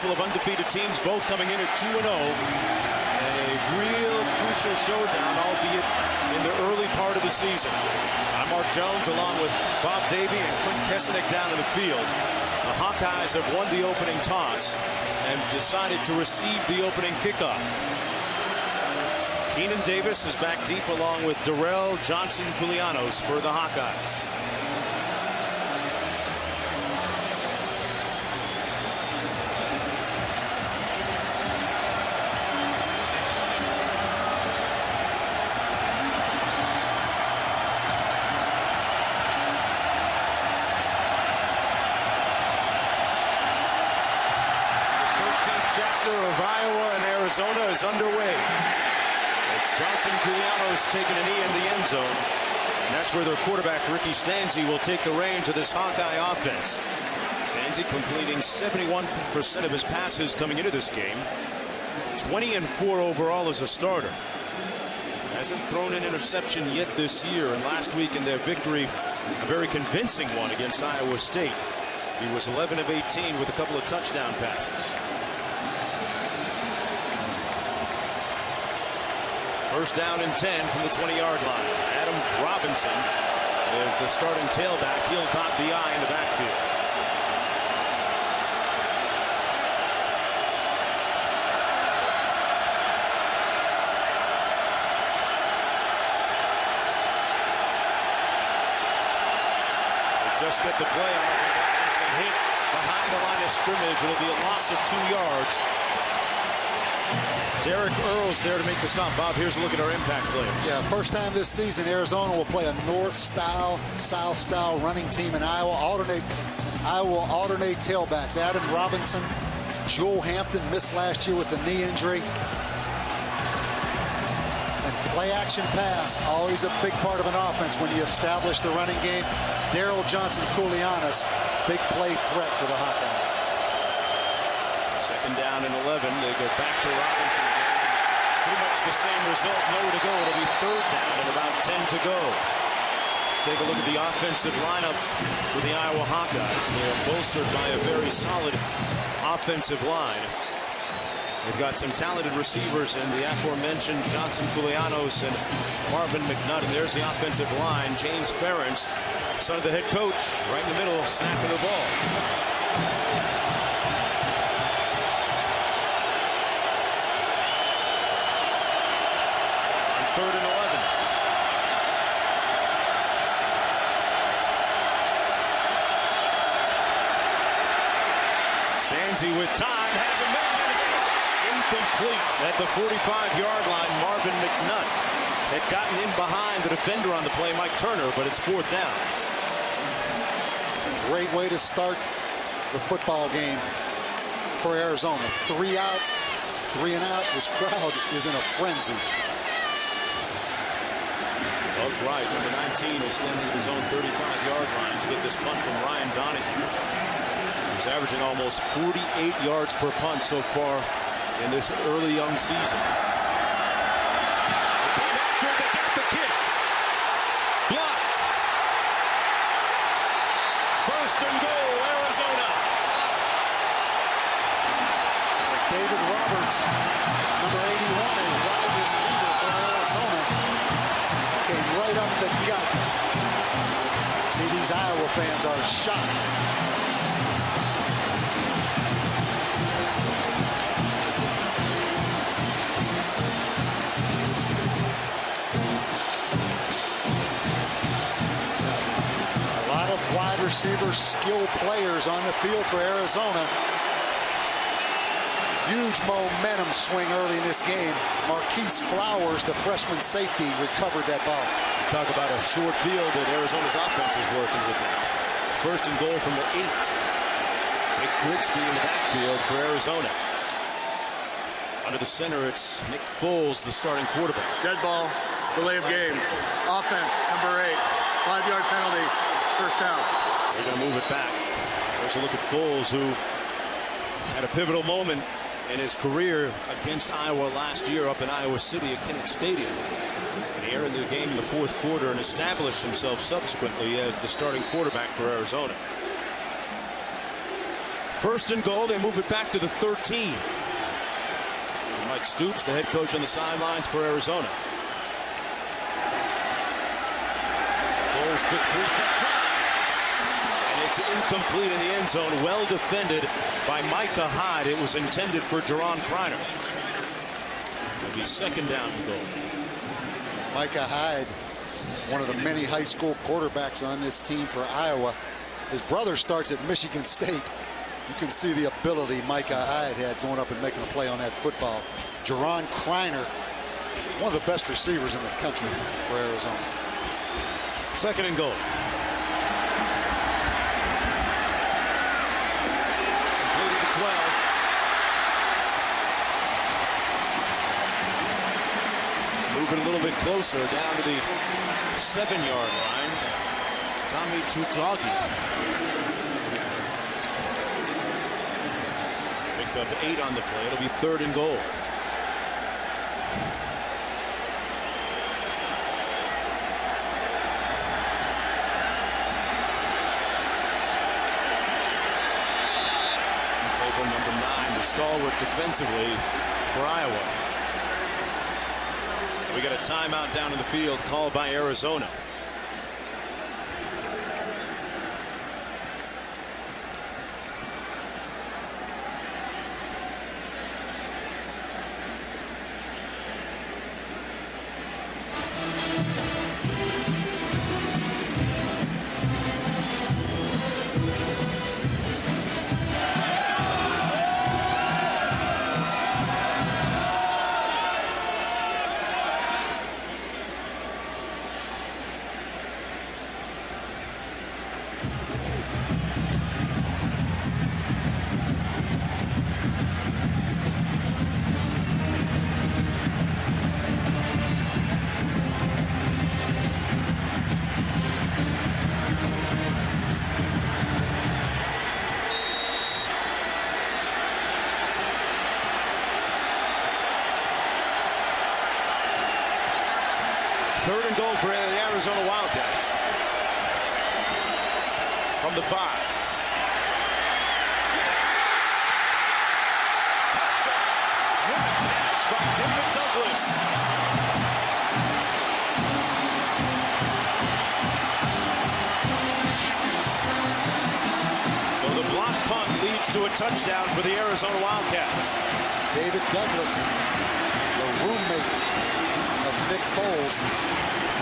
couple of undefeated teams, both coming in at 2-0. A real crucial showdown, albeit in the early part of the season. I'm Mark Jones along with Bob Davie and Quint Kessenich down in the field. The Hawkeyes have won the opening toss and decided to receive the opening kickoff. Keenan Davis is back deep along with Darrell Johnson-Koulianos for the Hawkeyes. Chapter of Iowa and Arizona is underway. It's Johnson-Koulianos taking a knee in the end zone. And that's where their quarterback, Ricky Stanzi, will take the reins of this Hawkeye offense. Stanzi completing 71% of his passes coming into this game. 20-4 overall as a starter. Hasn't thrown an interception yet this year. And last week in their victory, a very convincing one against Iowa State. He was 11 of 18 with a couple of touchdown passes. First down and 10 from the 20-yard line. Adam Robinson is the starting tailback. He'll dot the I in the backfield. They just get the play off and Robinson hit behind the line of scrimmage. It'll be a loss of 2 yards. Derek Earl's there to make the stop. Bob, here's a look at our impact players. Yeah, first time this season, Arizona will play a north-style, south-style running team in Iowa. Iowa will alternate tailbacks. Adam Robinson, Joel Hampton missed last year with a knee injury. And play-action pass, always a big part of an offense when you establish the running game. Darrell Johnson-Koulianos, big play threat for the Hawkeyes. Second down and 11. They go back to Robinson again. Pretty much the same result. Nowhere to go. It'll be third down and about 10 to go. Let's take a look at the offensive lineup for the Iowa Hawkeyes. They're bolstered by a very solid offensive line. They've got some talented receivers in the aforementioned Johnson-Koulianos and Marvin McNutt. And there's the offensive line. James Ferentz, son of the head coach, right in the middle, snapping the ball. Third and 11. Stanzi with time, has a man. Incomplete at the 45-yard line. Marvin McNutt had gotten in behind the defender on the play, Mike Turner, but it's fourth down. Great way to start the football game for Arizona. 3 out, 3 and out. This crowd is in a frenzy. Doug Wright, number 19, is standing at his own 35-yard line to get this punt from Ryan Donahue. He's averaging almost 48 yards per punt so far in this early young season. They came after it, they got the kick. Blocked. First and goal, Arizona. David Roberts, number 81, a wide receiver for Arizona. Came right up the gut. See, these Iowa fans are shocked. A lot of wide receiver skill players on the field for Arizona. Huge momentum swing early in this game. Marquise Flowers, the freshman safety, recovered that ball. You talk about a short field that Arizona's offense is working with them. First and goal from the 8. Nick Grigsby in the backfield for Arizona. Under the center, it's Nick Foles, the starting quarterback. Dead ball, delay of game. Offense, number 8. 5-yard penalty, first down. They're going to move it back. There's a look at Foles, who had a pivotal moment in his career against Iowa last year up in Iowa City at Kinnick Stadium. And he entered the game in the fourth quarter and established himself subsequently as the starting quarterback for Arizona. First and goal, they move it back to the 13. Mike Stoops, the head coach on the sidelines for Arizona. Foles, quick three-step drop. And it's incomplete in the end zone. Well defended by Micah Hyde. It was intended for Jaron Kreiner. It'll be second down and goal. Micah Hyde, one of the many high school quarterbacks on this team for Iowa. His brother starts at Michigan State. You can see the ability Micah Hyde had going up and making a play on that football. Jaron Kreiner, one of the best receivers in the country for Arizona. Second and goal. Completed to 12. Moving a little bit closer down to the 7-yard line. Tommy Tutagi. Picked up 8 on the play. It'll be third and goal. Number 9, the stalwart defensively for Iowa. We got a timeout down in the field called by Arizona. Third and goal for the Arizona Wildcats. From the 5. Touchdown! What a catch by David Douglas. So the block punt leads to a touchdown for the Arizona Wildcats. David Douglas, the roommate of Nick Foles.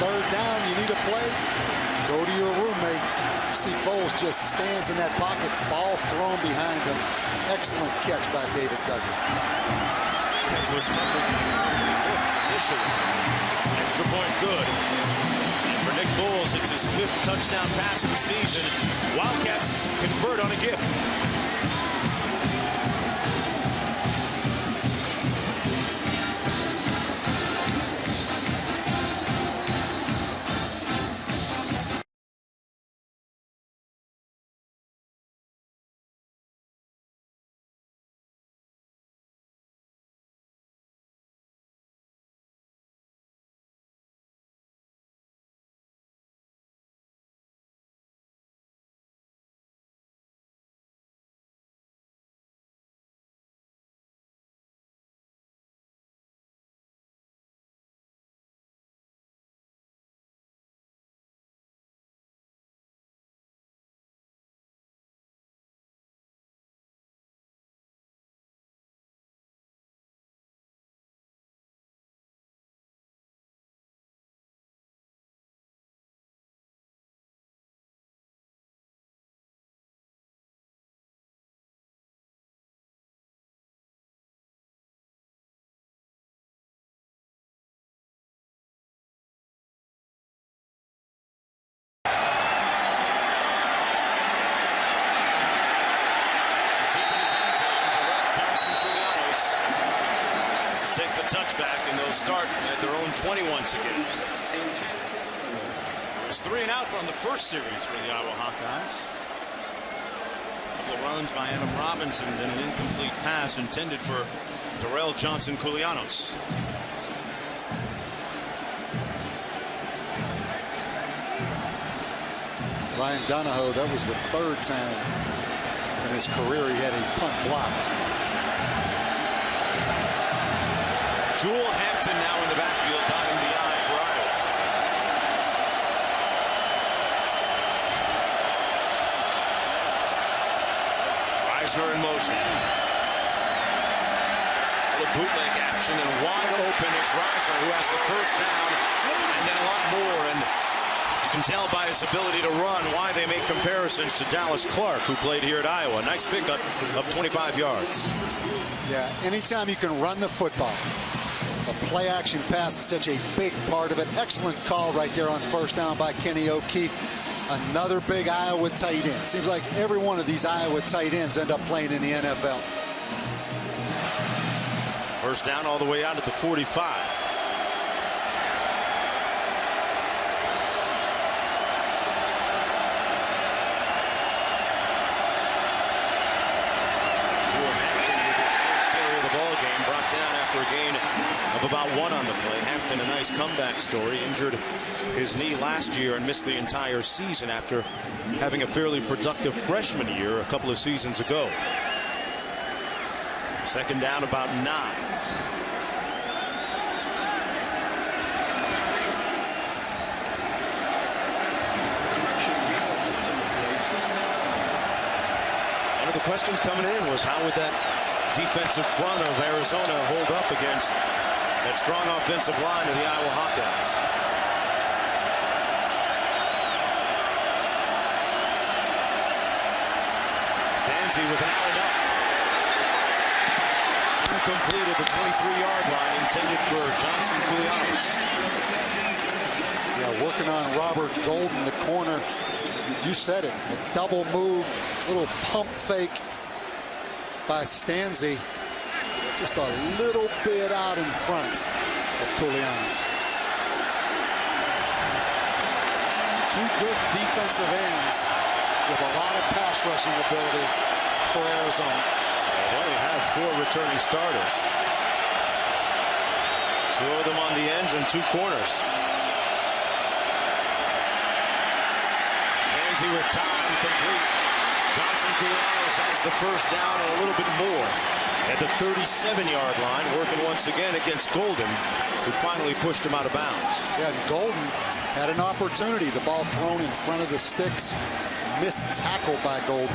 Third down, you need a play, go to your roommate. You see Foles just stands in that pocket, ball thrown behind him. Excellent catch by David Douglas. Catch was tougher than it looked initially. Extra point good. And for Nick Foles, it's his 5th touchdown pass of the season. Wildcats convert on a gift. Take the touchback, and they'll start at their own 20 once again. It was 3 and out from the first series for the Iowa Hawkeyes. A couple of runs by Adam Robinson, then an incomplete pass intended for Darrell Johnson-Koulianos. Ryan Donahoe, that was the 3rd time in his career he had a punt blocked. Jewel Hampton now in the backfield, dotting the I for Iowa. Reisner in motion. The bootleg action, and wide open is Reisner, who has the first down and then a lot more. And you can tell by his ability to run why they make comparisons to Dallas Clark, who played here at Iowa. Nice pickup of 25 yards. Yeah, anytime you can run the football, a play action pass is such a big part of it. Excellent call right there on first down by Kenny O'Keefe. Another big Iowa tight end. Seems like every one of these Iowa tight ends end up playing in the NFL. First down all the way out at the 45. After a gain of about 1 on the play. Hampton, a nice comeback story. Injured his knee last year and missed the entire season after having a fairly productive freshman year a couple of seasons ago. Second down, about 9. One of the questions coming in was, how would that defensive front of Arizona hold up against that strong offensive line of the Iowa Hawkeyes? Stanzi with an out and up. Incomplete at the 23-yard line, intended for Johnson Koulianos. Yeah, working on Robert Golden, the corner. You said it, a double move, little pump fake by Stanzi, just a little bit out in front of Koulianos. Two good defensive ends with a lot of pass rushing ability for Arizona. They only have 4 returning starters. 2 of them on the ends and 2 corners. Stanzi with time, complete. Johnson Koulianos has the first down and a little bit more at the 37-yard line, working once again against Golden, who finally pushed him out of bounds. Yeah, and Golden had an opportunity. The ball thrown in front of the sticks. Missed tackle by Golden.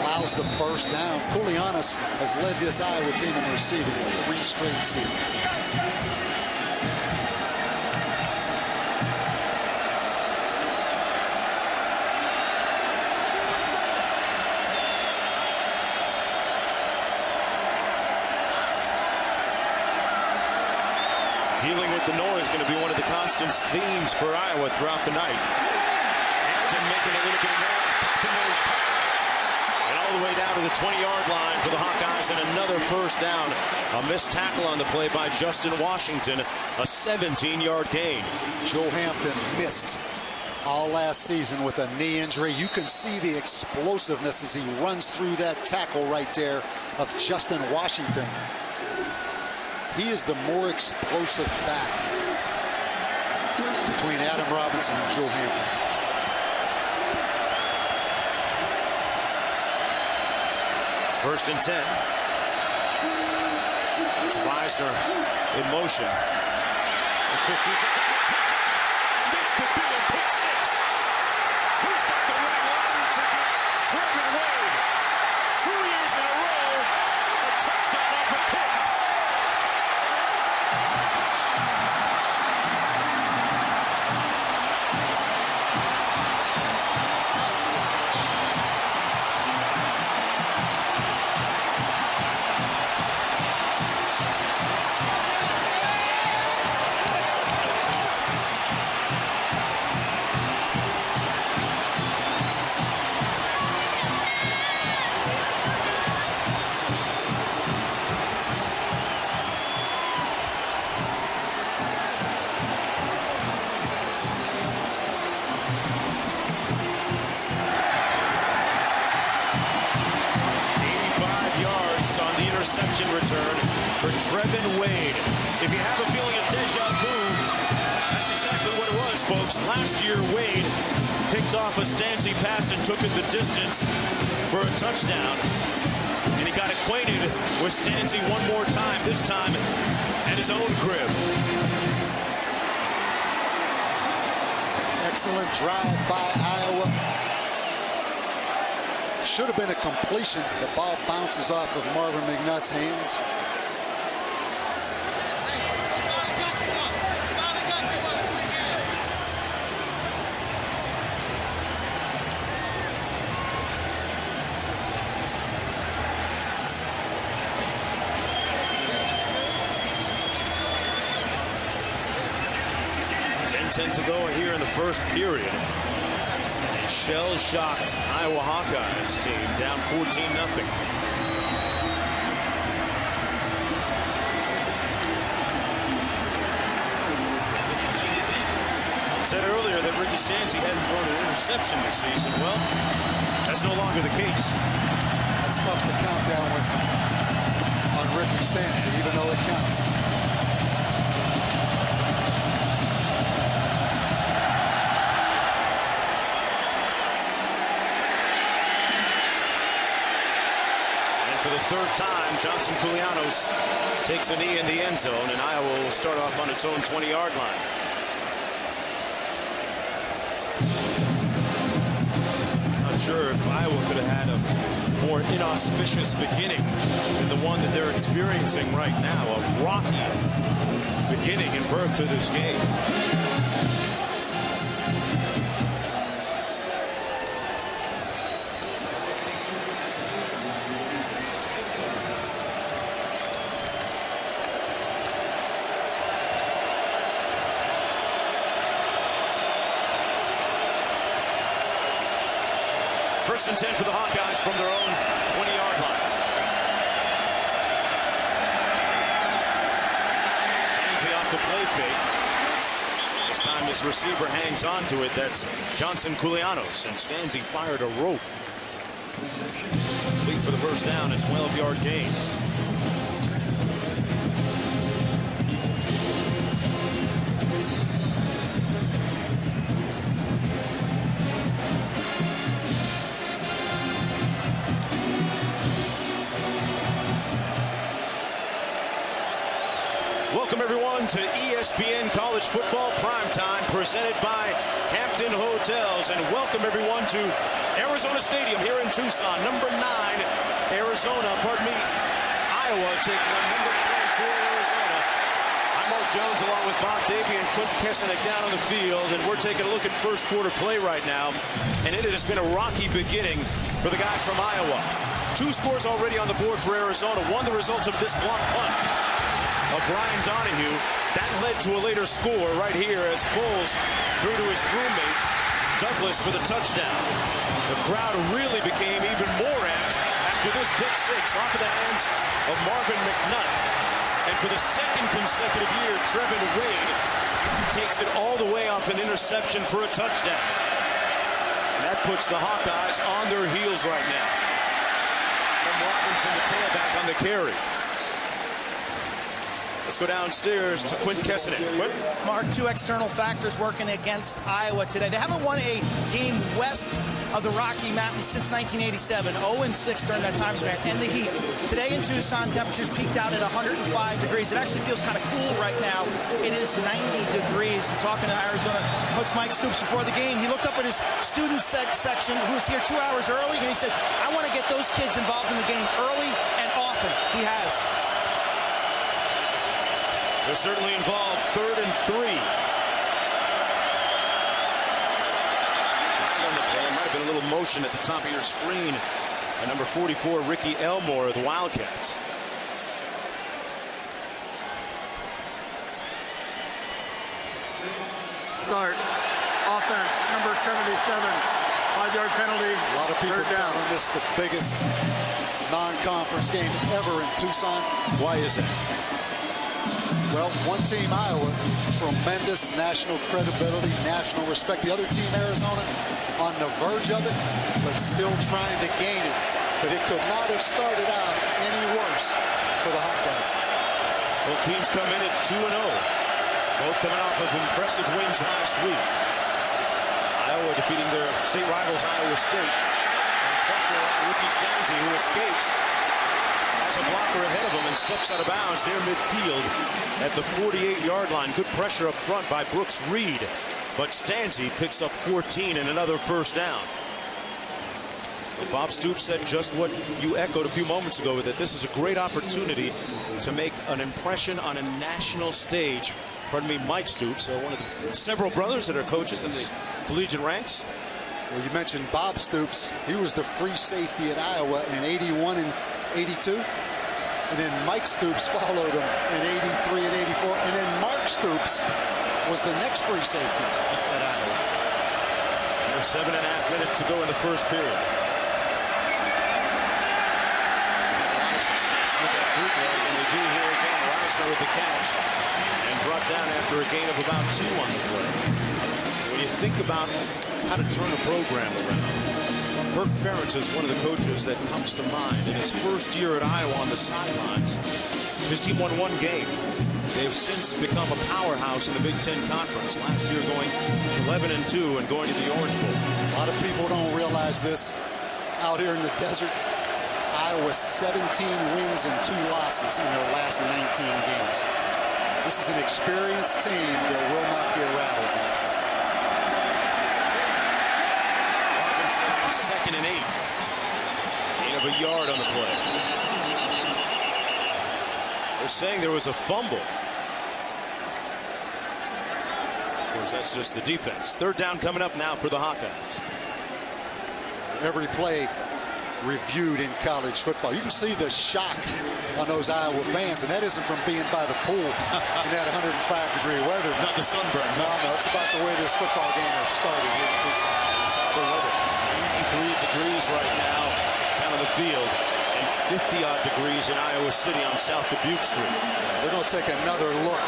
Allows the first down. Koulianos has led this Iowa team in receiving 3 straight seasons. Dealing with the noise is going to be one of the constant themes for Iowa throughout the night. Hampton making a little bit of noise, popping those pads. And all the way down to the 20-yard line for the Hawkeyes, and another first down. A missed tackle on the play by Justin Washington, a 17-yard gain. Joe Hampton missed all last season with a knee injury. You can see the explosiveness as he runs through that tackle right there of Justin Washington. He is the more explosive back between Adam Robinson and Joe Hampton. First and 10. It's Reisner in motion. A quick this could be a pick 6. Who's got the winning lottery ticket? Trevin Wade. 2 years in a row, a touchdown off a pick. Interception return for Trevin Wade. If you have a feeling of deja vu, that's exactly what it was news, folks. Last year, Wade picked off a Stanzi pass and took it the distance for a touchdown. And he got acquainted with Stanzi one more time, this time at his own crib. Excellent drive by Iowa. Should have been a completion. The ball bounces off of Marvin McNutt's hands. 10 to go here in the first period. A shell-shocked Iowa Hawkeyes team down 14-0. Said earlier that Ricky Stanzi hadn't thrown an interception this season. Well, that's no longer the case. That's tough to count down on Ricky Stanzi, even though it counts. For the third time, Johnson Koulianos takes a knee in the end zone, and Iowa will start off on its own 20-yard line. Not sure if Iowa could have had a more inauspicious beginning than the one that they're experiencing right now. A rocky beginning and birth to this game. First and 10 for the Hawkeyes from their own 20-yard line. Stanzi off the play fake. This time his receiver hangs on to it. That's Johnson Koulianos, and Stanzi fired a rope. Complete for the first down, a 12-yard gain. Welcome, everyone, to ESPN College Football Primetime, presented by Hampton Hotels. And welcome, everyone, to Arizona Stadium here in Tucson. Number 9, Iowa taking on number 24, Arizona. I'm Mark Jones, along with Bob Davie and Clint Kesenick down on the field. And we're taking a look at first quarter play right now. And it has been a rocky beginning for the guys from Iowa. 2 scores already on the board for Arizona. One, the result of this block punt of Ryan Donahue. That led to a later score right here as Foles threw to his roommate Douglas for the touchdown. The crowd really became even more amped after this pick six off of the hands of Marvin McNutt. And for the second consecutive year, Trevin Wade takes it all the way off an interception for a touchdown. And that puts the Hawkeyes on their heels right now. And Robinson, the tailback, on the carry. Let's go downstairs to Quint Kesenick. Mark, 2 external factors working against Iowa today. They haven't won a game west of the Rocky Mountains since 1987. 0-6 during that time span. And the heat. Today in Tucson, temperatures peaked out at 105 degrees. It actually feels kind of cool right now. It is 90 degrees. I'm talking to Arizona coach Mike Stoops before the game. He looked up at his student section, who was here 2 hours early, and he said, I want to get those kids involved in the game early and often. He has. They're certainly involved. 3rd and 3. Flag on the play. Might have been a little motion at the top of your screen. And number 44, Ricky Elmore of the Wildcats. Start. Offense, number 77. 5-yard penalty. A lot of people calling this the biggest non-conference game ever in Tucson. Why is that? Well, one team, Iowa, tremendous national credibility, national respect. The other team, Arizona, on the verge of it, but still trying to gain it. But it could not have started out any worse for the Hawkeyes. Both teams come in at 2-0. Both coming off of impressive wins last week. Iowa defeating their state rivals, Iowa State. And pressure on Ricky Stanzi, who escapes. Has a blocker ahead of him and steps out of bounds near midfield at the 48-yard line. Good pressure up front by Brooks Reed. But Stanzi picks up 14 and another first down. Bob Stoops said just what you echoed a few moments ago, that this is a great opportunity to make an impression on a national stage. Pardon me, Mike Stoops, one of the several brothers that are coaches in the collegiate ranks. Well, you mentioned Bob Stoops. He was the free safety at Iowa in 81 and 82. And then Mike Stoops followed him in 83 and 84. And then Mark Stoops was the next free safety at Iowa. There's 7.5 minutes to go in the first period. Success with that bootleg, and they do here again. Reisner with the catch and brought down after a gain of about 2 on the play. When you think about how to turn a program around, Kirk Ferentz is one of the coaches that comes to mind. In his first year at Iowa on the sidelines, his team won 1 game. They have since become a powerhouse in the Big Ten Conference. Last year going 11-2 and going to the Orange Bowl. A lot of people don't realize this out here in the desert. Iowa 17 wins and 2 losses in their last 19 games. This is an experienced team that will not get rattled. Robinson on 2nd and 8. Gain of a yard on the play. They're saying there was a fumble. Of course, that's just the defense. 3rd down coming up now for the Hawkeyes. Every play reviewed in college football. You can see the shock on those Iowa fans, and that isn't from being by the pool in that 105-degree weather. It's not the sunburn. No, it's about the way this football game has started here in Tucson. The weather, 83 degrees right now down on the field, and 50-odd degrees in Iowa City on South Dubuque Street. We're going to take another look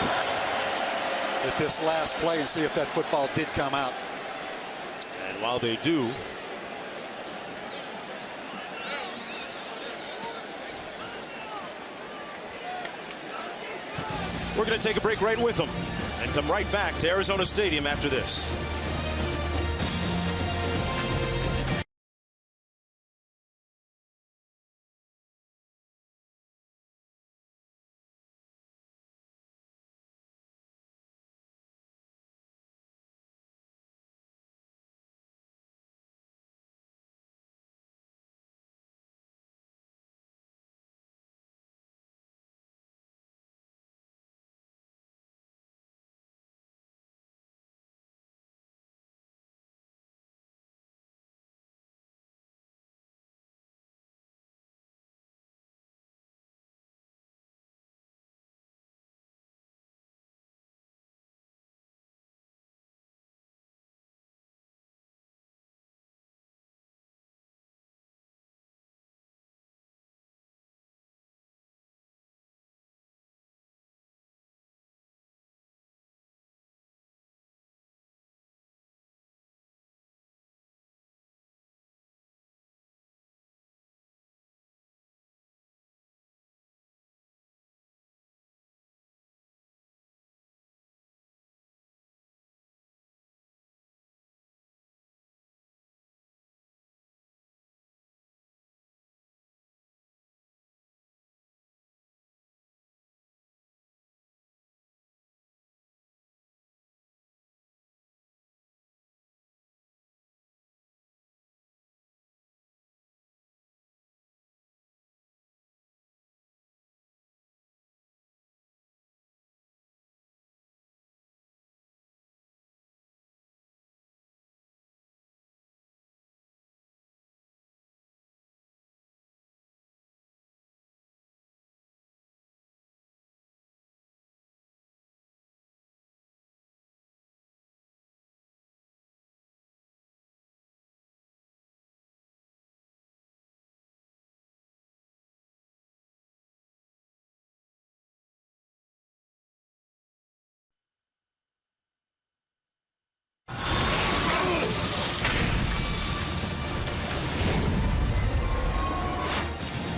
at this last play and see if that football did come out. And while they do, we're going to take a break right with them and come right back to Arizona Stadium after this.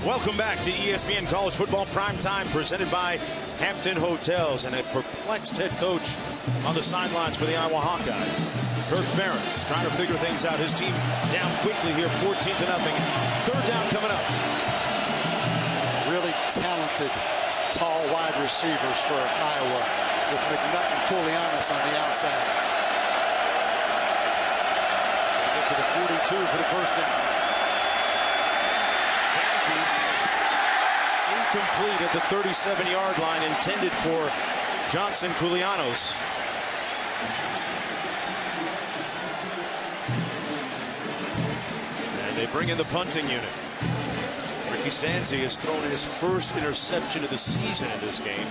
Welcome back to ESPN College Football Primetime, presented by Hampton Hotels and a perplexed head coach on the sidelines for the Iowa Hawkeyes. Kirk Ferentz trying to figure things out. His team down quickly here, 14-0. Third down coming up. Really talented, tall wide receivers for Iowa with McNutt and Koulianos on the outside. Get to the 42 for the first down. Stanzi incomplete at the 37-yard line, intended for Johnson Koulianos. And they bring in the punting unit. Ricky Stanzi has thrown his first interception of the season in this game.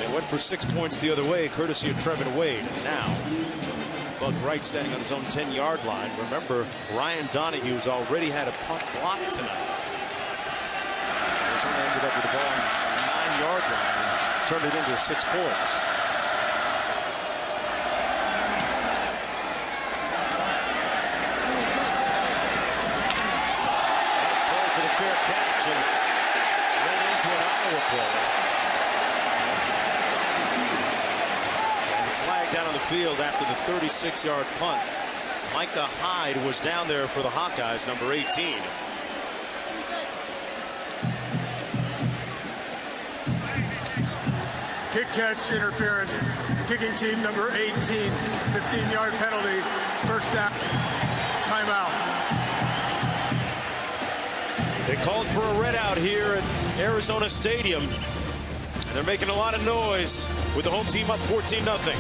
And went for 6 points the other way, courtesy of Trevin Wade. Now, Bug Wright standing on his own 10-yard line. Remember, Ryan Donahue's already had a punt block tonight. Arizona ended up with the ball on the 9-yard line and turned it into 6 points. Call for the fair catch and ran into an Iowa player. Flag down on the field after the 36-yard punt. Micah Hyde was down there for the Hawkeyes, number 18. Kick catch interference. Kicking team number 18. 15-yard penalty. First down. Timeout. They called for a red out here at Arizona Stadium. And they're making a lot of noise with the home team up 14-0.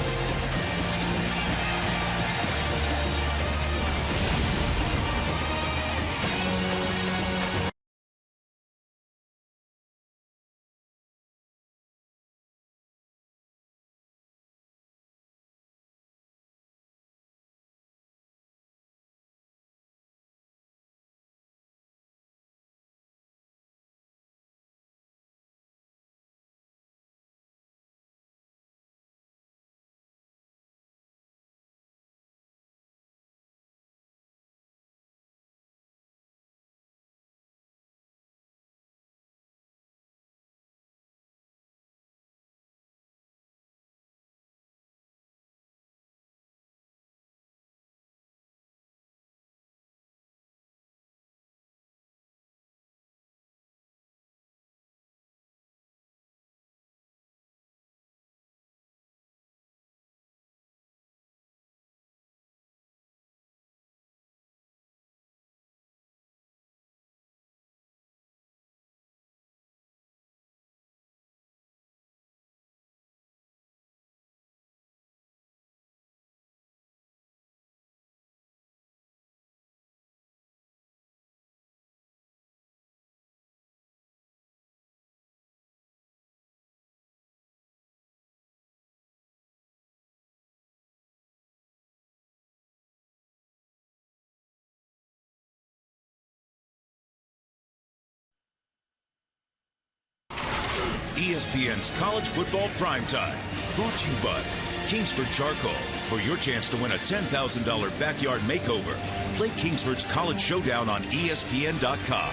ESPN's College Football Primetime, brought to you by Kingsford Charcoal. For your chance to win a $10,000 backyard makeover, play Kingsford's College Showdown on ESPN.com.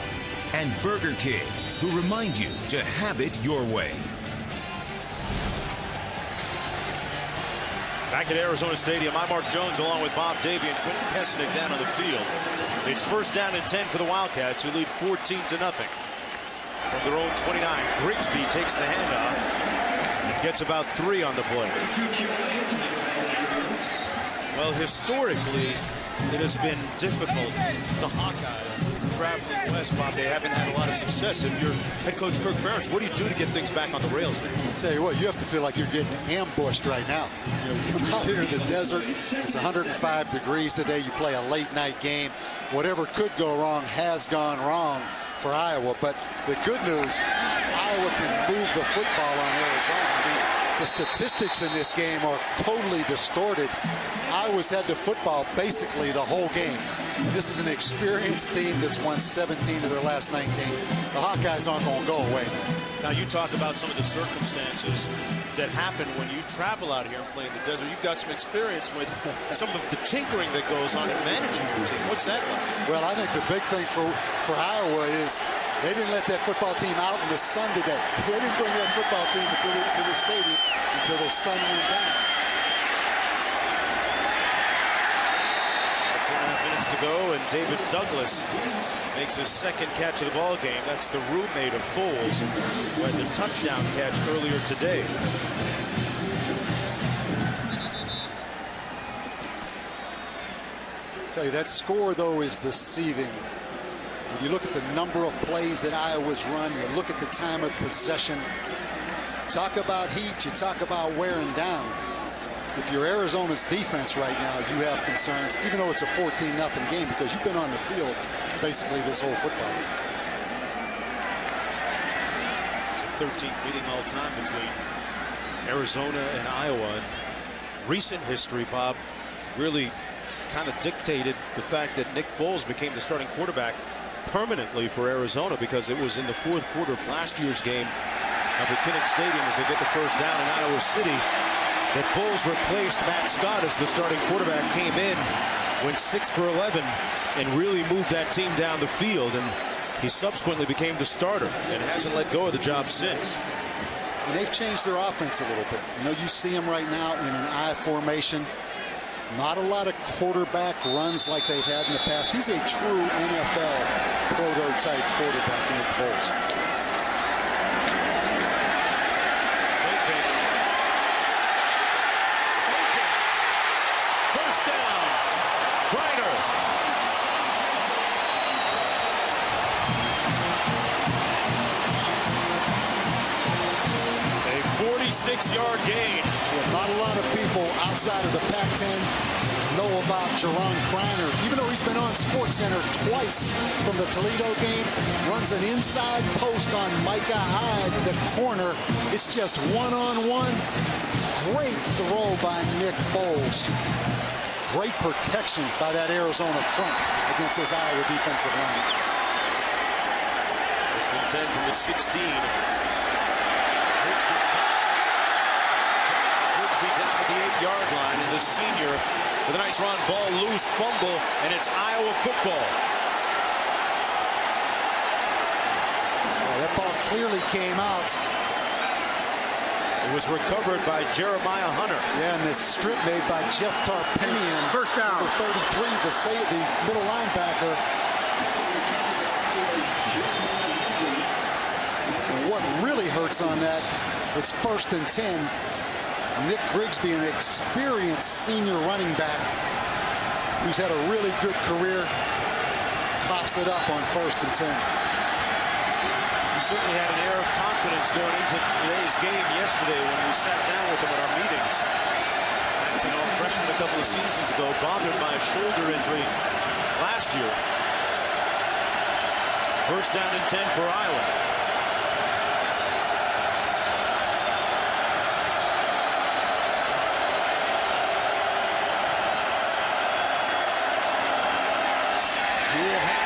And Burger King, who remind you to have it your way. Back at Arizona Stadium, I'm Mark Jones along with Bob Davie and Quentin Kesnick down on the field. It's first down and 10 for the Wildcats, who lead 14-0. From their own 29, Grigsby takes the handoff and gets about 3 on the play. Well, historically, it has been difficult for the Hawkeyes traveling west, Bob. They haven't had a lot of success. If you're head coach Kirk Ferentz, what do you do to get things back on the rails there? I'll tell you what, you have to feel like you're getting ambushed right now. You know, you come out here to the desert, it's 105 degrees today, you play a late night game. Whatever could go wrong has gone wrong for Iowa, but the good news, Iowa can move the football on Arizona. I mean, the statistics in this game are totally distorted. Iowa's had the football basically the whole game. And this is an experienced team that's won 17 of their last 19. The Hawkeyes aren't going to go away. Now, you talk about some of the circumstances that happen when you travel out here and play in the desert. You've got some experience with some of the tinkering that goes on in managing your team. What's that like? Well, I think the big thing for Iowa is They didn't let that football team out in the sun today. They didn't bring that football team to the stadium until the sun went down. 4.5 minutes to go, and David Douglas makes his second catch of the ball game. That's the roommate of Foles, who had the touchdown catch earlier today. Tell you, that score, though, is deceiving. When you look at the number of plays that Iowa's run, you look at the time of possession. Talk about heat, you talk about wearing down. If you're Arizona's defense right now, you have concerns, even though it's a 14-0 game, because you've been on the field basically this whole football game. It's a 13th meeting all time between Arizona and Iowa. Recent history, Bob, really kind of dictated the fact that Nick Foles became the starting quarterback permanently for Arizona, because it was in the fourth quarter of last year's game up at Kinnick Stadium as they get the first down in Iowa City that Foles replaced Matt Scott as the starting quarterback, came in, went 6 for 11, and really moved that team down the field. And he subsequently became the starter and hasn't let go of the job since. And they've changed their offense a little bit. You know, you see them right now in an I formation. Not a lot of quarterback runs like they've had in the past. He's a true NFL prototype quarterback, Nick Foles. First down, Griner. A 46-yard gain. Not a lot of people outside of the Pac-10 know about Jerron Griner. Even though he's been on SportsCenter twice from the Toledo game, runs an inside post on Micah Hyde, the corner. It's just one-on-one. Great throw by Nick Foles. Great protection by that Arizona front against this Iowa defensive line. First and 10 from the 16. Grigsby down at the 8-yard line, and the senior with a nice run, ball loose, fumble, and it's Iowa football. That ball clearly came out. It was recovered by Jeremiah Hunter. Yeah, and this strip made by Jeff Tarpinian. First down. Number 33, the middle linebacker. And what really hurts on that, it's first and 10. Nick Grigsby, an experienced senior running back who's had a really good career, coughs it up on first and 10. He certainly had an air of confidence going into today's game yesterday when we sat down with him at our meetings. Acting all freshman a couple of seasons ago, bothered by a shoulder injury last year. First down and 10 for Iowa.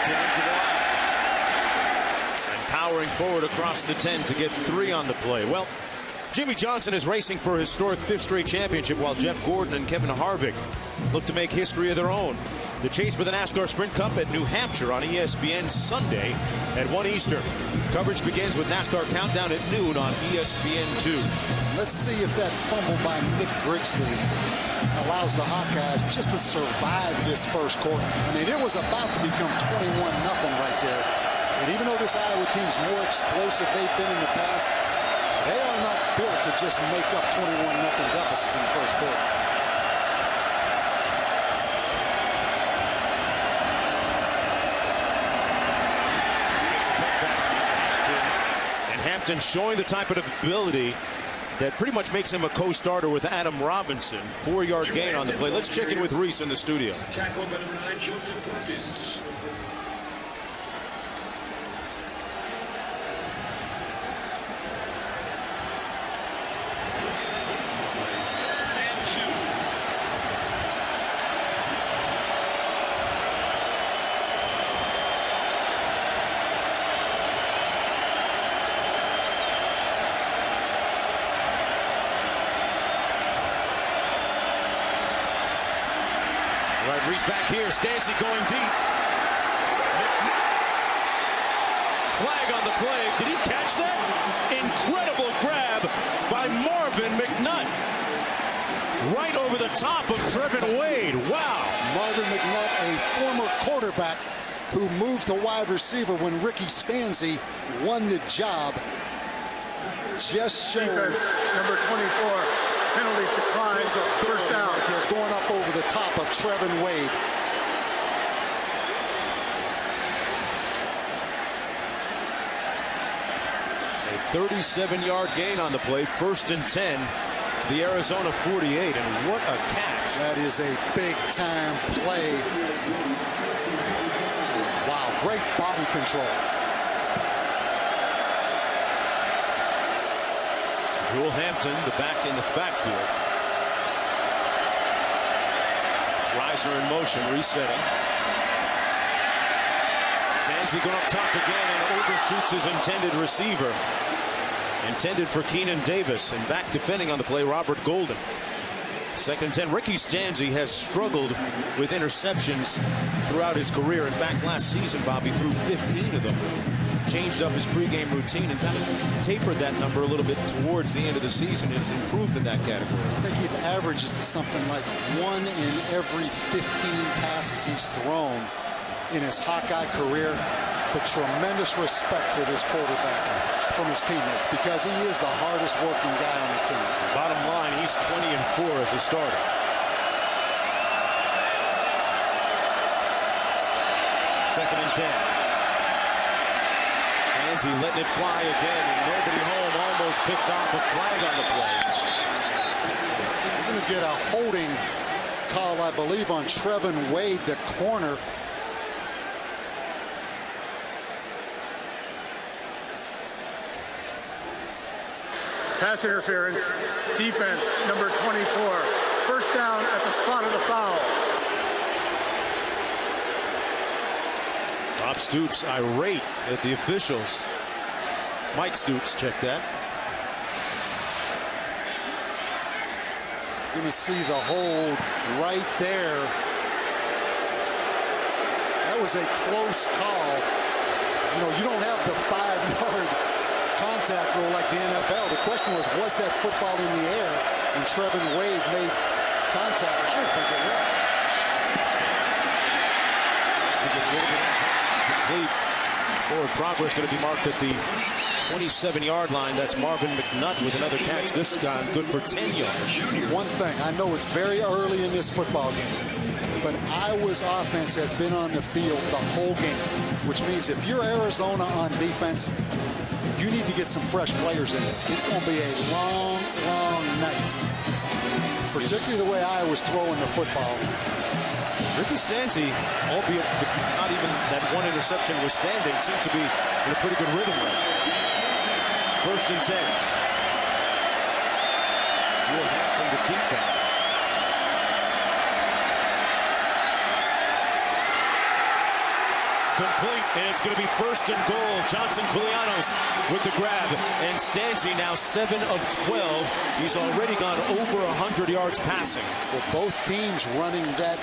Into the line. And powering forward across the 10 to get 3 on the play. Well, Jimmy Johnson is racing for a historic 5th straight championship, while Jeff Gordon and Kevin Harvick look to make history of their own. The chase for the NASCAR Sprint Cup at New Hampshire on ESPN Sunday at 1 Eastern. Coverage begins with NASCAR Countdown at noon on ESPN2. Let's see if that fumble by Nick Grigsby allows the Hawkeyes just to survive this first quarter. I mean, it was about to become 21-0 right there. And even though this Iowa team's more explosive they've been in the past, they are not built to just make up 21-0 deficits in the first quarter. And Hampton showing the type of ability that pretty much makes him a co-starter with Adam Robinson. 4-yard gain on the play. Let's check in with Reese in the studio. Right, Reese back here. Stancy going deep. Flag play. Did he catch that? Incredible grab by Marvin McNutt. Right over the top of Trevin Wade. Wow. Marvin McNutt, a former quarterback who moved to wide receiver when Ricky Stanzi won the job. Just showed. Defense, number 24. Penalties declined. First down. They're going up over the top of Trevin Wade. A 37-yard gain on the play. 1st and 10 to the Arizona 48. And what a catch. That is a big-time play. Wow, great body control. Jewel Hampton, the back in the backfield. It's Reisner in motion, resetting. Stanzi going up top again and overshoots his intended receiver. Intended for Keenan Davis, and back defending on the play, Robert Golden. 2nd and 10. Ricky Stanzi has struggled with interceptions throughout his career. In fact, last season, Bobby threw 15 of them. Changed up his pregame routine and kind of tapered that number a little bit towards the end of the season. Has improved in that category. I think he averages something like 1 in every 15 passes he's thrown in his Hawkeye career. But tremendous respect for this quarterback from his teammates, because he is the hardest working guy on the team. Bottom line, he's 20-4 as a starter. Second and 10. Stanzi letting it fly again, and nobody home. Almost picked off a flag on the play. We're going to get a holding call, I believe, on Trevin Wade, the corner. Pass interference. Defense, number 24. First down at the spot of the foul. Bob Stoops irate at the officials. Mike Stoops, check that. Going to see the hold right there. That was a close call. You know, you don't have the 5-yard contact rule like the NFL. The question was that football in the air when Trevin Wade made contact? I don't think it was. I think it's a little bit complete. Forward progress going to be marked at the 27-yard line. That's Marvin McNutt with another catch, this time good for 10 yards. One thing, I know it's very early in this football game, but Iowa's offense has been on the field the whole game, which means if you're Arizona on defense, you need to get some fresh players in it. It's going to be a long, long night, particularly the way Iowa's throwing the football. Ricky Stanzi, albeit not even that one interception was standing, seems to be in a pretty good rhythm right. 1st and 10. Jewel Hampton, the deep back. Complete, and it's going to be 1st and goal. Johnson Koulianos with the grab, and Stanzi now 7 of 12. He's already gone over 100 yards passing. Well, both teams running that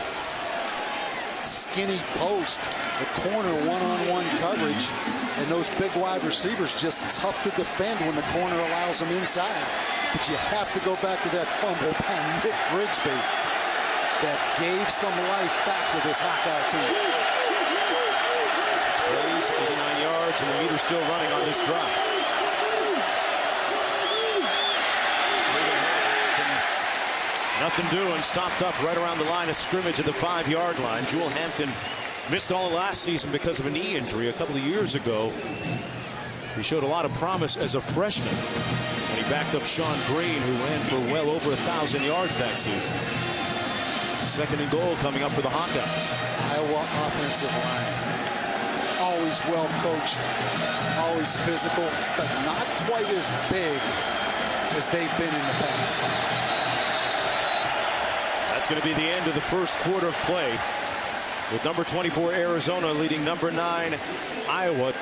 skinny post, the corner one-on-one coverage, and those big wide receivers just tough to defend when the corner allows them inside. But you have to go back to that fumble by Nick Grigsby that gave some life back to this Hawkeye team. Plays 89 yards, and the meter's still running on this drive. Nothing doing, stopped up right around the line of scrimmage at the 5-yard line. Jewel Hampton missed all last season because of a knee injury a couple of years ago. He showed a lot of promise as a freshman, and he backed up Sean Green, who ran for well over 1,000 yards that season. 2nd and goal coming up for the Hawkeyes. Iowa offensive line, always well coached, always physical, but not quite as big as they've been in the past. That's going to be the end of the first quarter of play, with number 24 Arizona leading number 9 Iowa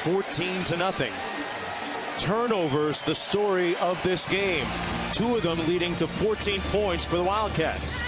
14-0. Turnovers, the story of this game. 2 of them leading to 14 points for the Wildcats.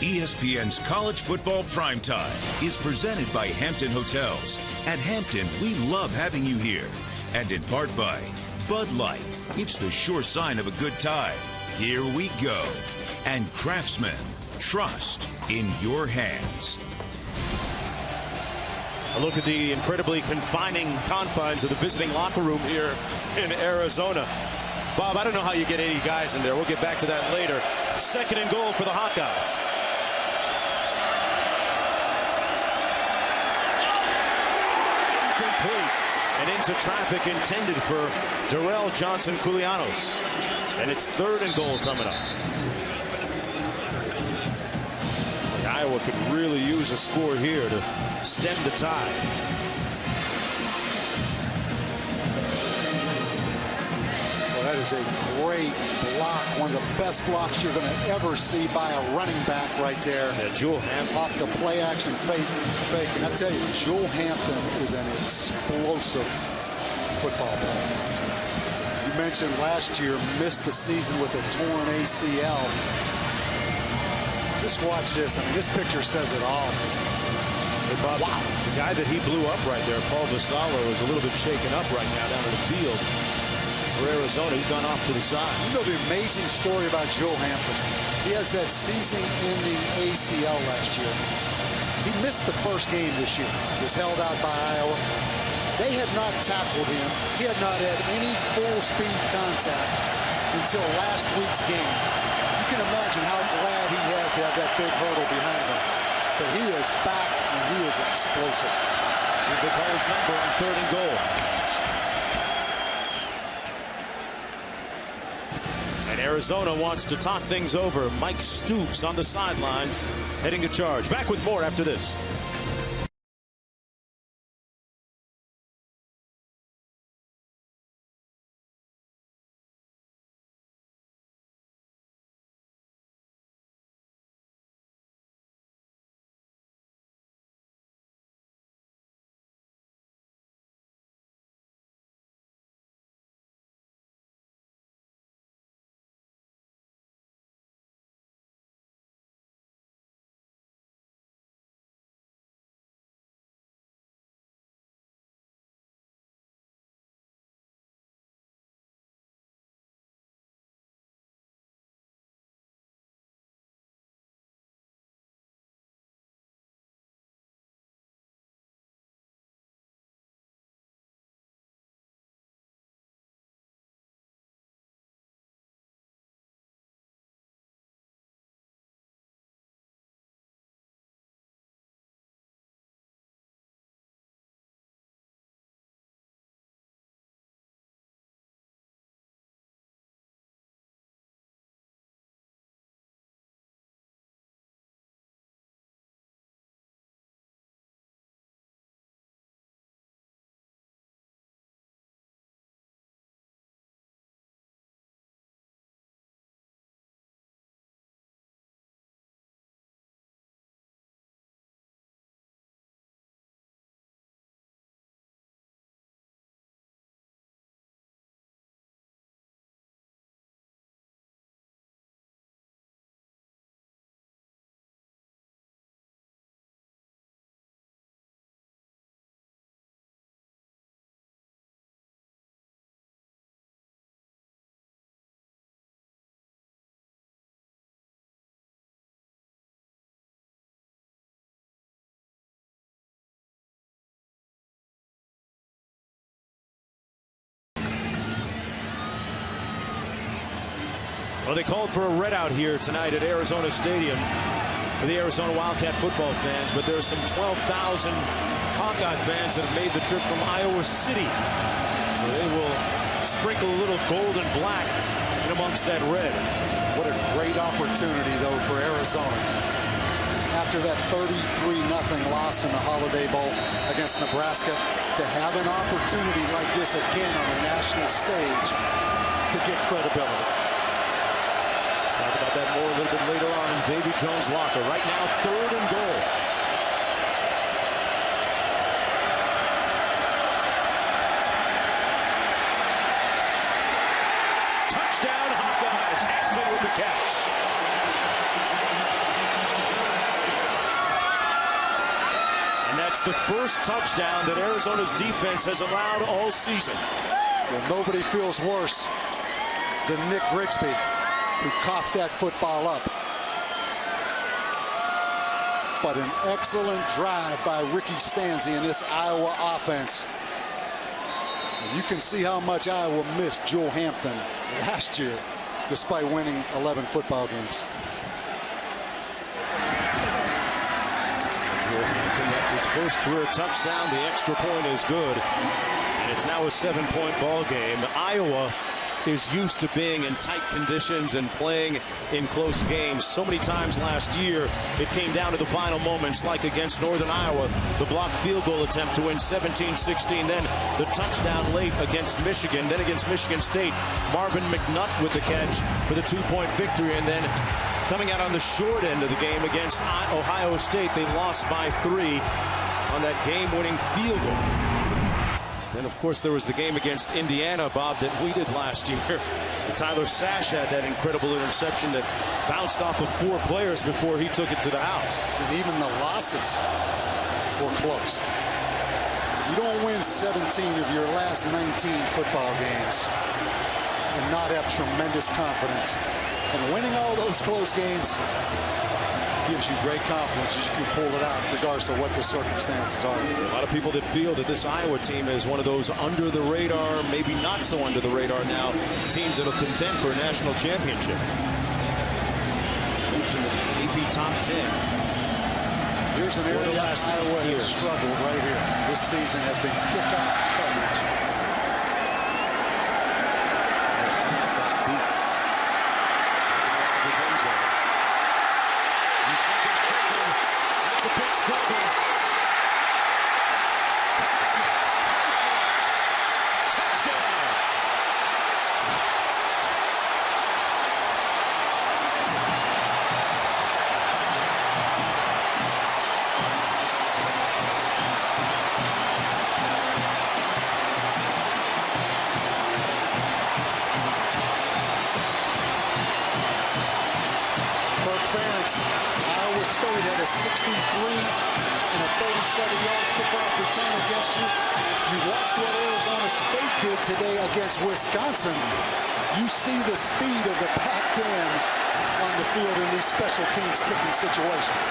ESPN's College Football Primetime is presented by Hampton Hotels. At Hampton, we love having you here. And in part by Bud Light. It's the sure sign of a good time. Here we go. And Craftsman. Trust in your hands. A look at the incredibly confining confines of the visiting locker room here in Arizona. Bob, I don't know how you get 80 guys in there. We'll get back to that later. 2nd and goal for the Hawkeyes. Incomplete. And into traffic intended for Darrell Johnson-Koulianos. And it's 3rd and goal coming up. Iowa could really use a score here to stem the tide. Well, that is a great block. One of the best blocks you're going to ever see by a running back right there. Yeah, Jewel Hampton. Off the play action fake. And I tell you, Jewel Hampton is an explosive football player. You mentioned last year missed the season with a torn ACL. Just watch this. I mean, this picture says it all. Hey, Bob, wow. The guy that he blew up right there, Paul Vassallo, is a little bit shaken up right now down in the field for Arizona. He's gone off to the side. You know the amazing story about Joe Hampton. He has that season-ending ACL last year. He missed the first game this year. He was held out by Iowa. They had not tackled him. He had not had any full-speed contact until last week's game. You can imagine how glad he has to have that big hurdle behind him. But he is back, and he is explosive. See the Beco's number on 3rd and goal. And Arizona wants to talk things over. Mike Stoops on the sidelines, heading to charge. Back with more after this. Well, they called for a redout here tonight at Arizona Stadium for the Arizona Wildcat football fans, but there are some 12,000 Hawkeye fans that have made the trip from Iowa City. So they will sprinkle a little gold and black in amongst that red. What a great opportunity, though, for Arizona. After that 33-0 loss in the Holiday Bowl against Nebraska, to have an opportunity like this again on a national stage to get credibility. Talk about that more a little bit later on in Davy Jones' locker. Right now, 3rd and goal. Touchdown, Hawkeyes. Hampton with the catch. It's the first touchdown that Arizona's defense has allowed all season. Well, nobody feels worse than Nick Grigsby, who coughed that football up. But an excellent drive by Ricky Stanzi in this Iowa offense. And you can see how much Iowa missed Joe Hampton last year, despite winning 11 football games. Joe Hampton, that's his first career touchdown. The extra point is good. And it's now a 7-point ball game. Iowa is used to being in tight conditions and playing in close games. So many times last year, it came down to the final moments, like against Northern Iowa, the blocked field goal attempt to win 17-16, then the touchdown late against Michigan, then against Michigan State, Marvin McNutt with the catch for the 2-point victory, and then coming out on the short end of the game against Ohio State, they lost by 3 on that game-winning field goal. Then, of course, there was the game against Indiana, Bob, that we did last year. Tyler Sash had that incredible interception that bounced off of 4 players before he took it to the house. And even the losses were close. You don't win 17 of your last 19 football games and not have tremendous confidence. And winning all those close games gives you great confidence that you can pull it out regardless of what the circumstances are. A lot of people that feel that this Iowa team is one of those under the radar, maybe not so under the radar now, teams that will contend for a national championship. Finished in the AP top 10. Here's an area Iowa has struggled right here. This season has been kickoff coverage. Back deep. His end zone. That's a big struggle. Touchdown. Kirk Ferentz, Iowa State had a 63 and a 37-yard kickoff return against you. You watched what Arizona State did today against Wisconsin. You see the speed of the Pac-10 on the field in these special teams kicking situations.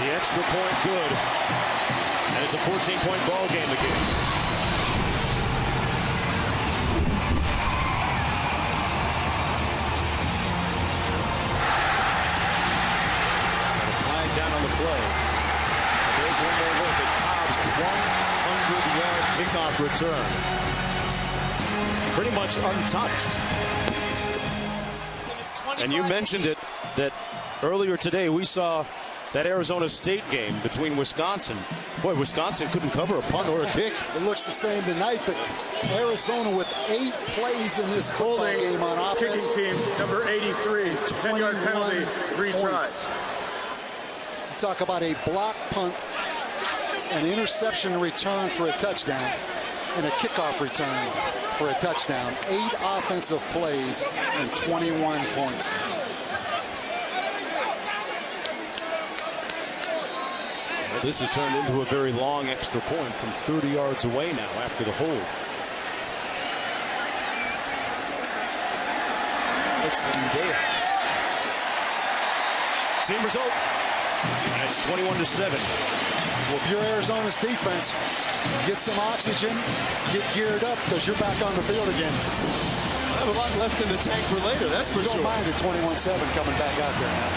The extra point good. And it's a 14-point ball game again. Down on the play. There's one more look at Cobb's 100-yard kickoff return. Pretty much untouched. And you mentioned it, that earlier today we saw that Arizona State game between Wisconsin. Boy, Wisconsin couldn't cover a punt or a kick. It looks the same tonight, but Arizona with 8 plays in this football game on offense. Kicking team number 83, 10-yard penalty, retry. Talk about a block punt, an interception return for a touchdown, and a kickoff return for a touchdown. 8 offensive plays and 21 points. Well, this has turned into a very long extra point from 30 yards away now after the hold. Nixon Diaz. Same result. And it's 21-7. Well, if you're Arizona's defense, get some oxygen, get geared up, because you're back on the field again. I have a lot left in the tank for later, that's for sure. Don't mind a 21-7 coming back out there now.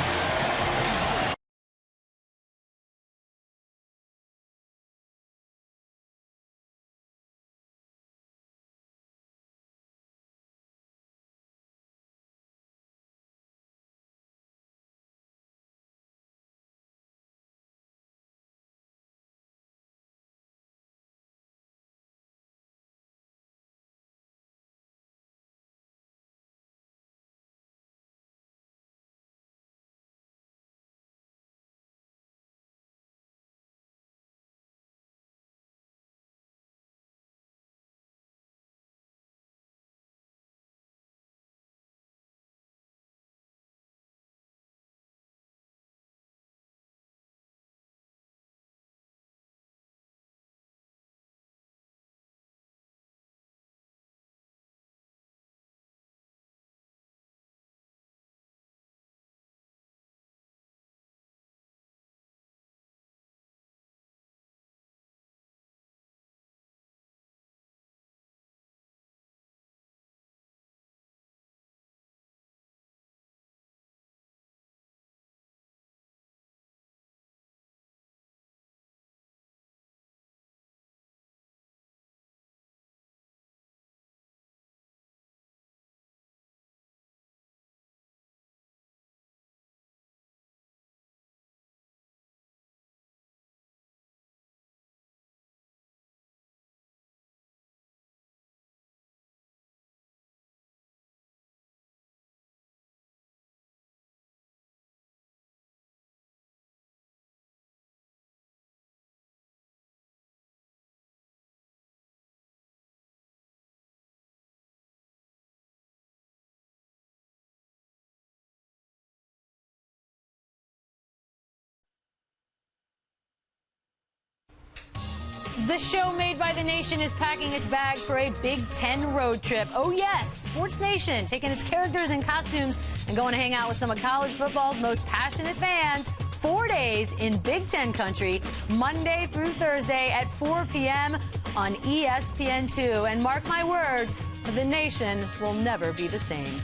The show made by the Nation is packing its bags for a Big Ten road trip. Oh yes, Sports Nation taking its characters and costumes and going to hang out with some of college football's most passionate fans. 4 days in Big Ten country, Monday through Thursday at 4 p.m. on ESPN2. And mark my words, the Nation will never be the same.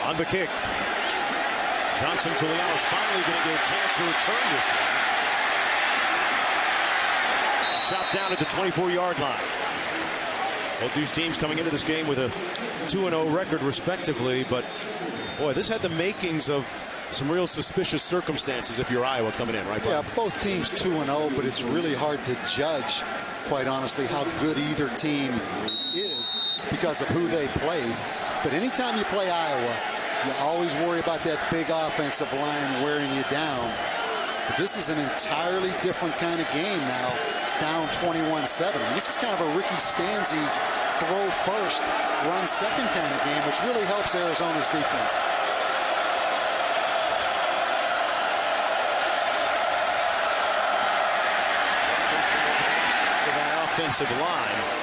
On the kick, Johnson Koulianos finally going to get a chance to return this one. Shot down at the 24-yard line. Both these teams coming into this game with a 2-0 record respectively, but boy, this had the makings of some real suspicious circumstances if you're Iowa coming in, right, Bob? Yeah, both teams 2-0, but it's really hard to judge, quite honestly, how good either team is because of who they played. But anytime you play Iowa, you always worry about that big offensive line wearing you down. But this is an entirely different kind of game now, down 21-7. This is kind of a Ricky Stanzi throw first, run second kind of game, which really helps Arizona's defense. That offensive line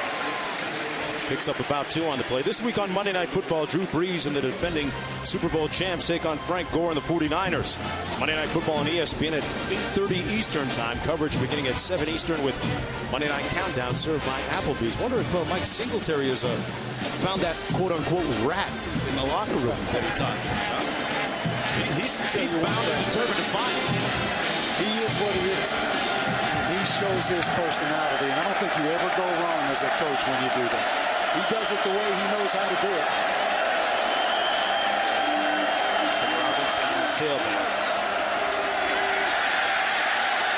picks up about 2 on the play. This week on Monday Night Football, Drew Brees and the defending Super Bowl champs take on Frank Gore and the 49ers. Monday Night Football on ESPN at 8:30 Eastern time. Coverage beginning at 7 Eastern with Monday Night Countdown served by Applebee's. Wonder if Mike Singletary has found that quote-unquote rat in the locker room that he talked about. He's bound and determined to find it. He is what he is. He shows his personality, and I don't think you ever go wrong as a coach when you do that. He does it the way he knows how to do it. Robinson in the tailback.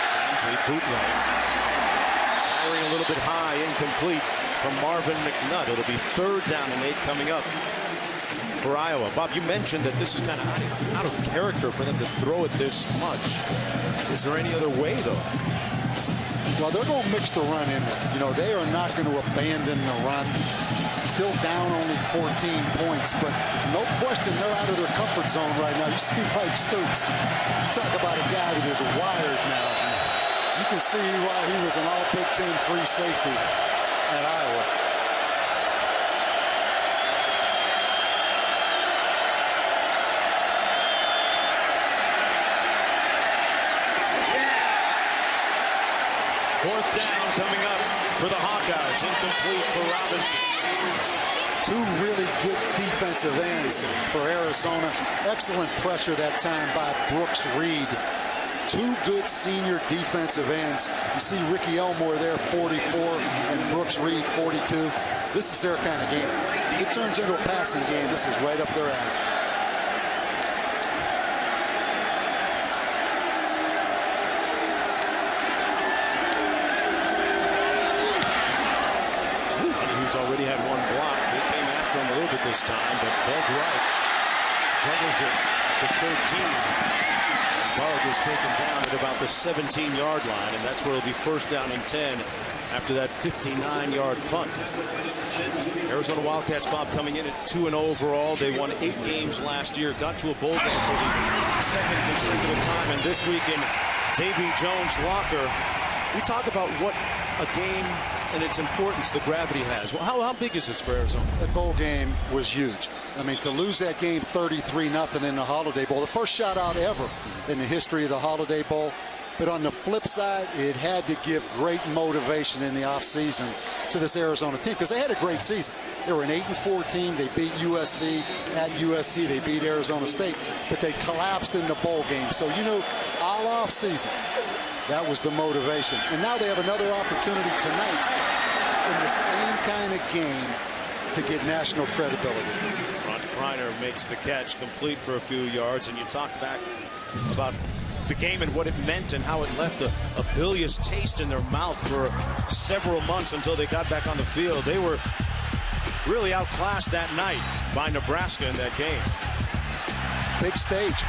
Stanzi bootleg. Firing a little bit high, incomplete from Marvin McNutt. It'll be 3rd down and 8 coming up for Iowa. Bob, you mentioned that this is kind of out of character for them to throw it this much. Is there any other way, though? Well, they're going to mix the run in there. You know, they are not going to abandon the run. Still down only 14 points, but no question they're out of their comfort zone right now. You see Mike Stoops. You talk about a guy that is wired now. You can see why he was an all Big Ten free safety at Iowa. Fourth down coming up for the Hawkeyes. Incomplete for Robinson. 2 really good defensive ends for Arizona. Excellent pressure that time by Brooks Reed. 2 good senior defensive ends. You see Ricky Elmore there, 44, and Brooks Reed, 42. This is their kind of game. If it turns into a passing game, this is right up their alley. Already had 1 block. They came after him a little bit this time, but Bug Wright juggles it to 13. Bug is taken down at about the 17-yard line, and that's where it'll be 1st down and 10 after that 59-yard punt. Arizona Wildcats, Bob, coming in at 2-0 overall. They won 8 games last year, got to a bowl game for the 2nd consecutive time, and this week in Davy Jones' locker, we talk about what a game and its importance the gravity has. Well, how big is this for Arizona? That bowl game was huge. I mean, to lose that game 33-0 in the Holiday Bowl, the first shutout ever in the history of the Holiday Bowl. But on the flip side, it had to give great motivation in the offseason to this Arizona team because they had a great season. They were an 8-4 team. They beat USC at USC. They beat Arizona State, but they collapsed in the bowl game. So, you know, all offseason, that was the motivation. And now they have another opportunity tonight in the same kind of game to get national credibility. Ron Kreiner makes the catch, complete for a few yards, and you talk back about the game and what it meant and how it left a bilious taste in their mouth for several months until they got back on the field. They were really outclassed that night by Nebraska in that game. Big stage.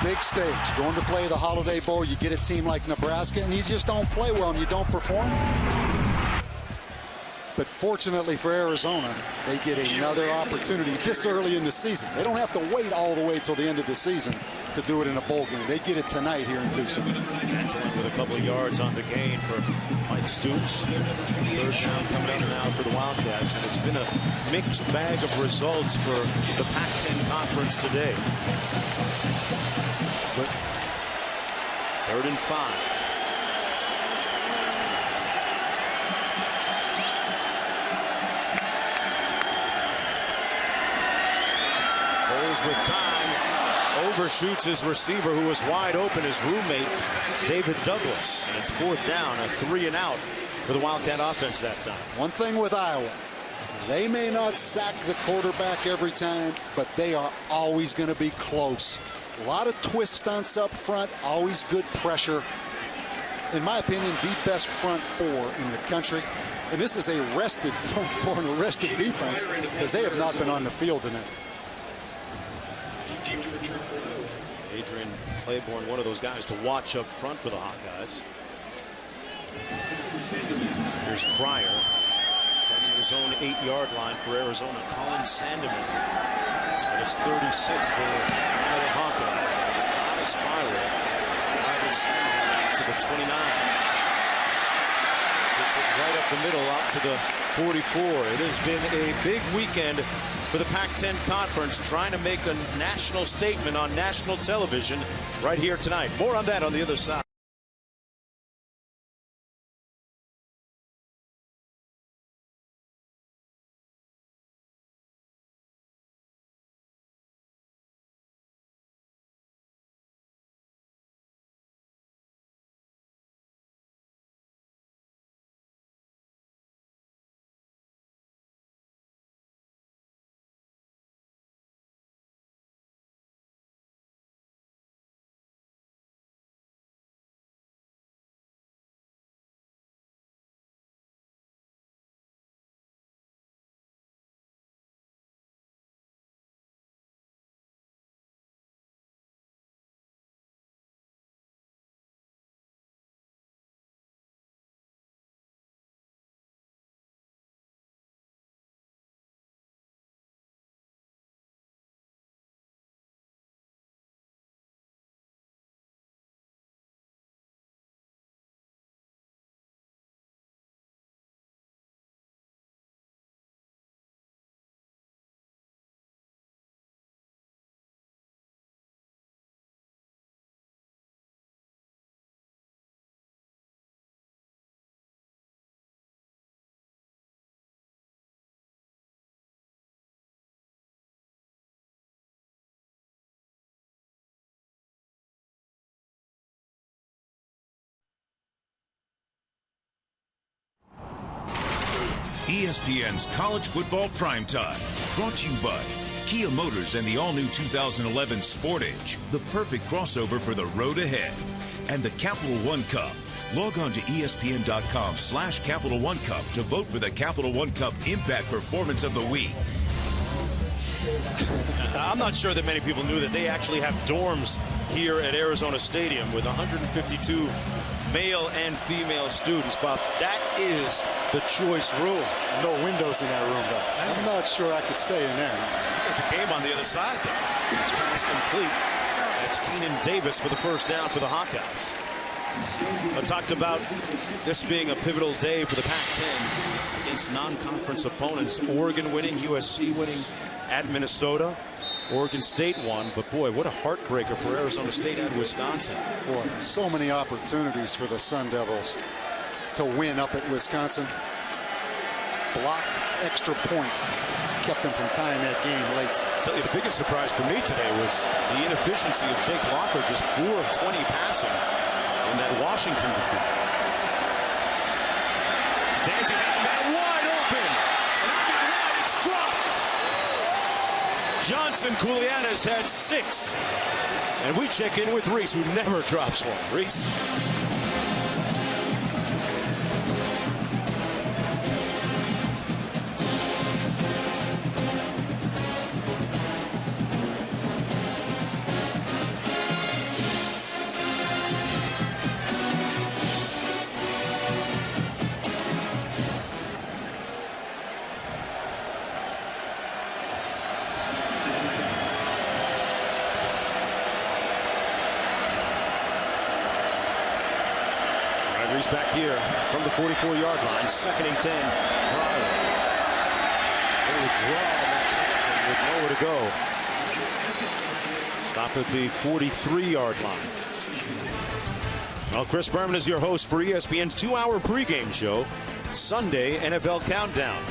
Big stage. Going to play the Holiday Bowl, you get a team like Nebraska, and you just don't play well and you don't perform. But fortunately for Arizona, they get another opportunity this early in the season. They don't have to wait all the way till the end of the season to do it in a bowl game. They get it tonight here in Tucson. Antolin with a couple of yards on the gain for Mike Stoops. Third down coming up now for the Wildcats, and it's been a mixed bag of results for the Pac-10 Conference today. But 3rd and 5. With time, overshoots his receiver who was wide open, his roommate David Douglas, and it's 4th down, a 3 and out for the Wildcat offense that time. One thing with Iowa, they may not sack the quarterback every time, but they are always going to be close. A lot of twist stunts up front, always good pressure. In my opinion, the best front four in the country. And this is a rested front four and a rested defense because they have not been on the field tonight. Adrian Claiborne, one of those guys to watch up front for the Hawkeyes. Here's Cryer, standing at his own 8-yard line for Arizona. Colin Sandeman at his 36 for the Iowa Hawkeyes. Out of spiral, Ivan Sandeman to the 29. Gets it right up the middle, out to the 44. It has been a big weekend for the Pac-10 Conference, trying to make a national statement on national television right here tonight. More on that on the other side. ESPN's College Football Primetime, brought to you by Kia Motors and the all-new 2011 Sportage, the perfect crossover for the road ahead, and the Capital One Cup. Log on to ESPN.com/Capital One Cup to vote for the Capital One Cup Impact Performance of the Week. I'm not sure that many people knew that they actually have dorms here at Arizona Stadium with 152 male and female students. Bob, that is the choice room. No windows in that room, though. I'm not sure I could stay in there. You got the game on the other side there. It's pass complete. That's Keenan Davis for the first down for the Hawkeyes. I talked about this being a pivotal day for the Pac-10 against non-conference opponents. Oregon winning, USC winning at Minnesota. Oregon State won, but boy, what a heartbreaker for Arizona State and Wisconsin. Boy, so many opportunities for the Sun Devils to win up at Wisconsin. Blocked extra point, kept them from tying that game late. I'll tell you, the biggest surprise for me today was the inefficiency of Jake Locker, just 4 of 20 passing in that Washington defeat. Stanzi has a man wide open, and under the line, it's dropped. Johnson Koulianis had 6, and we check in with Reese, who never drops one. Reese. carries back here from the 44-yard line. 2nd and 10 for Iowa. They would draw Max Hampton with nowhere to go. Stop at the 43-yard line. Well, Chris Berman is your host for ESPN's 2-hour pregame show. Sunday NFL Countdown.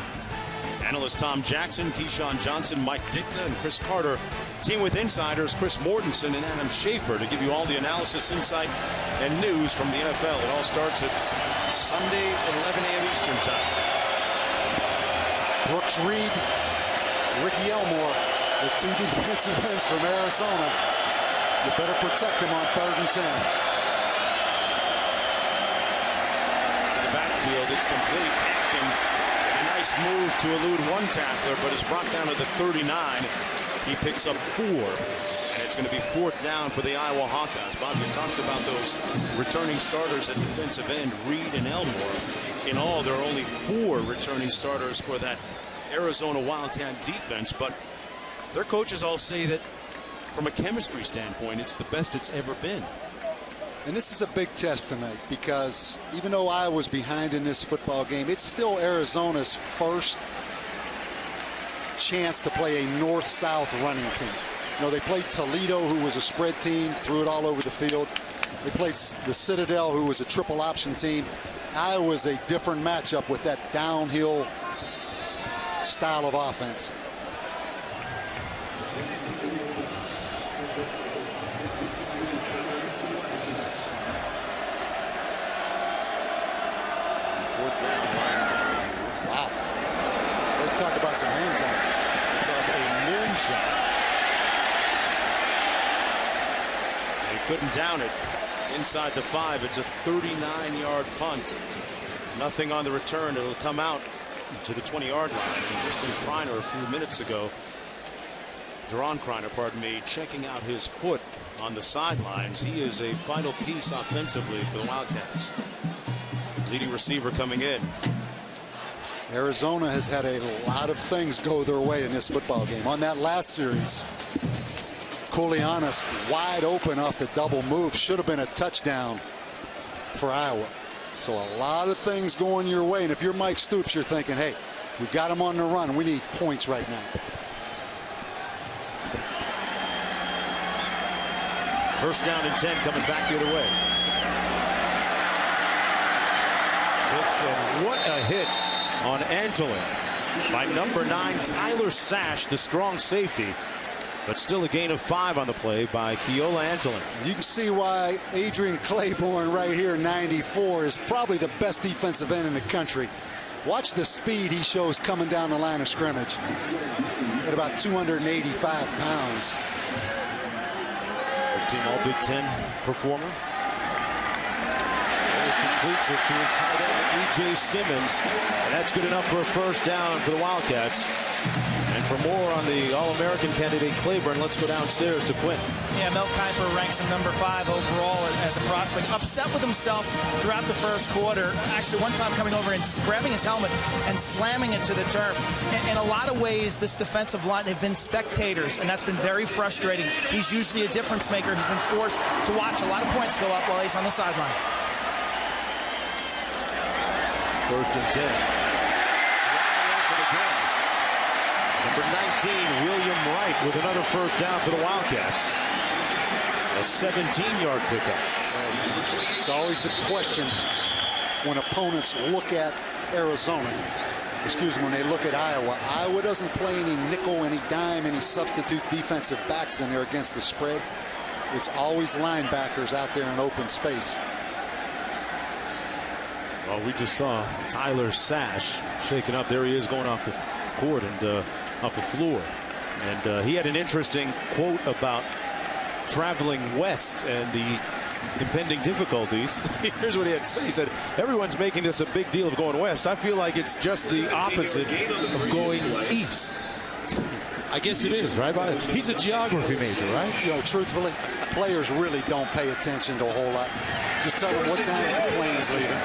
Analyst Tom Jackson, Keyshawn Johnson, Mike Ditka, and Chris Carter. Team with insiders Chris Mortensen and Adam Schaefer to give you all the analysis, insight, and news from the NFL. It all starts at Sunday at 11 a.m. Eastern Time. Brooks Reed, Ricky Elmore, the 2 defensive ends from Arizona. You better protect him on 3rd and 10. In the backfield, it's complete. Hampton, a nice move to elude one tackler, but is brought down to the 39. He picks up 4, and it's going to be 4th down for the Iowa Hawkeyes. Bob, we talked about those returning starters at defensive end, Reed and Elmore. In all, there are only 4 returning starters for that Arizona Wildcat defense, but their coaches all say that from a chemistry standpoint, it's the best it's ever been. And this is a big test tonight because even though Iowa's behind in this football game, it's still Arizona's first chance to play a north-south running team. You know, they played Toledo, who was a spread team, threw it all over the field. They played the Citadel, who was a triple option team. Iowa's a different matchup with that downhill style of offense. Talk about some hand time. It's off a moonshot. They couldn't down it inside the 5. It's a 39-yard punt. Nothing on the return. It'll come out to the 20-yard line. And Justin Kreiner a few minutes ago, Deron Kreiner, pardon me, checking out his foot on the sidelines. He is a vital piece offensively for the Wildcats. Leading receiver coming in. Arizona has had a lot of things go their way in this football game. On that last series, Koulianis wide open off the double move. Should have been a touchdown for Iowa. So a lot of things going your way. And if you're Mike Stoops, you're thinking, hey, we've got him on the run. We need points right now. First down and 10 coming back the other way. And what a hit on Antolin by number 9 Tyler Sash, the strong safety, but still a gain of 5 on the play by Keola Antolin. You can see why Adrian Claiborne right here, 94, is probably the best defensive end in the country. Watch the speed he shows coming down the line of scrimmage at about 285 pounds. First team All Big Ten performer. Completes it to his tight end, E.J. Simmons. And that's good enough for a first down for the Wildcats. And for more on the All-American candidate Claiborne, let's go downstairs to Quinn. Yeah, Mel Kiper ranks him number 5 overall as a prospect. Upset with himself throughout the first quarter. Actually, one time coming over and grabbing his helmet and slamming it to the turf. In a lot of ways, this defensive line, they've been spectators, and that's been very frustrating. He's usually a difference maker who's been forced to watch a lot of points go up while he's on the sideline. First and 10. Number 19, William Wright, with another first down for the Wildcats. A 17-yard pickup. It's always the question when opponents look at Arizona. When they look at Iowa. Iowa doesn't play any nickel, any dime, any substitute defensive backs in there against the spread. It's always linebackers out there in open space. Well, we just saw Tyler Sash shaken up. There he is going off the court and off the floor. And he had an interesting quote about traveling west and the impending difficulties. Here's what he had to say. He said, everyone's making this a big deal of going west. I feel like it's just the opposite of going east. I guess it is, right? He's a geography major, right? You know, truthfully, players really don't pay attention to a whole lot. Just tell them what time the plane's leaving,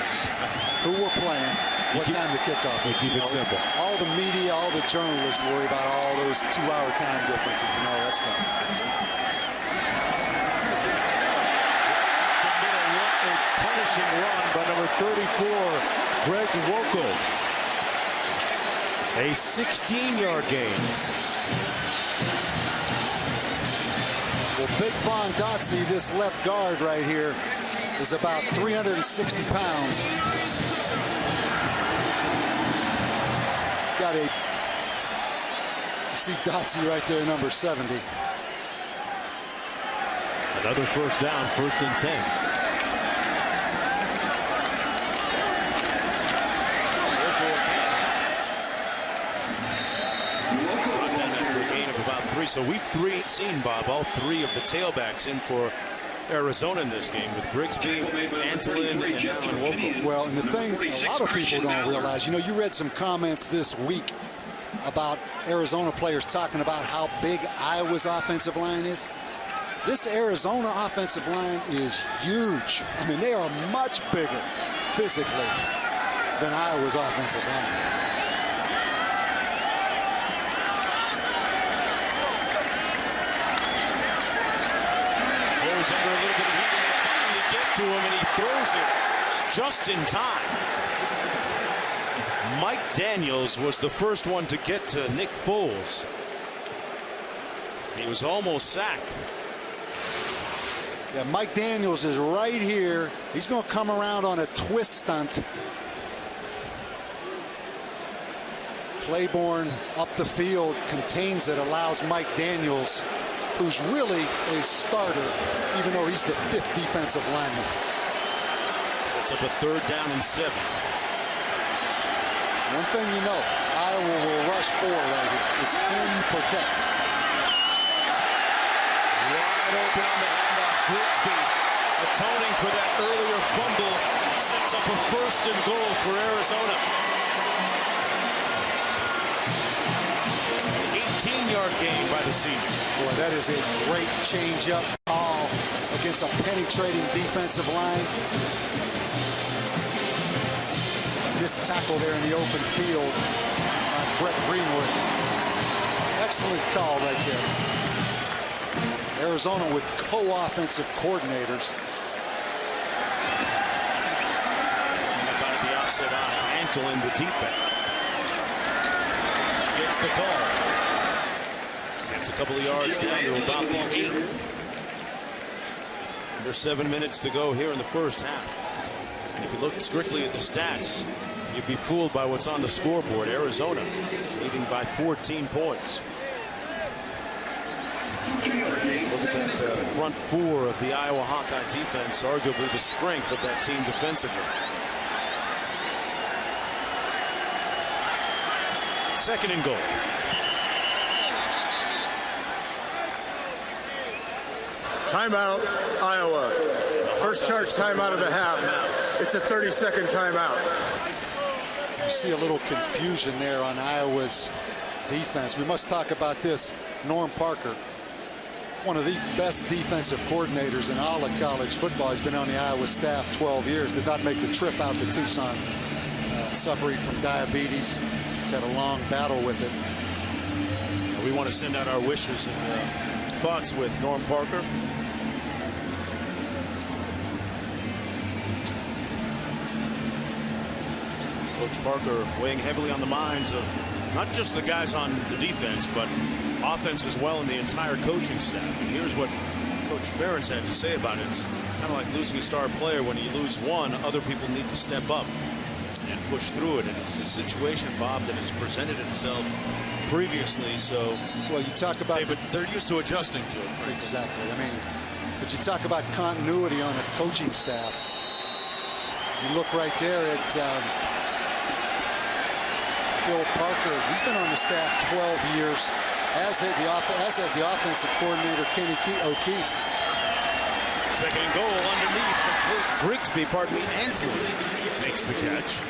who we're playing, what time the kickoff is. Keep it simple. All the media, all the journalists worry about all those 2-hour time differences and all that stuff. finishing run by number 34, Greg Woko. A 16-yard gain. Well, Big Fondazzi, this left guard right here, is about 360 pounds. You see Dotsie right there, number 70. Another first down, 1st and 10. Brought down after a gain of about 3. So we've seen, Bob, all 3 of the tailbacks in for Arizona in this game, with Grigsby, Antolin, and now Nwoko. Well, and the thing a lot of people don't realize, you read some comments this week about Arizona players talking about how big Iowa's offensive line is. This Arizona offensive line is huge. I mean, they are much bigger physically than Iowa's offensive line. Under a little bit of heat, and they finally get to him, and he throws it just in time. Mike Daniels was the first one to get to Nick Foles. He was almost sacked. Yeah, Mike Daniels is right here. He's going to come around on a twist stunt. Claiborne up the field, contains it, allows Mike Daniels, who's really a starter, even though he's the 5th defensive lineman. Sets up a 3rd down and 7. One thing you know, Iowa will rush 4 right here. It's can you protect? Wide open on the handoff. Grigsby, atoning for that earlier fumble, sets up a 1st and goal for Arizona. 18-yard gain by the senior. Boy, that is a great change-up call against a penetrating defensive line. Missed tackle there in the open field by Brett Greenwood. Excellent call right there. Arizona with co-offensive coordinators. Coming up out of the offset eye, Antolin, the deep back. Gets the call. Gets a couple of yards down to about the 8. Under 7 minutes to go here in the first half. And if you look strictly at the stats, you'd be fooled by what's on the scoreboard. Arizona leading by 14 points. Look at that front 4 of the Iowa Hawkeye defense, arguably the strength of that team defensively. 2nd and goal. Timeout, Iowa. First charge timeout of the half. It's a 30-second timeout. You see a little confusion there on Iowa's defense. We must talk about this. Norm Parker, one of the best defensive coordinators in all of college football. He's been on the Iowa staff 12 years. Did not make the trip out to Tucson, suffering from diabetes. He's had a long battle with it. We want to send out our wishes and thoughts with Norm Parker. Coach Parker weighing heavily on the minds of not just the guys on the defense, but offense as well, and the entire coaching staff. And here's what Coach Ferentz had to say about it. It's kind of like losing a star player. When you lose one, other people need to step up and push through it. And it's a situation, Bob, that has presented itself previously. So, well, you talk about they're used to adjusting to it. Frankly. Exactly. I mean, but you talk about continuity on a coaching staff. You look right there at Phil Parker. He's been on the staff 12 years, as has the offensive coordinator Kenny O'Keefe. 2nd and goal underneath. Grigsby, Antolin makes the catch.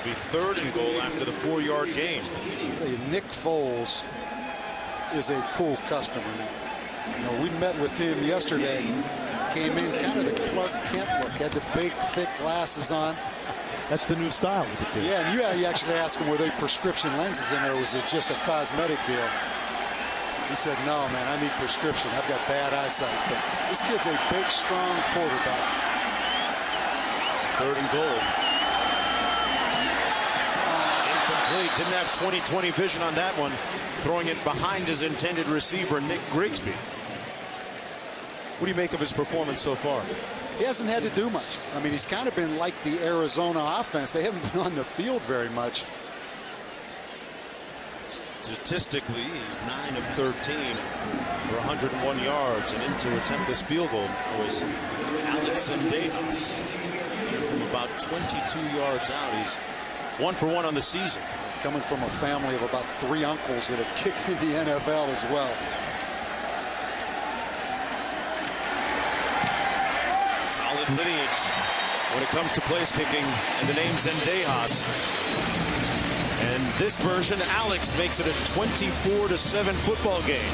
It'll be 3rd and goal after the 4-yard gain. I'll tell you, Nick Foles is a cool customer now. You know, we met with him yesterday. Came in kind of the Clark Kent look. Had the big, thick glasses on. That's the new style with the kid. Yeah, and you actually asked him, were they prescription lenses in there, or was it just a cosmetic deal? He said, no, man, I need prescription. I've got bad eyesight. But this kid's a big, strong quarterback. 3rd and goal. Incomplete. Didn't have 20/20 vision on that one. Throwing it behind his intended receiver, Nick Grigsby. What do you make of his performance so far? He hasn't had to do much. I mean, he's kind of been like the Arizona offense. They haven't been on the field very much. Statistically, he's 9 of 13 for 101 yards, and in to attempt this field goal was Alex Zendejas from about 22 yards out. He's 1 for 1 on the season. Coming from a family of about 3 uncles that have kicked in the NFL as well. Solid lineage when it comes to place kicking, and the name Zendejas. And this version, Alex makes it a 24-7 football game.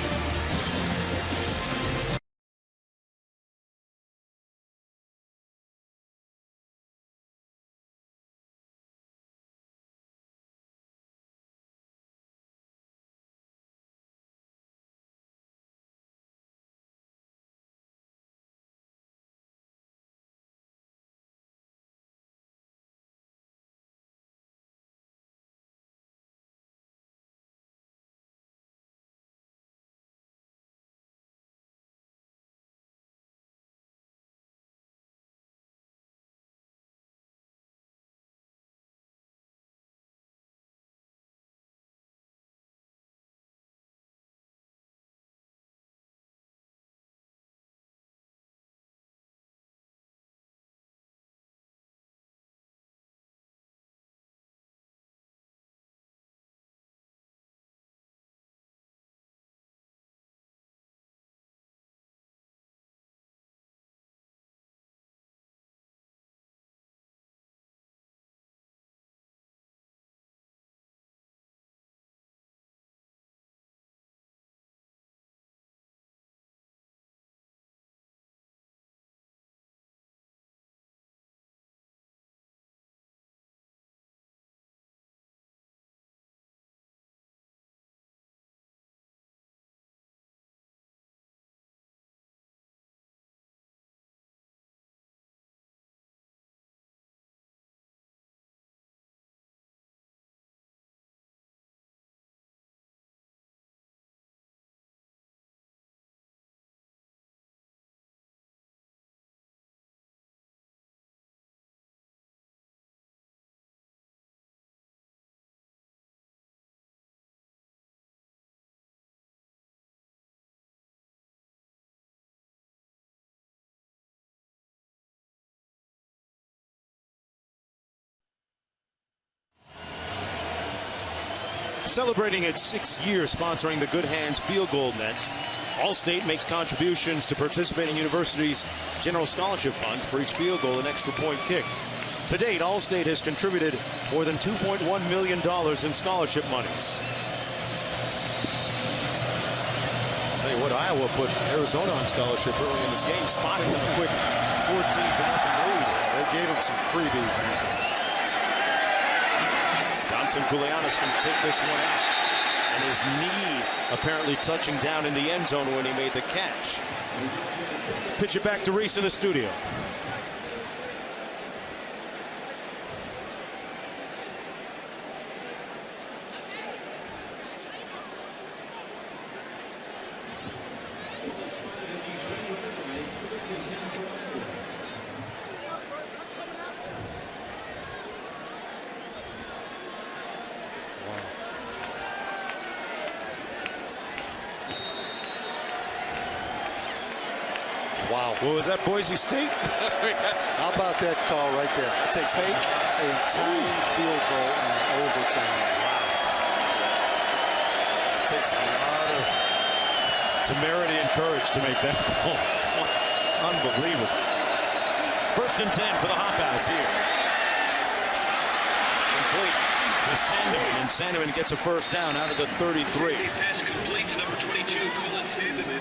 Celebrating its 6th year sponsoring the Good Hands Field Goal Nets, Allstate makes contributions to participating universities' general scholarship funds for each field goal and extra point kicked. To date, Allstate has contributed more than $2.1 million in scholarship monies. I'll tell you what, Iowa put Arizona on scholarship early in this game, spotting them a quick 14-0 lead. They gave him some freebies. Johnson Koulianos going to take this one out. And his knee apparently touching down in the end zone when he made the catch. Pitch it back to Reese in the studio. Wow. What was that, Boise State? How about that call right there? Fake a tying field goal in overtime. Wow. It takes a lot of temerity and courage to make that call. Unbelievable. 1st and 10 for the Hawkeyes here. Complete to Sandeman, and Sandeman gets a first down out of the 33. Pass complete to number 22, Colin Sandeman.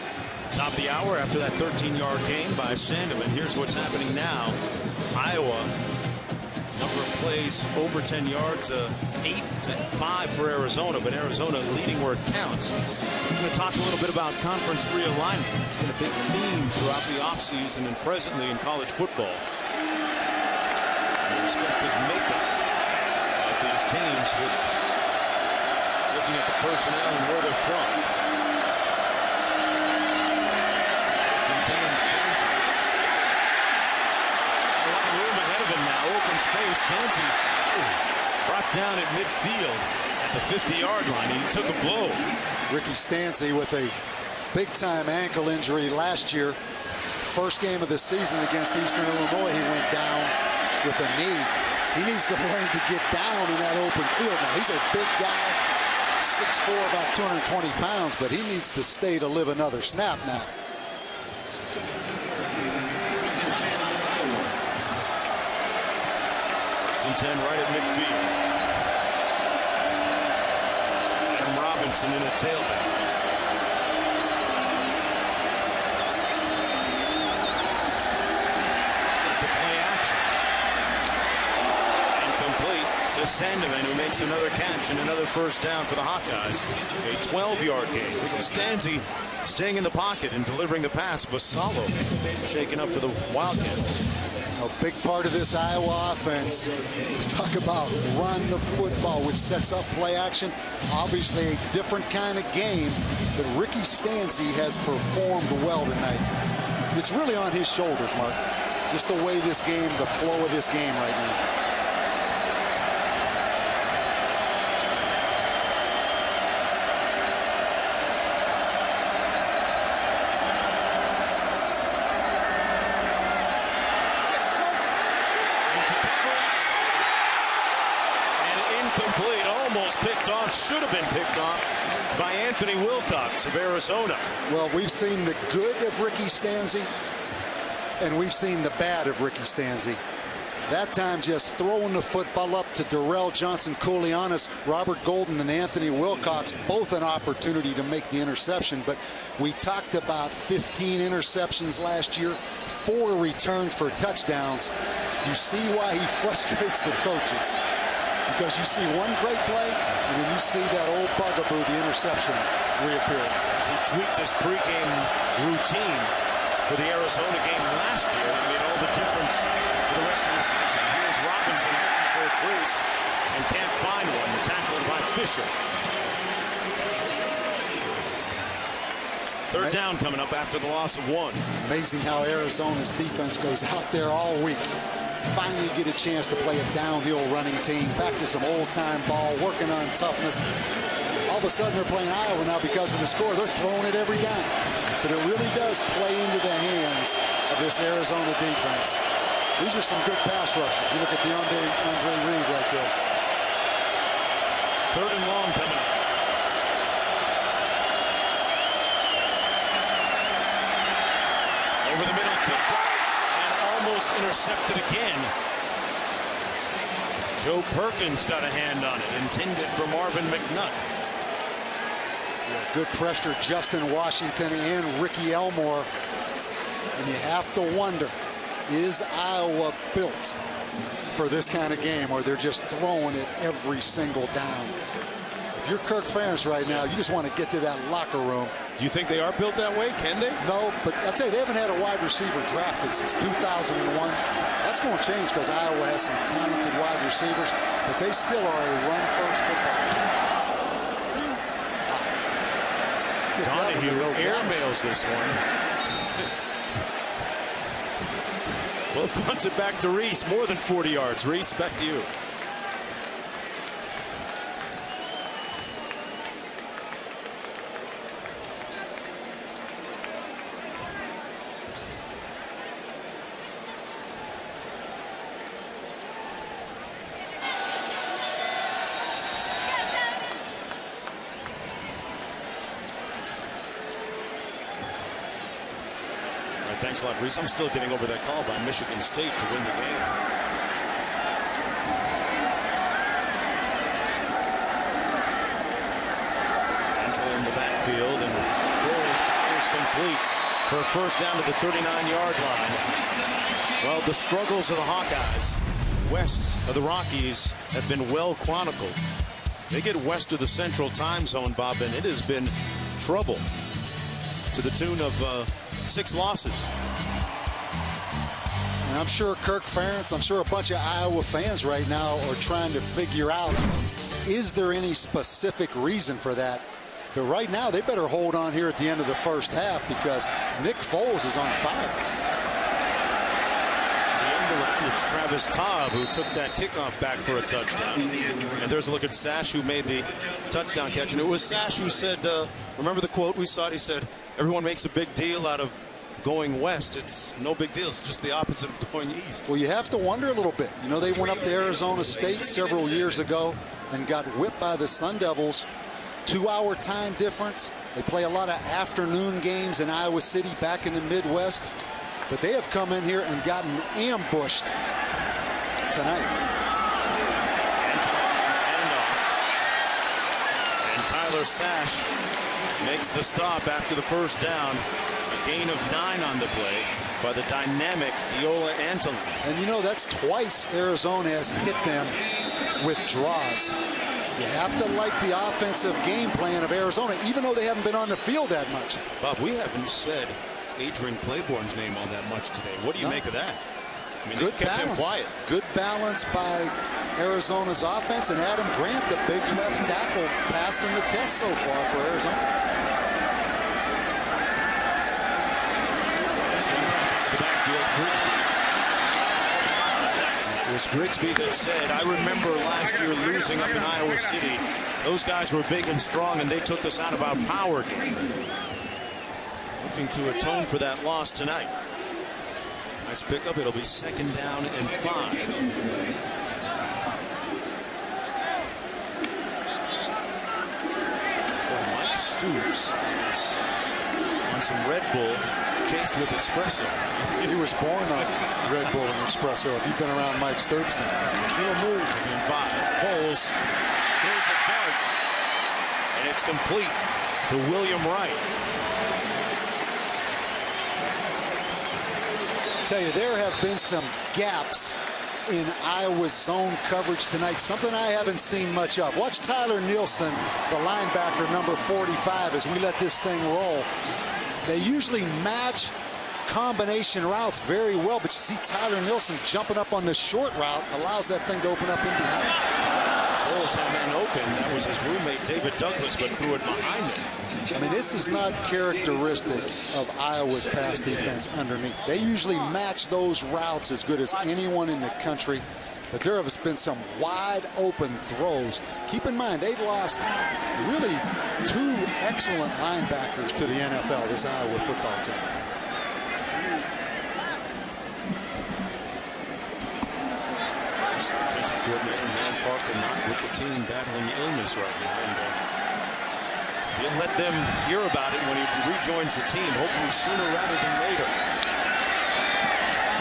Top of the hour after that 13-yard gain by Sandeman. Here's what's happening now. Iowa, number of plays over 10 yards, 8-5 for Arizona, but Arizona leading where it counts. I'm going to talk a little bit about conference realignment. It's been a big theme throughout the offseason and presently in college football. respective makeup of these teams with looking at the personnel and where they're from. A lot of room ahead of him now. Open space. Tansey brought down at midfield at the 50-yard line. He took a blow. Ricky Stanzi with a big-time ankle injury last year. First game of the season against Eastern Illinois, he went down with a knee. He needs to learn to get down in that open field. Now, he's a big guy, 6'4", about 220 pounds, but he needs to stay to live another snap now. First and 10 right at midfield. Adam Robinson in a tailback. To Sandeman, who makes another catch and another first down for the Hawkeyes. A 12-yard gain. Ricky Stanzi staying in the pocket and delivering the pass. Vassallo shaken up for the Wildcats. A big part of this Iowa offense, we talk about run the football, which sets up play action. Obviously a different kind of game, but Ricky Stanzi has performed well tonight. It's really on his shoulders, Mark. Just the way this game, the flow of this game right now. Should have been picked off by Anthony Wilcox of Arizona. Well, we've seen the good of Ricky Stanzi, and we've seen the bad of Ricky Stanzi. That time just throwing the football up to Darrell Johnson-Koulianos, Robert Golden, and Anthony Wilcox, both an opportunity to make the interception. But we talked about 15 interceptions last year, 4 returned for touchdowns. You see why he frustrates the coaches. Because you see one great play, and then you see that old bugaboo, the interception, reappear. As he tweaked his pregame routine for the Arizona game last year, it made all the difference for the rest of the season. Here's Robinson for a crease and can't find one. Tackled by Fisher. Third down coming up after the loss of 1. Amazing how Arizona's defense goes out there all week. Finally get a chance to play a downhill running team, back to some old-time ball, working on toughness. All of a sudden they're playing Iowa now because of the score. They're throwing it every down. But it really does play into the hands of this Arizona defense. These are some good pass rushes. You look at the Andre Reed right there. Third and long coming up. Over the middle, tipped up. Almost intercepted again. Joe Perkins got a hand on it, intended for Marvin McNutt. Yeah, good pressure, Justin Washington and Ricky Elmore. And you have to wonder, is Iowa built for this kind of game, or they're just throwing it every single down? If you're Kirk Ferentz right now, you just want to get to that locker room. Do you think they are built that way? Can they? No, but I'll tell you, they haven't had a wide receiver drafted since 2001. That's going to change because Iowa has some talented wide receivers, but they still are a run-first football team. Donahue airmails this one. Well, punted back to Reese, more than 40 yards. Reese, back to you. Thanks a lot, Reese. I'm still getting over that call by Michigan State to win the game. Until in the backfield, and Flores fires complete for a first down to the 39-yard line. Well, the struggles of the Hawkeyes west of the Rockies have been well chronicled. They get west of the Central Time Zone, Bob, and it has been trouble to the tune of 6 losses. And I'm sure Kirk Ferentz, I'm sure a bunch of Iowa fans right now are trying to figure out, is there any specific reason for that? But right now, they better hold on here at the end of the first half because Nick Foles is on fire. It's Travis Cobb who took that kickoff back for a touchdown. And there's a look at Sash who made the touchdown catch. And it was Sash who said, remember the quote we saw? He said, everyone makes a big deal out of going west. It's no big deal. It's just the opposite of going east. Well, you have to wonder a little bit. You know, they went up to Arizona State several years ago and got whipped by the Sun Devils. 2-hour time difference. They play a lot of afternoon games in Iowa City back in the Midwest. But they have come in here and gotten ambushed tonight. And Tyler Sash makes the stop after the first down. A gain of 9 on the play by the dynamic Viola Antolin. And you know, that's twice Arizona has hit them with draws. You have to like the offensive game plan of Arizona, even though they haven't been on the field that much. Bob, we haven't said Adrian Claiborne's name all that much today. What do you make of that? I mean, good kept balance. Him quiet. Good balance by Arizona's offense, and Adam Grant, the big left tackle, passing the test so far for Arizona. The backfield, Grigsby. It was Grigsby that said, I remember last year losing up in Iowa City. Those guys were big and strong, and they took us out of our power game. Looking to atone for that loss tonight. Nice pickup. It'll be 2nd down and 5. Well, Mike Stoops is on some Red Bull chased with espresso. He was born on Red Bull and espresso. If you've been around Mike Stoops now. He'll move in 5. Foles throws a dart, and it's complete to William Wright. Tell you, there have been some gaps in Iowa's zone coverage tonight, something I haven't seen much of. Watch Tyler Nielsen, the linebacker, number 45, as we let this thing roll. They usually match combination routes very well, but you see Tyler Nielsen jumping up on the short route, allows that thing to open up in behind. Foles had a man open. That was his roommate, David Douglas, but threw it behind him. I mean, this is not characteristic of Iowa's pass defense underneath. They usually match those routes as good as anyone in the country. But there has been some wide open throws. Keep in mind, they lost really 2 excellent linebackers to the NFL, this Iowa football team. Defensive coordinator Matt Parker not with the team, battling illness right now. And he'll let them hear about it when he rejoins the team, hopefully sooner rather than later.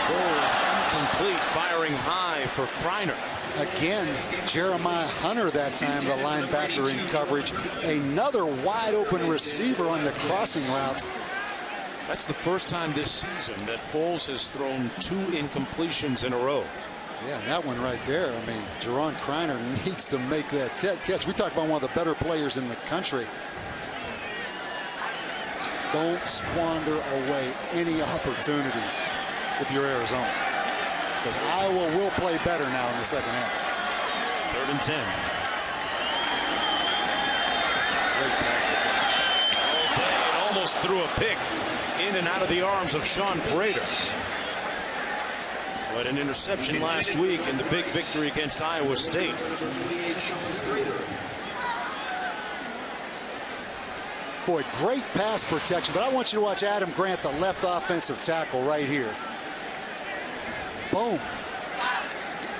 Foles incomplete, firing high for Kreiner. Again, Jeremiah Hunter that time, the linebacker in coverage. Another wide open receiver on the crossing route. That's the first time this season that Foles has thrown 2 incompletions in a row. Yeah, and that one right there, I mean, Jerron Kreiner needs to make that catch. We talk about one of the better players in the country. Don't squander away any opportunities if you're Arizona, because Iowa will play better now in the second half. 3rd and 10. Great pass. All day, and almost threw a pick in and out of the arms of Sean Prater. But an interception last week in the big victory against Iowa State. Boy, great pass protection, but I want you to watch Adam Grant, the left offensive tackle right here. Boom.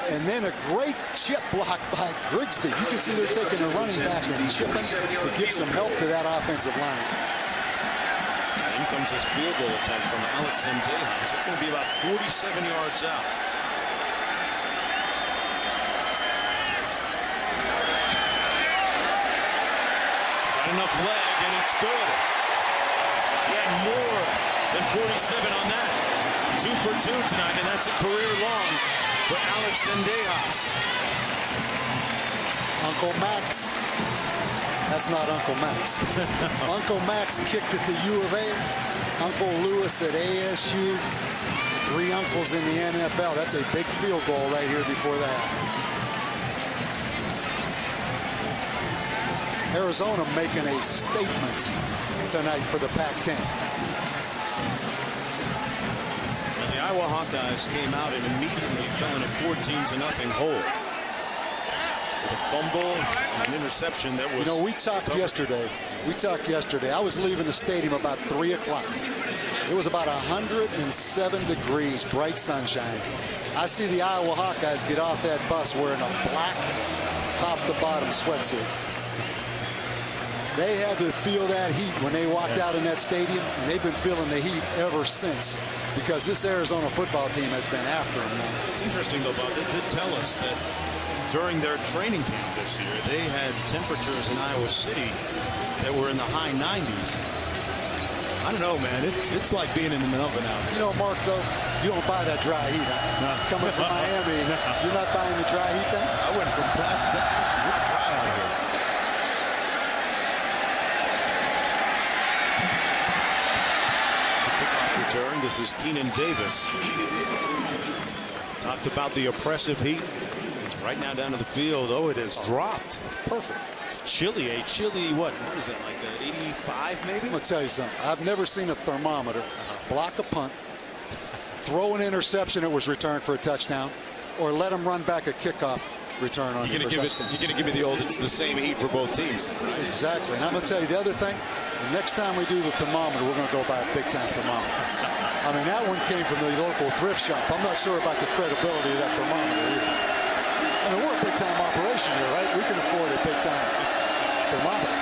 And then a great chip block by Grigsby. You can see they're taking a running back and chipping to give some help to that offensive line. In comes his field goal attempt from Alex Zendejas. It's going to be about 47 yards out. Got enough leg, and it's good. He had more than 47 on that. 2 for 2 tonight, and that's a career long for Alex Zendejas. Uncle Max. That's not Uncle Max. Uncle Max kicked at the U of A. Uncle Lewis at ASU. 3 uncles in the NFL. That's a big field goal right here before the half. Arizona making a statement tonight for the Pac-10. And the Iowa Hawkeyes came out and immediately fell in a 14-0 hole. With a fumble, an interception that was... You know, we talked yesterday. I was leaving the stadium about 3 o'clock. It was about 107 degrees, bright sunshine. I see the Iowa Hawkeyes get off that bus wearing a black top-to-bottom sweatsuit. They had to feel that heat when they walked out in that stadium, and they've been feeling the heat ever since, because this Arizona football team has been after them now. It's interesting, though, Bob, they did tell us that during their training camp this year, they had temperatures in Iowa City that were in the high 90s. I don't know, man. It's like being in an oven out here. You know, Mark, though, you don't buy that dry heat. Huh? No. Coming from Miami, you're not buying the dry heat then? I went from Placid to Ashen. It's dry out here. The kickoff return. This is Keenan Davis. Talked about the oppressive heat. It's right now down to the field. Oh, it has dropped. It's perfect. It's chilly. A chilly, what is it, like 85 maybe? I'm going to tell you something. I've never seen a thermometer block a punt, throw an interception that was returned for a touchdown, or let them run back a kickoff return on You're going to give me the old, it's the same heat for both teams. Exactly. And I'm going to tell you the other thing. The next time we do the thermometer, we're going to go buy a big-time thermometer. I mean, that one came from the local thrift shop. I'm not sure about the credibility of that thermometer either. I mean, we're a big-time operation here, right? We can afford a big-time thermometer.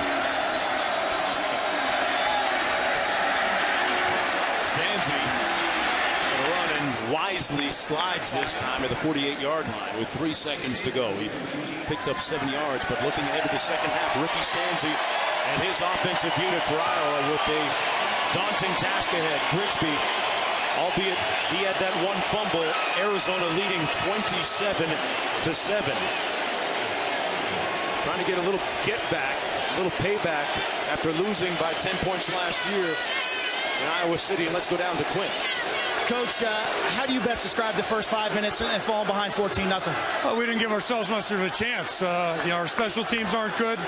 Stanzi going to run and wisely slides this time at the 48-yard line with 3 seconds to go. He picked up 7 yards, but looking ahead to the second half, Ricky Stanzi and his offensive unit for Iowa with a daunting task ahead. Grigsby, albeit he had that one fumble, Arizona leading 27-7. Trying to get a little get back, a little payback after losing by 10 points last year in Iowa City. And let's go down to Quinn. Coach, how do you best describe the first 5 minutes and falling behind 14-0? Well, we didn't give ourselves much of a chance. You know, our special teams aren't good.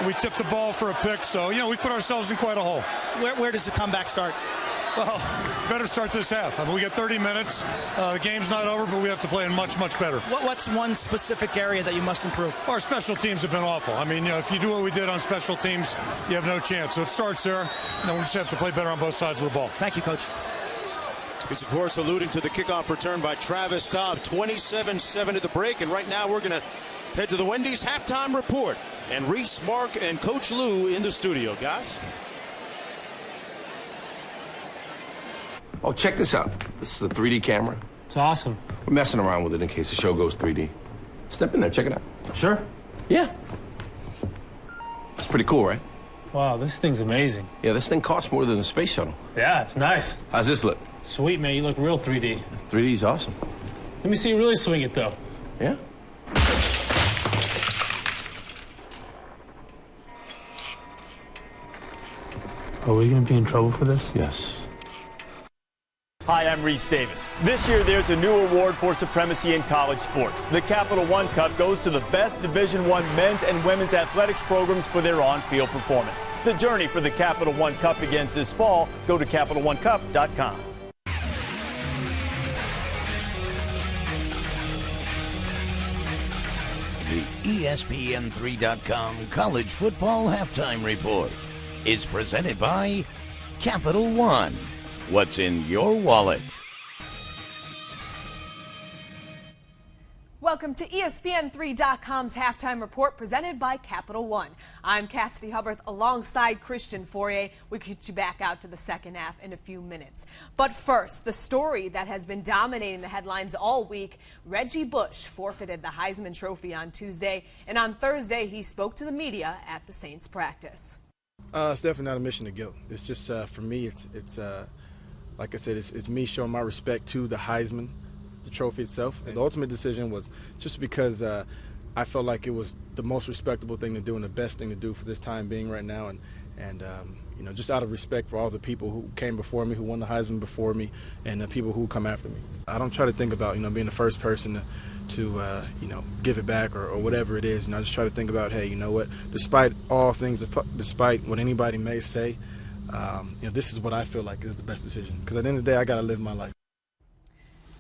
We tipped the ball for a pick, so, you know, we put ourselves in quite a hole. Where does the comeback start? Well, better start this half. I mean, we got 30 minutes. The game's not over, but we have to play much, much better. What's one specific area that you must improve? Our special teams have been awful. I mean, you know, if you do what we did on special teams, you have no chance. So it starts there, and then we just have to play better on both sides of the ball. Thank you, Coach. He's, of course, alluding to the kickoff return by Travis Cobb. 27-7 at the break, and right now we're going to head to the Wendy's halftime report. And Reese, Mark, and Coach Lou in the studio. Guys? Oh, check this out. This is a 3D camera. It's awesome. We're messing around with it in case the show goes 3D. Step in there, check it out. Sure. Yeah. It's pretty cool, right? Wow, this thing's amazing. Yeah, this thing costs more than the space shuttle. Yeah, it's nice. How's this look? Sweet, man. You look real 3D. 3D's awesome. Let me see you really swing it, though. Yeah? Are we going to be in trouble for this? Yes. Hi, I'm Reese Davis. This year, there's a new award for supremacy in college sports. The Capital One Cup goes to the best Division I men's and women's athletics programs for their on-field performance. The journey for the Capital One Cup begins this fall. Go to CapitalOneCup.com. The ESPN3.com College Football Halftime Report is presented by Capital One. What's in your wallet? Welcome to ESPN3.com's Halftime Report presented by Capital One. I'm Cassidy Hubbard alongside Christian Fourier. We'll get you back out to the second half in a few minutes. But first, the story that has been dominating the headlines all week. Reggie Bush forfeited the Heisman Trophy on Tuesday, and on Thursday he spoke to the media at the Saints practice. It's definitely not a mission to guilt. It's just, for me, it's like I said, it's me showing my respect to the Heisman, the trophy itself. And the ultimate decision was just because I felt like it was the most respectable thing to do and the best thing to do for this time being right now. And you know, just out of respect for all the people who came before me, who won the Heisman before me, and the people who come after me. I don't try to think about, you know, being the first person to you know, give it back or whatever it is. You know, I just try to think about, hey, you know what, despite all things, despite what anybody may say, you know, this is what I feel like is the best decision. Because at the end of the day, I got to live my life.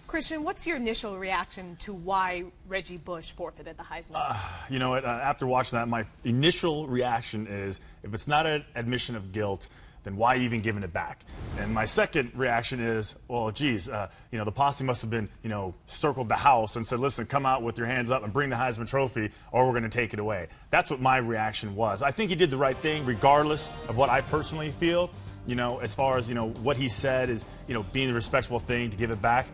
Christian, what's your initial reaction to why Reggie Bush forfeited the Heisman? You know what, after watching that, my initial reaction is, if it's not an admission of guilt, then why even giving it back? And my second reaction is, well, geez, you know, the posse must have been, you know, circled the house and said, listen, come out with your hands up and bring the Heisman Trophy, or we're going to take it away. That's what my reaction was. I think he did the right thing, regardless of what I personally feel. You know, as far as, you know, what he said is, you know, being the respectable thing to give it back.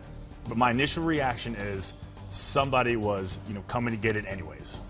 But my initial reaction is somebody was, you know, coming to get it anyways.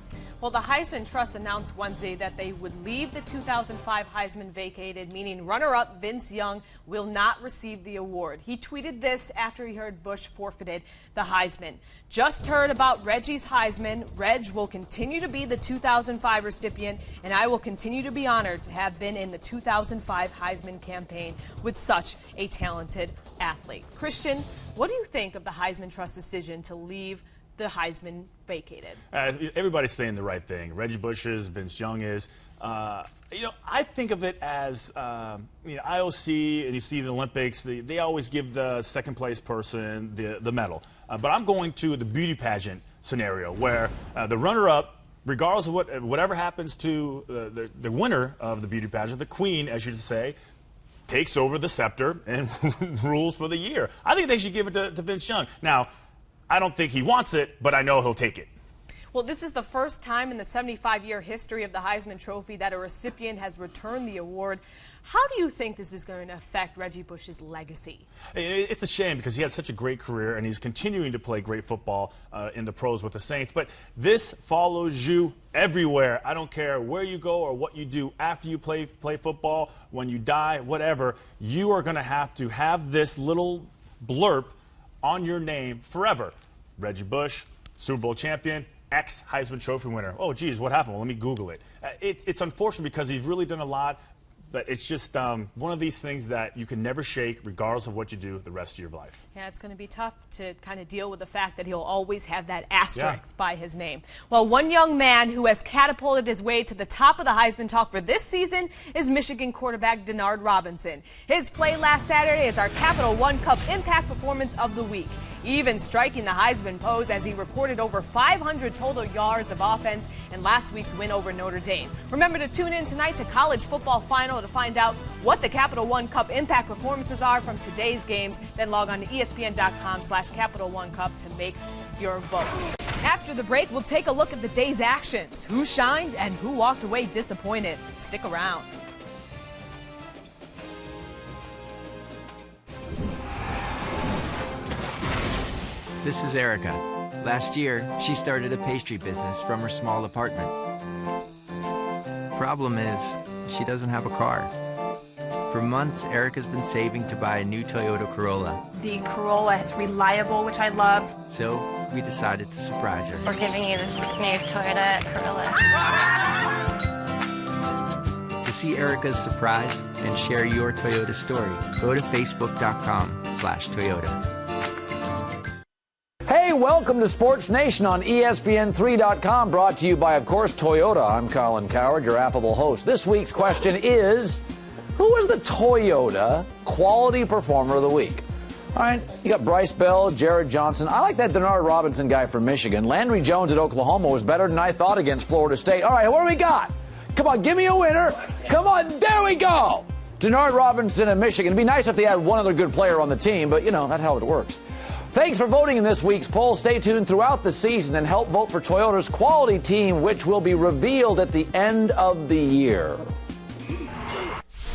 Well, the Heisman Trust announced Wednesday that they would leave the 2005 Heisman vacated, meaning runner-up Vince Young will not receive the award. He tweeted this after he heard Bush forfeited the Heisman. Just heard about Reggie's Heisman. Reg will continue to be the 2005 recipient, and I will continue to be honored to have been in the 2005 Heisman campaign with such a talented athlete. Christian, what do you think of the Heisman Trust decision to leave the Heisman vacated? Everybody's saying the right thing. Reggie Bush is, Vince Young is. You know, I think of it as, you know, IOC and you see the Olympics, they always give the second place person the medal. But I'm going to the beauty pageant scenario where the runner-up, regardless of whatever happens to the winner of the beauty pageant, the queen, as you say, takes over the scepter and rules for the year. I think they should give it to Vince Young. Now, I don't think he wants it, but I know he'll take it. Well, this is the first time in the 75-year history of the Heisman Trophy that a recipient has returned the award. How do you think this is going to affect Reggie Bush's legacy? It's a shame because he had such a great career and he's continuing to play great football in the pros with the Saints. But this follows you everywhere. I don't care where you go or what you do after you play football, when you die, whatever. You are going to have this little blurb on your name forever. Reggie Bush, Super Bowl champion, ex-Heisman Trophy winner. Oh, geez, what happened? Well, let me Google it. It's unfortunate because he's really done a lot, but it's just one of these things that you can never shake regardless of what you do the rest of your life. Yeah, it's going to be tough to kind of deal with the fact that he'll always have that asterisk by his name. Well, one young man who has catapulted his way to the top of the Heisman talk for this season is Michigan quarterback Denard Robinson. His play last Saturday is our Capital One Cup Impact Performance of the Week, even striking the Heisman pose as he recorded over 500 total yards of offense in last week's win over Notre Dame. Remember to tune in tonight to College Football Final to find out what the Capital One Cup Impact performances are from today's games. Then log on to ESPN.com/Capital One Cup to make your vote. After the break, we'll take a look at the day's actions. Who shined and who walked away disappointed? Stick around. This is Erica. Last year, she started a pastry business from her small apartment. Problem is, she doesn't have a car. For months, Erica's been saving to buy a new Toyota Corolla. The Corolla is reliable, which I love. So, we decided to surprise her. We're giving you this new Toyota Corolla. To see Erica's surprise and share your Toyota story, go to facebook.com/Toyota. Hey, welcome to Sports Nation on ESPN3.com, brought to you by, of course, Toyota. I'm Colin Cowherd, your affable host. This week's question is, who is the Toyota Quality Performer of the Week? All right, you got Bryce Bell, Jared Johnson. I like that Denard Robinson guy from Michigan. Landry Jones at Oklahoma was better than I thought against Florida State. All right, what do we got? Come on, give me a winner. Come on, there we go. Denard Robinson at Michigan. It'd be nice if they had one other good player on the team, but, you know, that's how it works. Thanks for voting in this week's poll. Stay tuned throughout the season and help vote for Toyota's quality team, which will be revealed at the end of the year.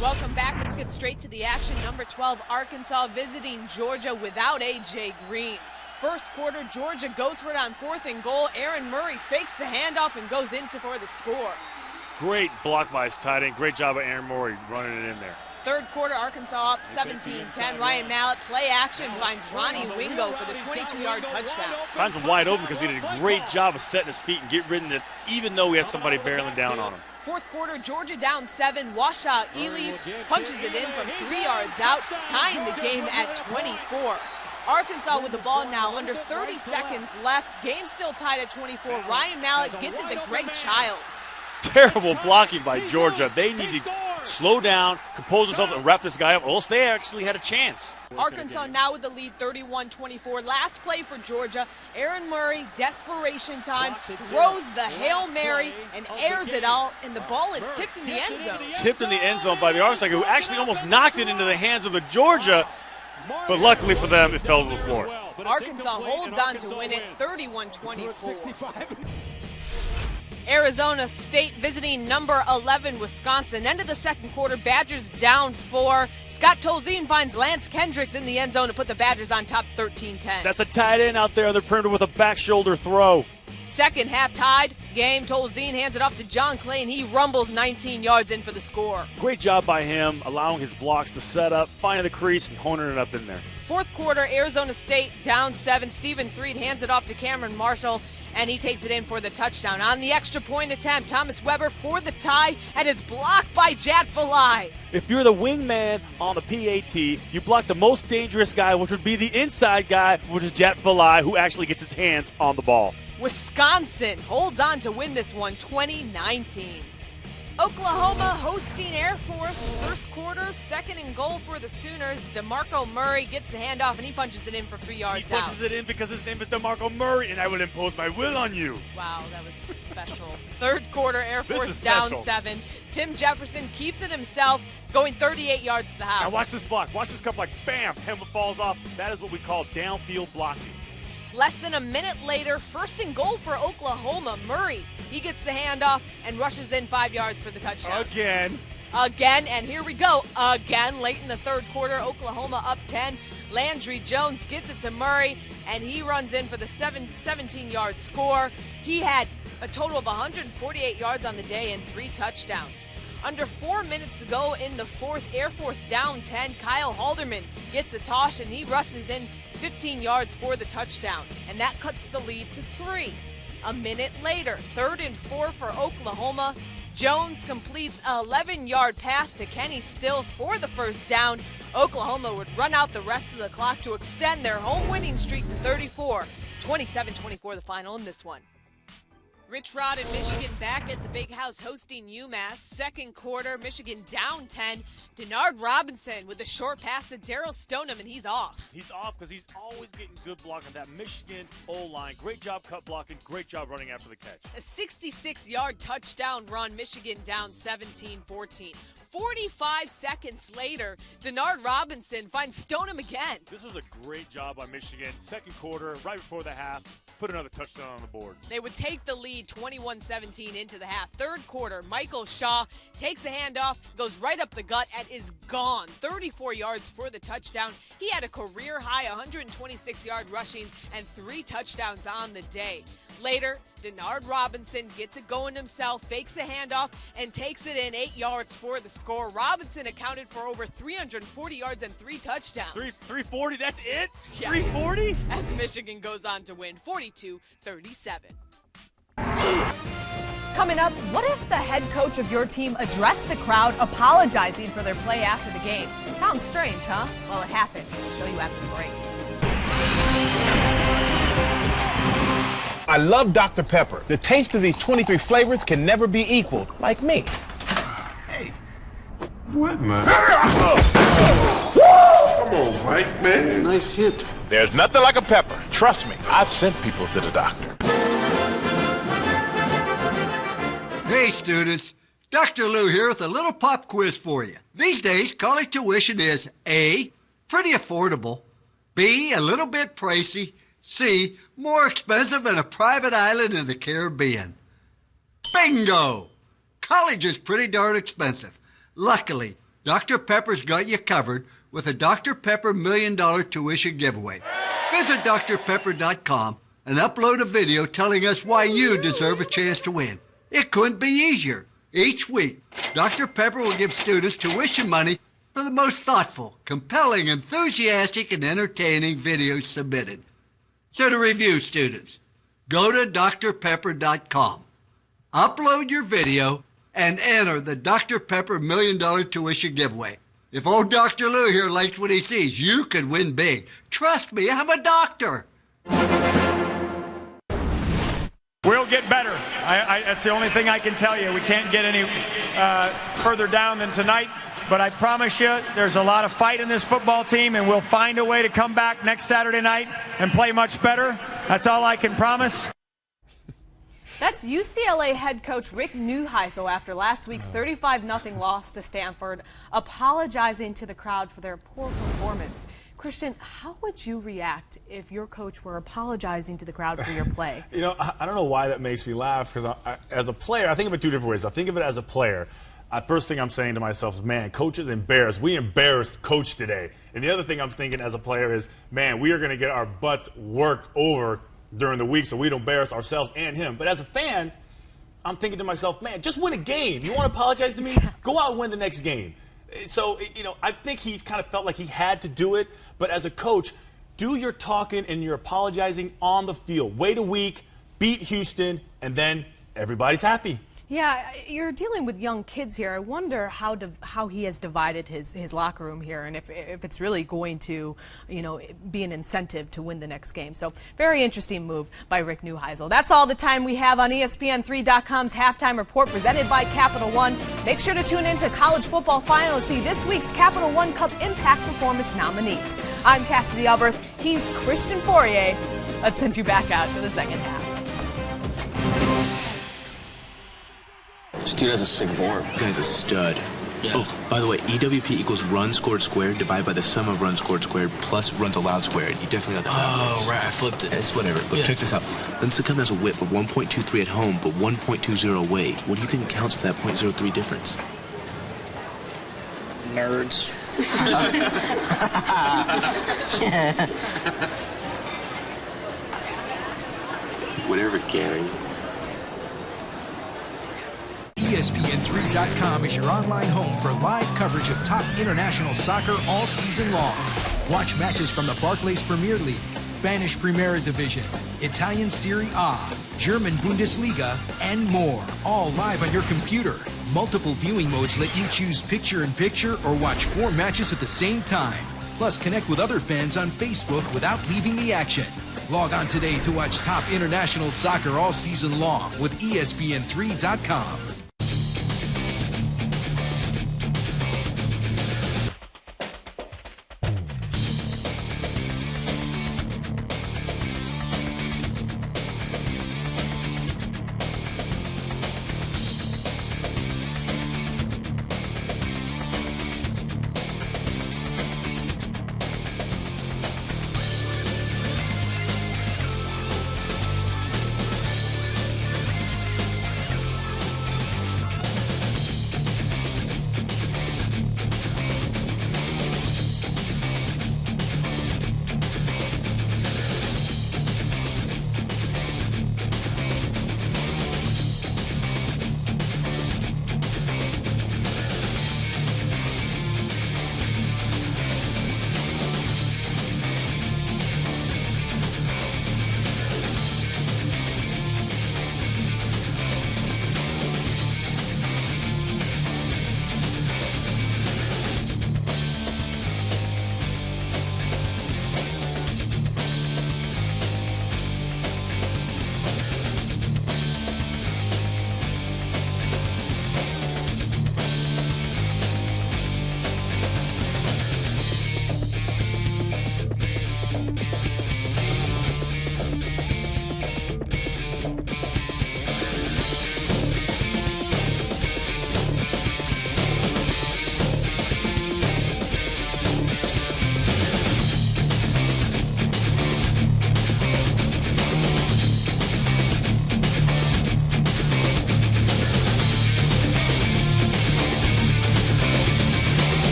Welcome back. Let's get straight to the action. Number 12, Arkansas visiting Georgia without A.J. Green. First quarter, Georgia goes for it on 4th and goal. Aaron Murray fakes the handoff and goes in for the score. Great block by his tight end. Great job by Aaron Murray running it in there. Third quarter, Arkansas up 17-10. Ryan Mallett, play action, finds Ronnie Wingo for the 22-yard touchdown. Finds him wide open because he did a great job of setting his feet and getting rid of it, even though we had somebody barreling down on him. Fourth quarter, Georgia down 7. Washout Ely punches it in from 3 yards out, tying the game at 24. Arkansas with the ball now, under 30 seconds left. Game still tied at 24. Ryan Mallett gets it to Greg Childs. Terrible blocking by Georgia. They need to slow down, compose themselves, and wrap this guy up, or else they actually had a chance. Arkansas now with the lead, 31-24. Last play for Georgia. Aaron Murray, desperation time, throws the Hail Mary and airs it out, and the ball is tipped in the end zone. Tipped in the end zone by the Arkansas, who actually almost knocked it into the hands of the Georgia, but luckily for them, it fell to the floor. Arkansas holds on to win it, 31-24. Arizona State visiting number 11 Wisconsin. End of the second quarter, Badgers down 4. Scott Tolzien finds Lance Kendricks in the end zone to put the Badgers on top 13-10. That's a tight end out there on the perimeter with a back shoulder throw. Second half tied game. Tolzien hands it off to John Clay, and he rumbles 19 yards in for the score. Great job by him, allowing his blocks to set up, finding the crease, and honing it up in there. Fourth quarter, Arizona State down 7. Stephen Threed hands it off to Cameron Marshall, and he takes it in for the touchdown. On the extra point attempt, Thomas Weber for the tie, and it's blocked by Jat Falai. If you're the wingman on the PAT, you block the most dangerous guy, which would be the inside guy, which is Jat Falai, who actually gets his hands on the ball. Wisconsin holds on to win this one, 2019. Oklahoma hosting Air Force. First quarter, second and goal for the Sooners. DeMarco Murray gets the handoff, and he punches it in for 3 yards out. He punches it in because his name is DeMarco Murray, and I will impose my will on you. Wow, that was special. Third quarter, Air Force down 7. Tim Jefferson keeps it himself, going 38 yards to the house. Now watch this block. Watch this come like bam, helmet falls off. That is what we call downfield blocking. Less than a minute later, first and goal for Oklahoma. Murray, he gets the handoff and rushes in 5 yards for the touchdown. Again, and here we go. Again, late in the third quarter, Oklahoma up 10. Landry Jones gets it to Murray, and he runs in for the 17-yard score. He had a total of 148 yards on the day and 3 touchdowns. Under 4 minutes to go in the fourth, Air Force down 10. Kyle Halderman gets a toss, and he rushes in 15 yards for the touchdown, and that cuts the lead to 3. A minute later, 3rd and 4 for Oklahoma. Jones completes an 11-yard pass to Kenny Stills for the first down. Oklahoma would run out the rest of the clock to extend their home winning streak to 34. 27-24 the final in this one. Rich Rod in Michigan back at the Big House hosting UMass. Second quarter, Michigan down 10. Denard Robinson with a short pass to Daryl Stoneham, and he's off. He's off because he's always getting good block on that Michigan O-line. Great job cut blocking. Great job running after the catch. A 66-yard touchdown run. Michigan down 17-14. 45 seconds later, Denard Robinson finds Stoneham again. This was a great job by Michigan. Second quarter, right before the half, put another touchdown on the board. They would take the lead 21-17 into the half. Third quarter, Michael Shaw takes the handoff, goes right up the gut, and is gone. 34 yards for the touchdown. He had a career-high 126-yard rushing and 3 touchdowns on the day. Later, Denard Robinson gets it going himself, fakes the handoff, and takes it in 8 yards for the score. Robinson accounted for over 340 yards and 3 touchdowns. 340, that's it? Yeah. 340? As Michigan goes on to win 42-37. Coming up, what if the head coach of your team addressed the crowd apologizing for their play after the game? Sounds strange, huh? Well, it happened. We'll show you after the break. I love Dr. Pepper. The taste of these 23 flavors can never be equaled, like me. Hey. What, man? Come on, Mike, man. Nice hit. There's nothing like a pepper. Trust me, I've sent people to the doctor. Hey, students. Dr. Lou here with a little pop quiz for you. These days, college tuition is A, pretty affordable, B, a little bit pricey, C, more expensive than a private island in the Caribbean. Bingo! College is pretty darn expensive. Luckily, Dr. Pepper's got you covered with a Dr. Pepper $1 million tuition giveaway. Visit drpepper.com and upload a video telling us why you deserve a chance to win. It couldn't be easier. Each week, Dr. Pepper will give students tuition money for the most thoughtful, compelling, enthusiastic, and entertaining videos submitted. So to review, students, go to drpepper.com, upload your video, and enter the Dr. Pepper $1 Million Tuition Giveaway. If old Dr. Lou here likes what he sees, you could win big. Trust me, I'm a doctor. We'll get better. That's the only thing I can tell you. We can't get any further down than tonight. But I promise you, there's a lot of fight in this football team, and we'll find a way to come back next Saturday night and play much better. That's all I can promise. That's UCLA head coach Rick Neuheisel after last week's 35-0 loss to Stanford, apologizing to the crowd for their poor performance. Christian, how would you react if your coach were apologizing to the crowd for your play? You know, I don't know why that makes me laugh, because as a player, I think of it two different ways. I think of it as a player. First thing I'm saying to myself is, man, coach is embarrassed. We embarrassed coach today. And the other thing I'm thinking as a player is, man, we are going to get our butts worked over during the week so we don't embarrass ourselves and him. But as a fan, I'm thinking to myself, man, just win a game. You want to apologize to me? Go out and win the next game. So, you know, I think he's kind of felt like he had to do it. But as a coach, do your talking and your apologizing on the field. Wait a week, beat Houston, and then everybody's happy. Yeah, you're dealing with young kids here. I wonder how he has divided his locker room here, and if it's really going to, you know, be an incentive to win the next game. So very interesting move by Rick Neuheisel. That's all the time we have on ESPN3.com's Halftime Report presented by Capital One. Make sure to tune in to college football finals. See this week's Capital One Cup Impact Performance nominees. I'm Cassidy Alberth. He's Christian Fourier. Let's send you back out to the second half. This dude has a sick form. This guy's a stud. Yeah. Oh, by the way, EWP equals runs scored squared divided by the sum of runs scored squared plus runs allowed squared. You definitely got that backwards. Oh, right. I flipped it. It's whatever. Look, check this out. Lincecum comes as a whip of 1.23 at home, but 1.20 away. What do you think accounts for that 0.03 difference? Nerds. Whatever, Gary. ESPN3.com is your online home for live coverage of top international soccer all season long. Watch matches from the Barclays Premier League, Spanish Primera Division, Italian Serie A, German Bundesliga, and more, all live on your computer. Multiple viewing modes let you choose picture-in-picture or watch 4 matches at the same time. Plus, connect with other fans on Facebook without leaving the action. Log on today to watch top international soccer all season long with ESPN3.com.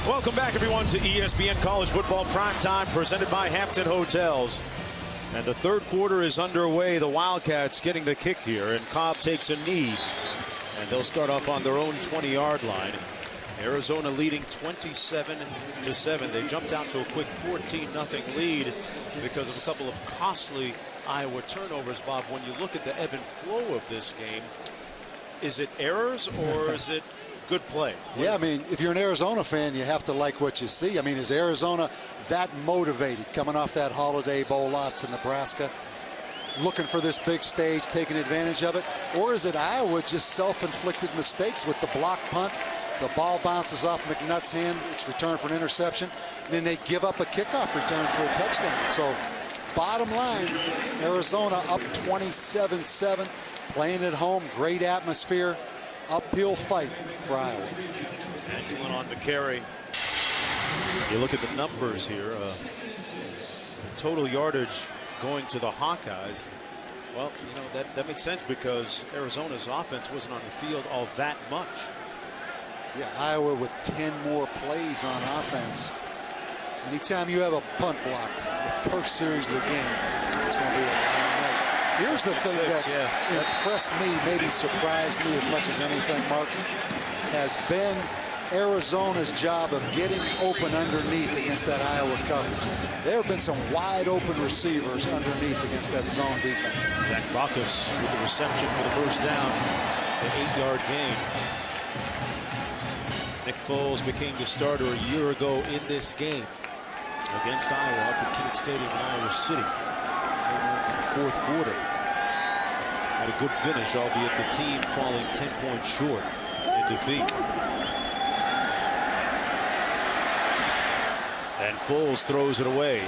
Welcome back, everyone, to ESPN College Football Primetime, presented by Hampton Hotels. And the third quarter is underway. The Wildcats getting the kick here, and Cobb takes a knee. And they'll start off on their own 20-yard line. Arizona leading 27-7. They jumped out to a quick 14-0 lead because of a couple of costly Iowa turnovers. Bob, when you look at the ebb and flow of this game, is it errors or is it good play? Yeah, I mean, if you're an Arizona fan, you have to like what you see. I mean, is Arizona that motivated coming off that Holiday Bowl loss to Nebraska, looking for this big stage, taking advantage of it? Or is it Iowa just self-inflicted mistakes with the block punt? The ball bounces off McNutt's hand. It's returned for an interception. And then they give up a kickoff return for a touchdown. So, bottom line, Arizona up 27-7, playing at home, great atmosphere. Uphill fight for Iowa. Antolin on the carry. You look at the numbers here. The total yardage going to the Hawkeyes. Well, you know, that makes sense because Arizona's offense wasn't on the field all that much. Yeah, Iowa with 10 more plays on offense. Anytime you have a punt blocked, the first series of the game, it's going to be a long night. Here's the thing that's impressed me, maybe surprised me as much as anything, Mark, has been Arizona's job of getting open underneath against that Iowa coverage. There have been some wide open receivers underneath against that zone defense. Zach Bacchus with the reception for the first down, the 8-yard gain. Nick Foles became the starter a year ago in this game against Iowa up at Kinnick Stadium in Iowa City. Fourth quarter. Had a good finish, albeit the team falling 10 points short in defeat. And Foles throws it away.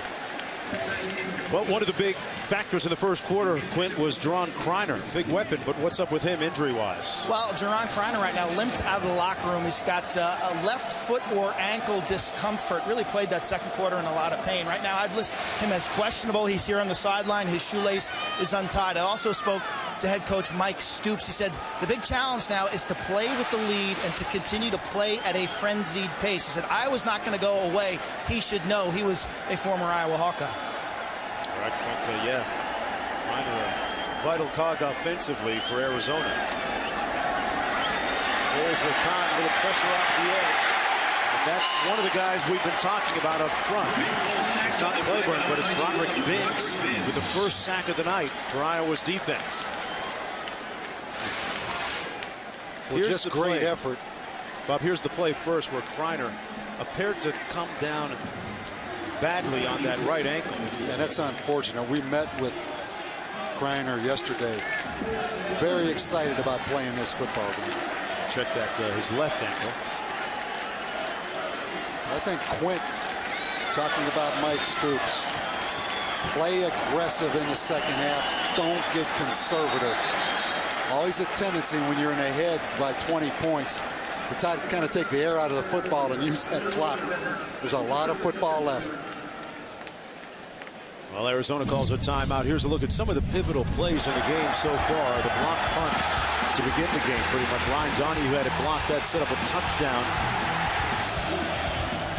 Well, one of the big factors in the first quarter, Quint, was Jerron Kreiner. Big weapon, but what's up with him injury-wise? Well, Jerron Kreiner right now limped out of the locker room. He's got a left foot or ankle discomfort. Really played that second quarter in a lot of pain. Right now, I'd list him as questionable. He's here on the sideline. His shoelace is untied. I also spoke to head coach Mike Stoops. He said the big challenge now is to play with the lead and to continue to play at a frenzied pace. He said Iowa's not going to go away. He should know. He was a former Iowa Hawkeye. All right, Quint, yeah. Kreiner, a vital cog offensively for Arizona. Foles with time, a little pressure off the edge. And that's one of the guys we've been talking about up front. It's not Claiborne, but it's Broderick Binns with the first sack of the night for Iowa's defense. Well, here's just great effort. Bob, here's the play first where Kreiner appeared to come down badly on that right ankle. And that's unfortunate. We met with Kreiner yesterday. Very excited about playing this football game. Check that his left ankle. I think Quint, talking about Mike Stoops, play aggressive in the second half. Don't get conservative. Always a tendency when you're in ahead by 20 points to kind of take the air out of the football and use that clock. There's a lot of football left. Well, Arizona calls a timeout. Here's a look at some of the pivotal plays in the game so far. The block punt to begin the game, pretty much. Ryan Donahue had it blocked. That set up a touchdown.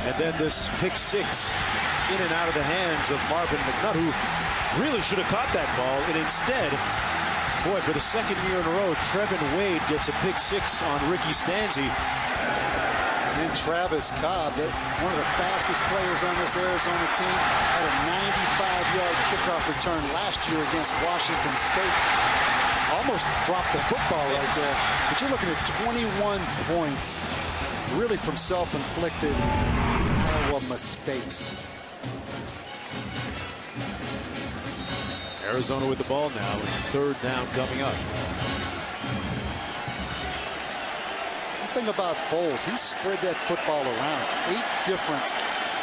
And then this pick six in and out of the hands of Marvin McNutt, who really should have caught that ball. And instead, boy, for the second year in a row, Trevin Wade gets a pick six on Ricky Stanzi. And then Travis Cobb, one of the fastest players on this Arizona team, had a 95-yard kickoff return last year against Washington State. Almost dropped the football right there. But you're looking at 21 points, really from self-inflicted Iowa mistakes. Arizona with the ball now, and third down coming up. The thing about Foles, he spread that football around. 8 different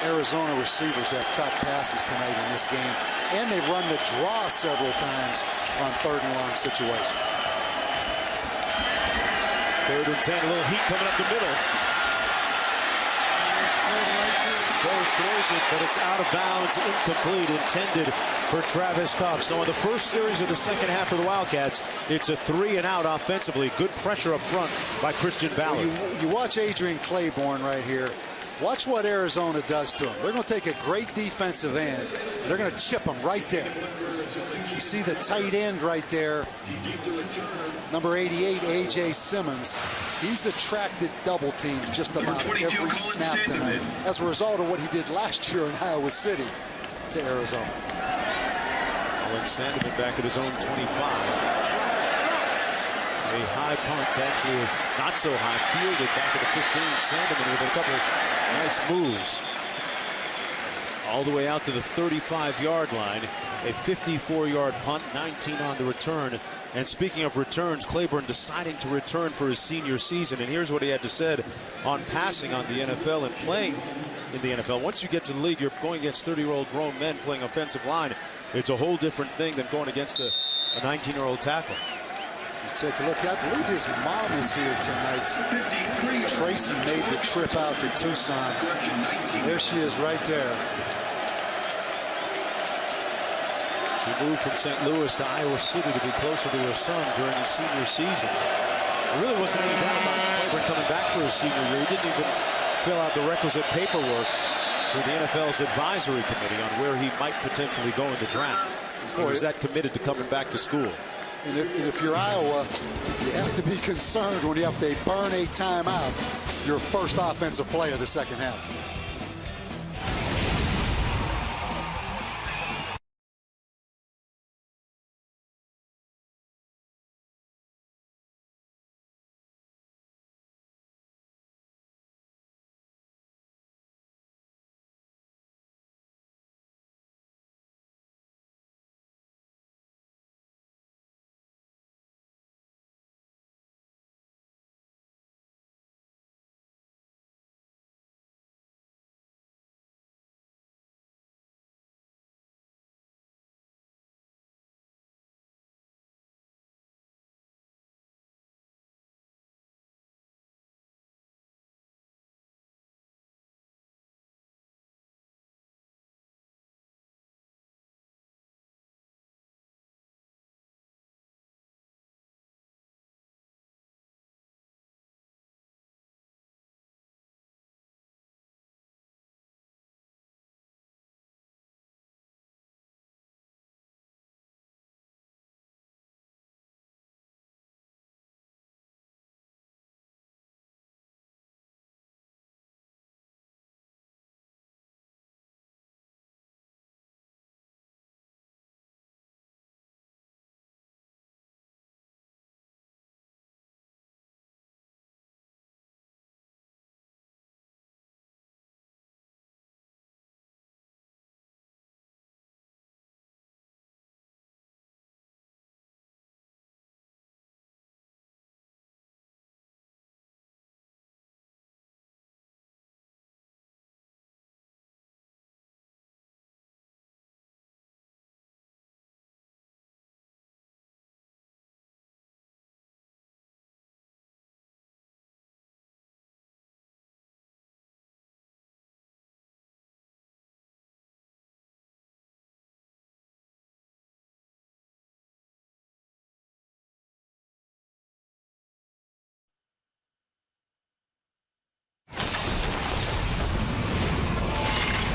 Arizona receivers have caught passes tonight in this game, and they've run the draw several times on third and long situations. Third and 10, a little heat coming up the middle. Foles throws it, but it's out of bounds, incomplete, intended for Travis Cobb. So in the first series of the second half for the Wildcats, it's a 3-and-out offensively. Good pressure up front by Christian Ballard. You watch Adrian Claiborne right here. Watch what Arizona does to him. They're going to take a great defensive end, and they're going to chip him right there. You see the tight end right there, number 88, A.J. Simmons. He's attracted double teams just about every snap tonight as a result of what he did last year in Iowa City to Arizona. Owen Sandeman back at his own 25. A high punt, actually not so high, fielded back at the 15. Sandeman with a couple of nice moves. All the way out to the 35-yard line. A 54-yard punt, 19 on the return. And speaking of returns, Claiborne deciding to return for his senior season. And here's what he had to say on passing on the NFL and playing in the NFL. Once you get to the league, you're going against 30-year-old grown men playing offensive line. It's a whole different thing than going against a 19-year-old tackle. Take a look. I believe his mom is here tonight. Tracy made the trip out to Tucson. There she is right there. She moved from St. Louis to Iowa City to be closer to her son during his senior season. There really wasn't any doubt about Claiborne coming back for his senior year. He didn't even fill out the requisite paperwork for the NFL's advisory committee on where he might potentially go in the draft. He was that committed to coming back to school. And if you're Iowa, you have to be concerned when you have to burn a timeout, your first offensive play of the second half.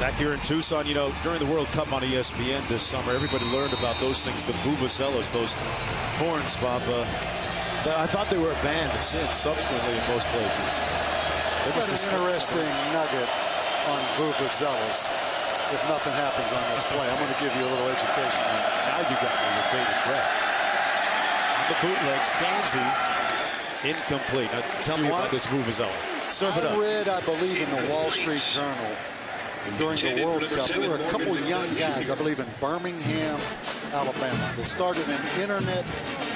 Back here in Tucson, you know, during the World Cup on ESPN this summer, everybody learned about those things, the vuvuzelas, those horns, Bob. I thought they were banned since, subsequently in most places. That's an interesting nugget on vuvuzelas. If nothing happens on this play, I'm going to give you a little education. Now you got me with bated breath. On the bootleg, Stanzi, incomplete. Now tell me about this vuvuzela. Serve it up. I read, I believe, in the Wall Street Journal during the World Cup, there were a couple young guys, I believe in Birmingham, Alabama, that started an internet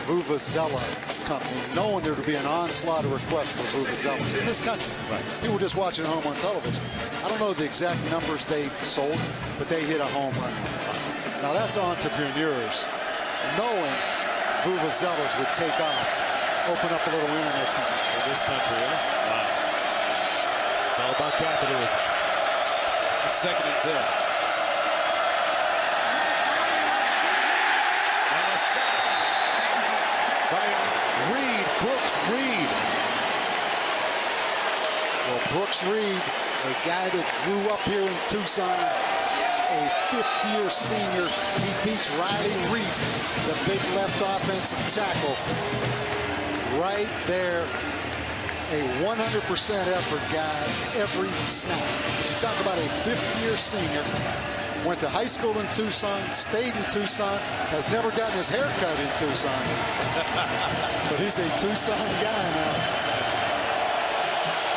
vuvuzela company, knowing there would be an onslaught of requests for vuvuzelas in this country. Right. People just watching at home on television. I don't know the exact numbers they sold, but they hit a home run. Now that's entrepreneurs knowing vuvuzelas would take off, open up a little internet company. In this country, huh? Wow. It's all about capitalism. Second and 10. And a sack by Reed, Brooks Reed. Well, Brooks Reed a guy that grew up here in Tucson, a fifth-year senior. He beats Riley Reef, the big left offensive tackle. Right there, a 100% effort guy every snap. You talk about a fifth-year senior, went to high school in Tucson, stayed in Tucson, has never gotten his hair cut in Tucson. But he's a Tucson guy now.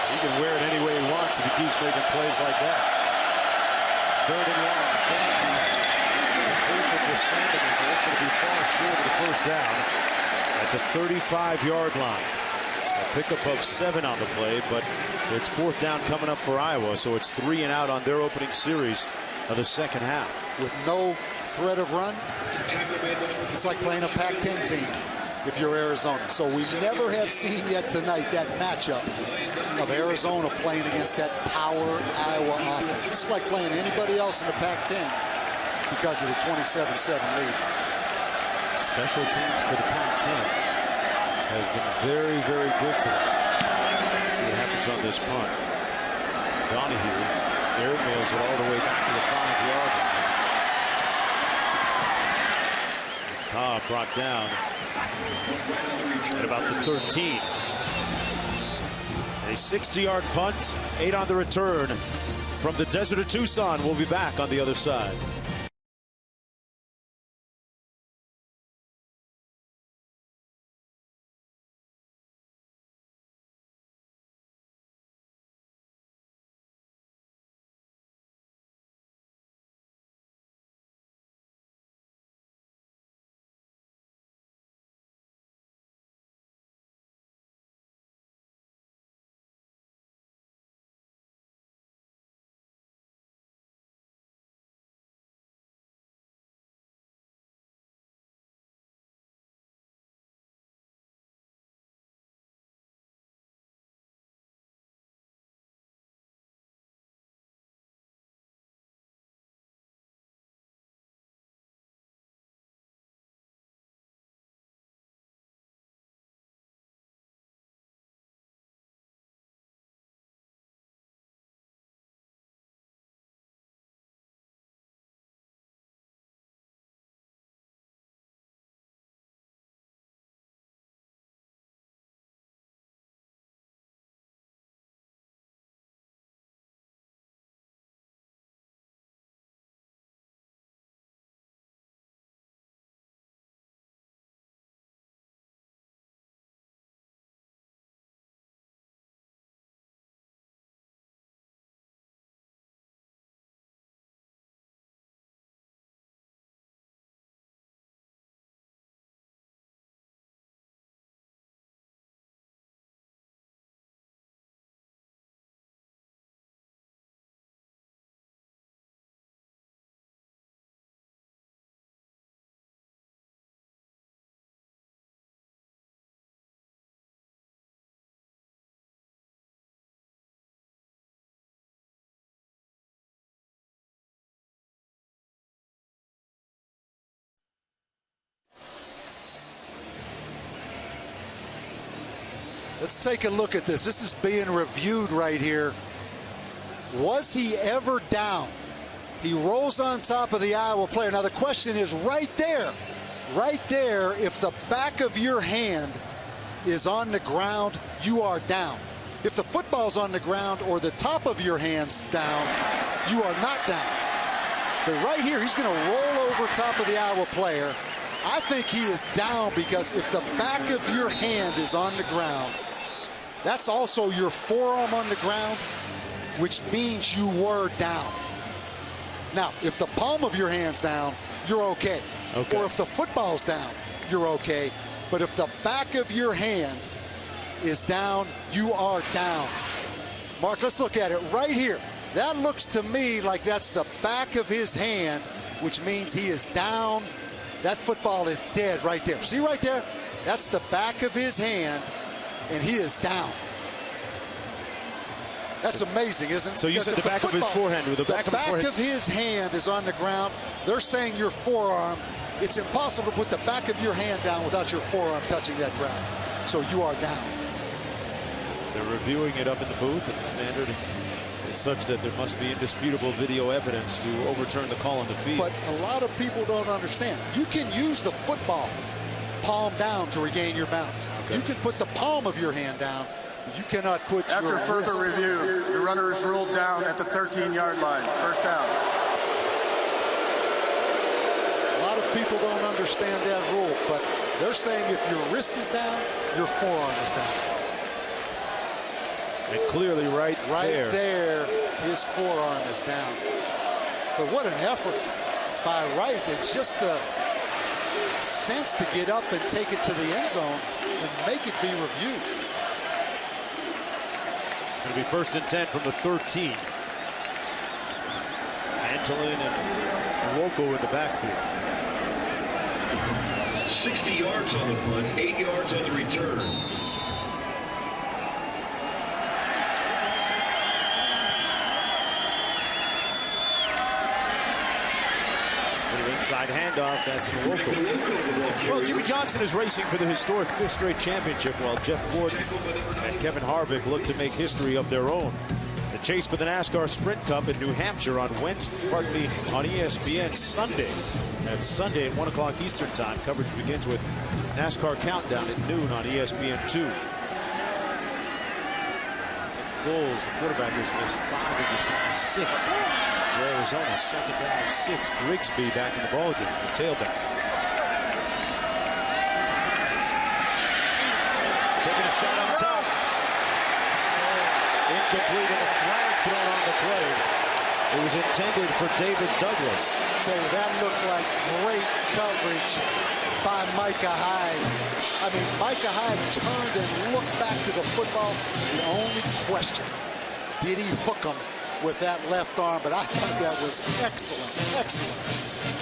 He can wear it any way he wants if he keeps making plays like that. 3rd and long, Stanzi completes it to Sandoval, but it's going to be far short of the first down at the 35-yard line. A pickup of 7 on the play, but it's 4th down coming up for Iowa, so it's 3 and out on their opening series of the second half. With no threat of run, it's like playing a Pac-10 team if you're Arizona. So we never have seen yet tonight that matchup of Arizona playing against that power Iowa offense. It's like playing anybody else in the Pac-10 because of the 27-7 lead. Special teams for the Pac-10 has been very, very good to them. See what happens on this punt. Donahue airmails it all the way back to the 5-yard line. Cobb brought down at about the 13. A 60-yard punt, 8 on the return from the desert of Tucson. We'll be back on the other side. Let's take a look at this. This is being reviewed right here. Was he ever down? He rolls on top of the Iowa player. Now the question is right there, if the back of your hand is on the ground, you are down. If the football's on the ground or the top of your hand's down, you are not down. But right here, he's going to roll over top of the Iowa player. I think he is down because if the back of your hand is on the ground, that's also your forearm on the ground, which means you were down. Now, if the palm of your hand's down, you're okay. Or if the football's down, you're okay. But if the back of your hand is down, you are down. Mark, let's look at it right here. That looks to me like that's the back of his hand, which means he is down. That football is dead right there. See right there? That's the back of his hand, and he is down. That's amazing, isn't it? So you said the back of his forehand. The back of his hand is on the ground. They're saying your forearm. It's impossible to put the back of your hand down without your forearm touching that ground. So you are down. They're reviewing it up in the booth, and the standard is such that there must be indisputable video evidence to overturn the call on the field. But a lot of people don't understand. You can use the football palm down to regain your balance. Okay. You can put the palm of your hand down. You cannot put After your further wrist. review, the runner is ruled down at the 13-yard line. First down. A lot of people don't understand that rule, but they're saying if your wrist is down, your forearm is down. And clearly right there, his forearm is down. But what an effort by Wright. It's just the sense to get up and take it to the end zone and make it be reviewed. It's going to be 1st and 10 from the 13. Antolin and Nwoko in the backfield. 60 yards on the punt, 8 yards on the return. Inside handoff, that's Nwoko. Well, Jimmy Johnson is racing for the historic 5th straight championship, while Jeff Gordon and Kevin Harvick look to make history of their own. The chase for the NASCAR Sprint Cup in New Hampshire on ESPN Sunday. That's Sunday at 1 o'clock Eastern Time. Coverage begins with NASCAR Countdown at noon on ESPN2. Foles, the quarterback, has missed 5 of his last 6. Arizona, 2nd down and 6. Grigsby back in the ballgame, the tailback. Taking a shot on top. Incomplete, and a flag thrown on the play. It was intended for David Douglas. I tell you, that looked like great coverage by Micah Hyde. I mean, Micah Hyde turned and looked back to the football. The only question, did he hook him with that left arm? But I thought that was excellent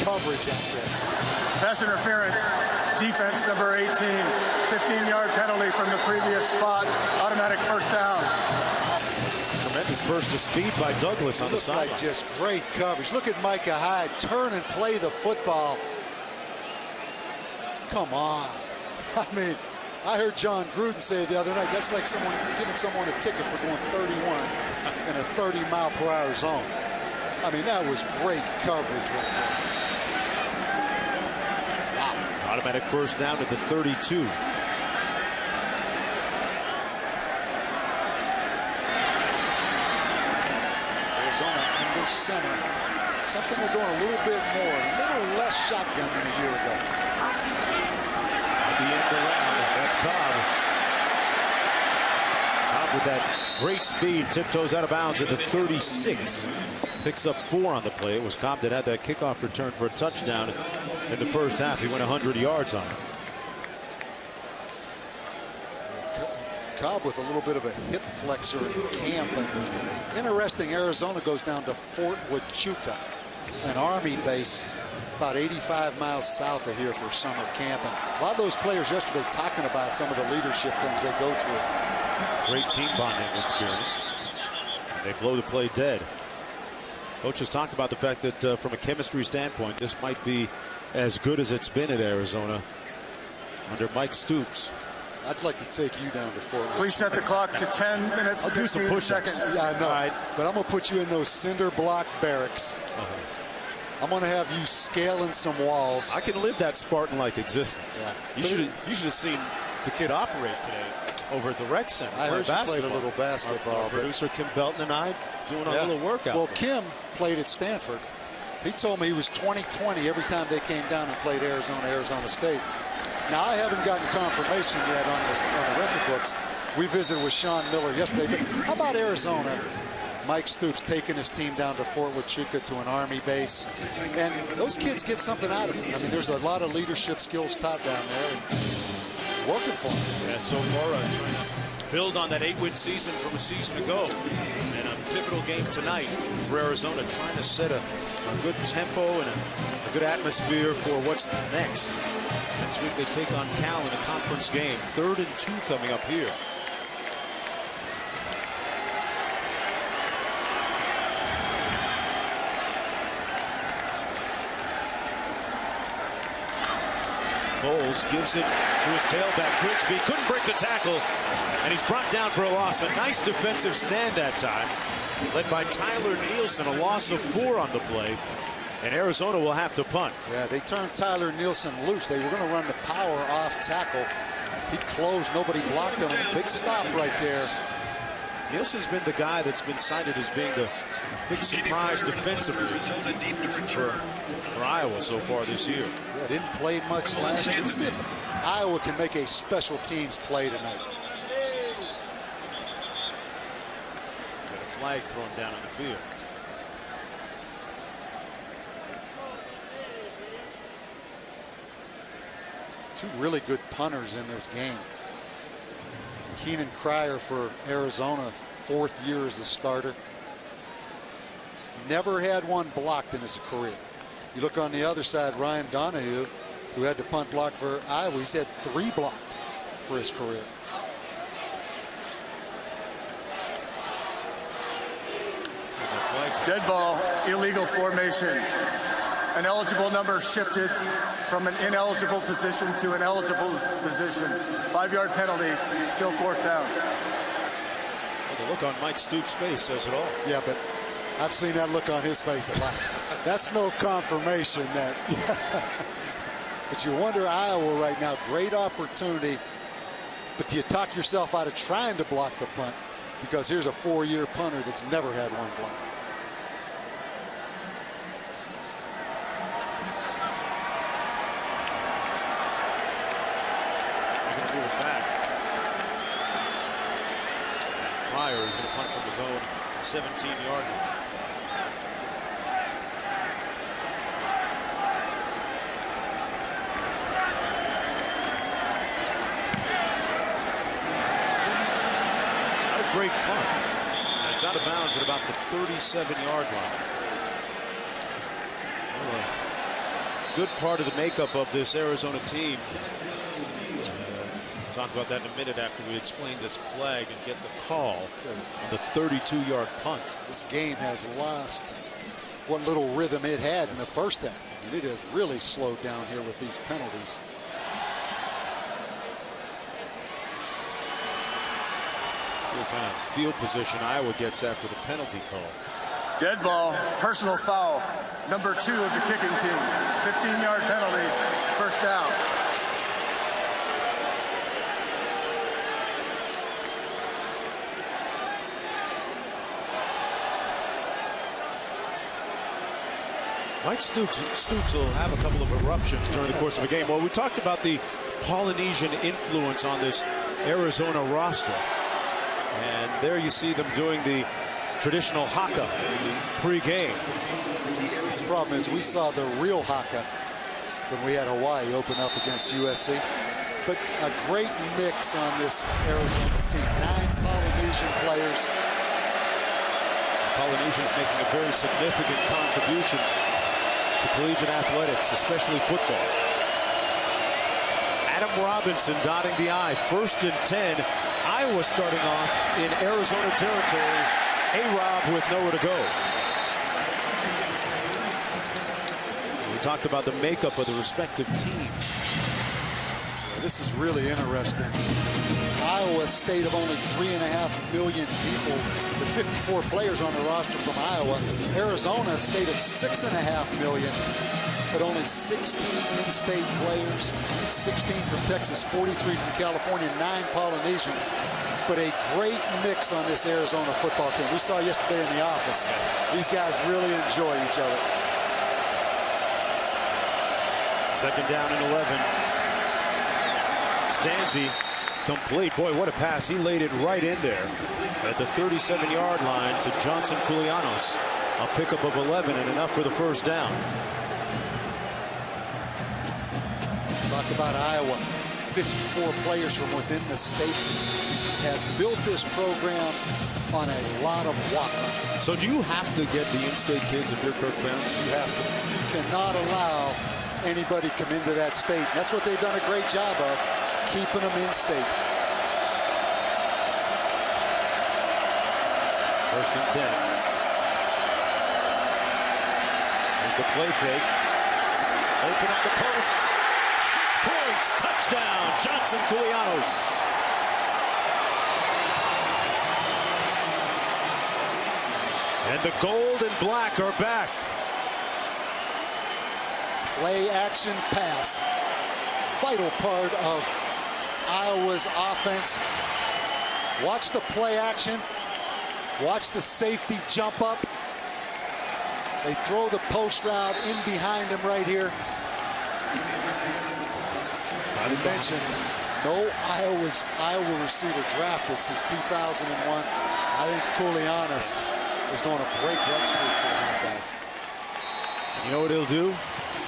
coverage out there. Pass interference, defense number 18, 15-yard penalty from the previous spot, automatic first down. Tremendous burst of speed by Douglas on the sideline. Like just great coverage. Look at Micah Hyde turn and play the football. Come on. I mean, I heard John Gruden say the other night, that's like someone giving someone a ticket for going 31 in a 30-mile-per-hour zone. I mean, that was great coverage right there. Wow. It's automatic first down at the 32. Arizona under center. Something they're doing a little bit more, a little less shotgun than a year ago. The end around. That's Cobb. Cobb with that great speed, tiptoes out of bounds at the 36. Picks up 4 on the play. It was Cobb that had that kickoff return for a touchdown in the first half. He went 100 yards on it. Cobb with a little bit of a hip flexor in camp. And interesting, Arizona goes down to Fort Huachuca, an Army base about 85 miles south of here for summer camp. And a lot of those players yesterday talking about some of the leadership things they go through. Great team bonding experience. They blow the play dead. Coach has talked about the fact that from a chemistry standpoint, this might be as good as it's been at Arizona under Mike Stoops. I'd like to take you down to Fort Worth. Please set the clock to 10 minutes I'll and do 15 some push-ups. seconds. Yeah, I know. Right. But I'm going to put you in those cinder block barracks. I'm going to have you scaling some walls. I can live that Spartan-like existence. Yeah. You should have seen the kid operate today over at the rec center. I heard you played a little basketball. Our producer Kim Belton and I doing a little workout. Well, Kim played at Stanford. He told me he was 20-20 every time they came down and played Arizona State. Now, I haven't gotten confirmation yet on the record books. We visited with Sean Miller yesterday. But how about Arizona? Mike Stoops taking his team down to Fort Huachuca to an Army base. And those kids get something out of it. I mean, there's a lot of leadership skills taught down there. And working for them. Yeah, so far trying to build on that 8-win season from a season ago. And a pivotal game tonight for Arizona, trying to set a good tempo and a good atmosphere for what's next. Next week they take on Cal in a conference game. 3rd and 2 coming up here. Bowles gives it to his tailback, Grigsby. Couldn't break the tackle, and he's brought down for a loss. A nice defensive stand that time, led by Tyler Nielsen, a loss of 4 on the play. And Arizona will have to punt. Yeah, they turned Tyler Nielsen loose. They were going to run the power off tackle. He closed, nobody blocked him. A big stop right there. Nielsen's been the guy that's been cited as being the big surprise defensively for Iowa so far this year. Yeah, didn't play much last year. Let's see if Iowa can make a special teams play tonight. Got a flag thrown down on the field. Two really good punters in this game. Keenan Cryer for Arizona, 4th year as a starter. Never had one blocked in his career. You look on the other side, Ryan Donahue, who had to punt block for Iowa, he's had 3 blocked for his career. Dead ball, illegal formation. An eligible number shifted from an ineligible position to an eligible position. 5-yard penalty, still 4th down. Well, the look on Mike Stoops' face says it all. Yeah, but I've seen that look on his face a lot. That's no confirmation that. But you wonder, Iowa right now, great opportunity. But do you talk yourself out of trying to block the punt? Because here's a 4-year punter that's never had one block. Cryer is going to punt from his own 17-yard line. Not a great punt. And it's out of bounds at about the 37-yard line. Well, a good part of the makeup of this Arizona team. Talk about that in a minute after we explain this flag and get the call on the 32-yard punt. This game has lost what little rhythm it had in the first half. I mean, it has really slowed down here with these penalties. See what kind of field position Iowa gets after the penalty call. Dead ball, personal foul, number 2 of the kicking team. 15-yard penalty, 1st down. Mike Stoops will have a couple of eruptions during the course of a game. Well, we talked about the Polynesian influence on this Arizona roster. And there you see them doing the traditional haka pre-game. The problem is we saw the real haka when we had Hawaii open up against USC. But a great mix on this Arizona team. 9 Polynesian players. The Polynesians making a very significant contribution to collegiate athletics, especially football. Adam Robinson dotting the I. 1st and 10. Iowa starting off in Arizona territory. A-Rob with nowhere to go. We talked about the makeup of the respective teams. This is really interesting. Iowa, state of only 3.5 million people, with 54 players on the roster from Iowa. Arizona, a state of 6.5 million, but only 16 in-state players, 16 from Texas, 43 from California, 9 Polynesians. But a great mix on this Arizona football team. We saw yesterday in the office. These guys really enjoy each other. 2nd down and 11. Stanzi complete. Boy, what a pass. He laid it right in there at the 37-yard line to Johnson Koulianos. A pickup of 11 and enough for the 1st down. Talk about Iowa. 54 players from within the state have built this program on a lot of walk-ons. So do you have to get the in-state kids if you're Kirk fans? You have to. You cannot allow anybody come into that state. And that's what they've done a great job of, keeping them in-state. 1st and 10. There's the play fake. Open up the post. 6 points. Touchdown, Johnson Koulianos. And the gold and black are back. Play action pass. Vital part of Iowa's offense. Watch the play action. Watch the safety jump up. They throw the post route in behind him right here. I mentioned no Iowa receiver drafted since 2001. I think Koulianos is going to break that streak for the Hawkeyes. You know what he'll do?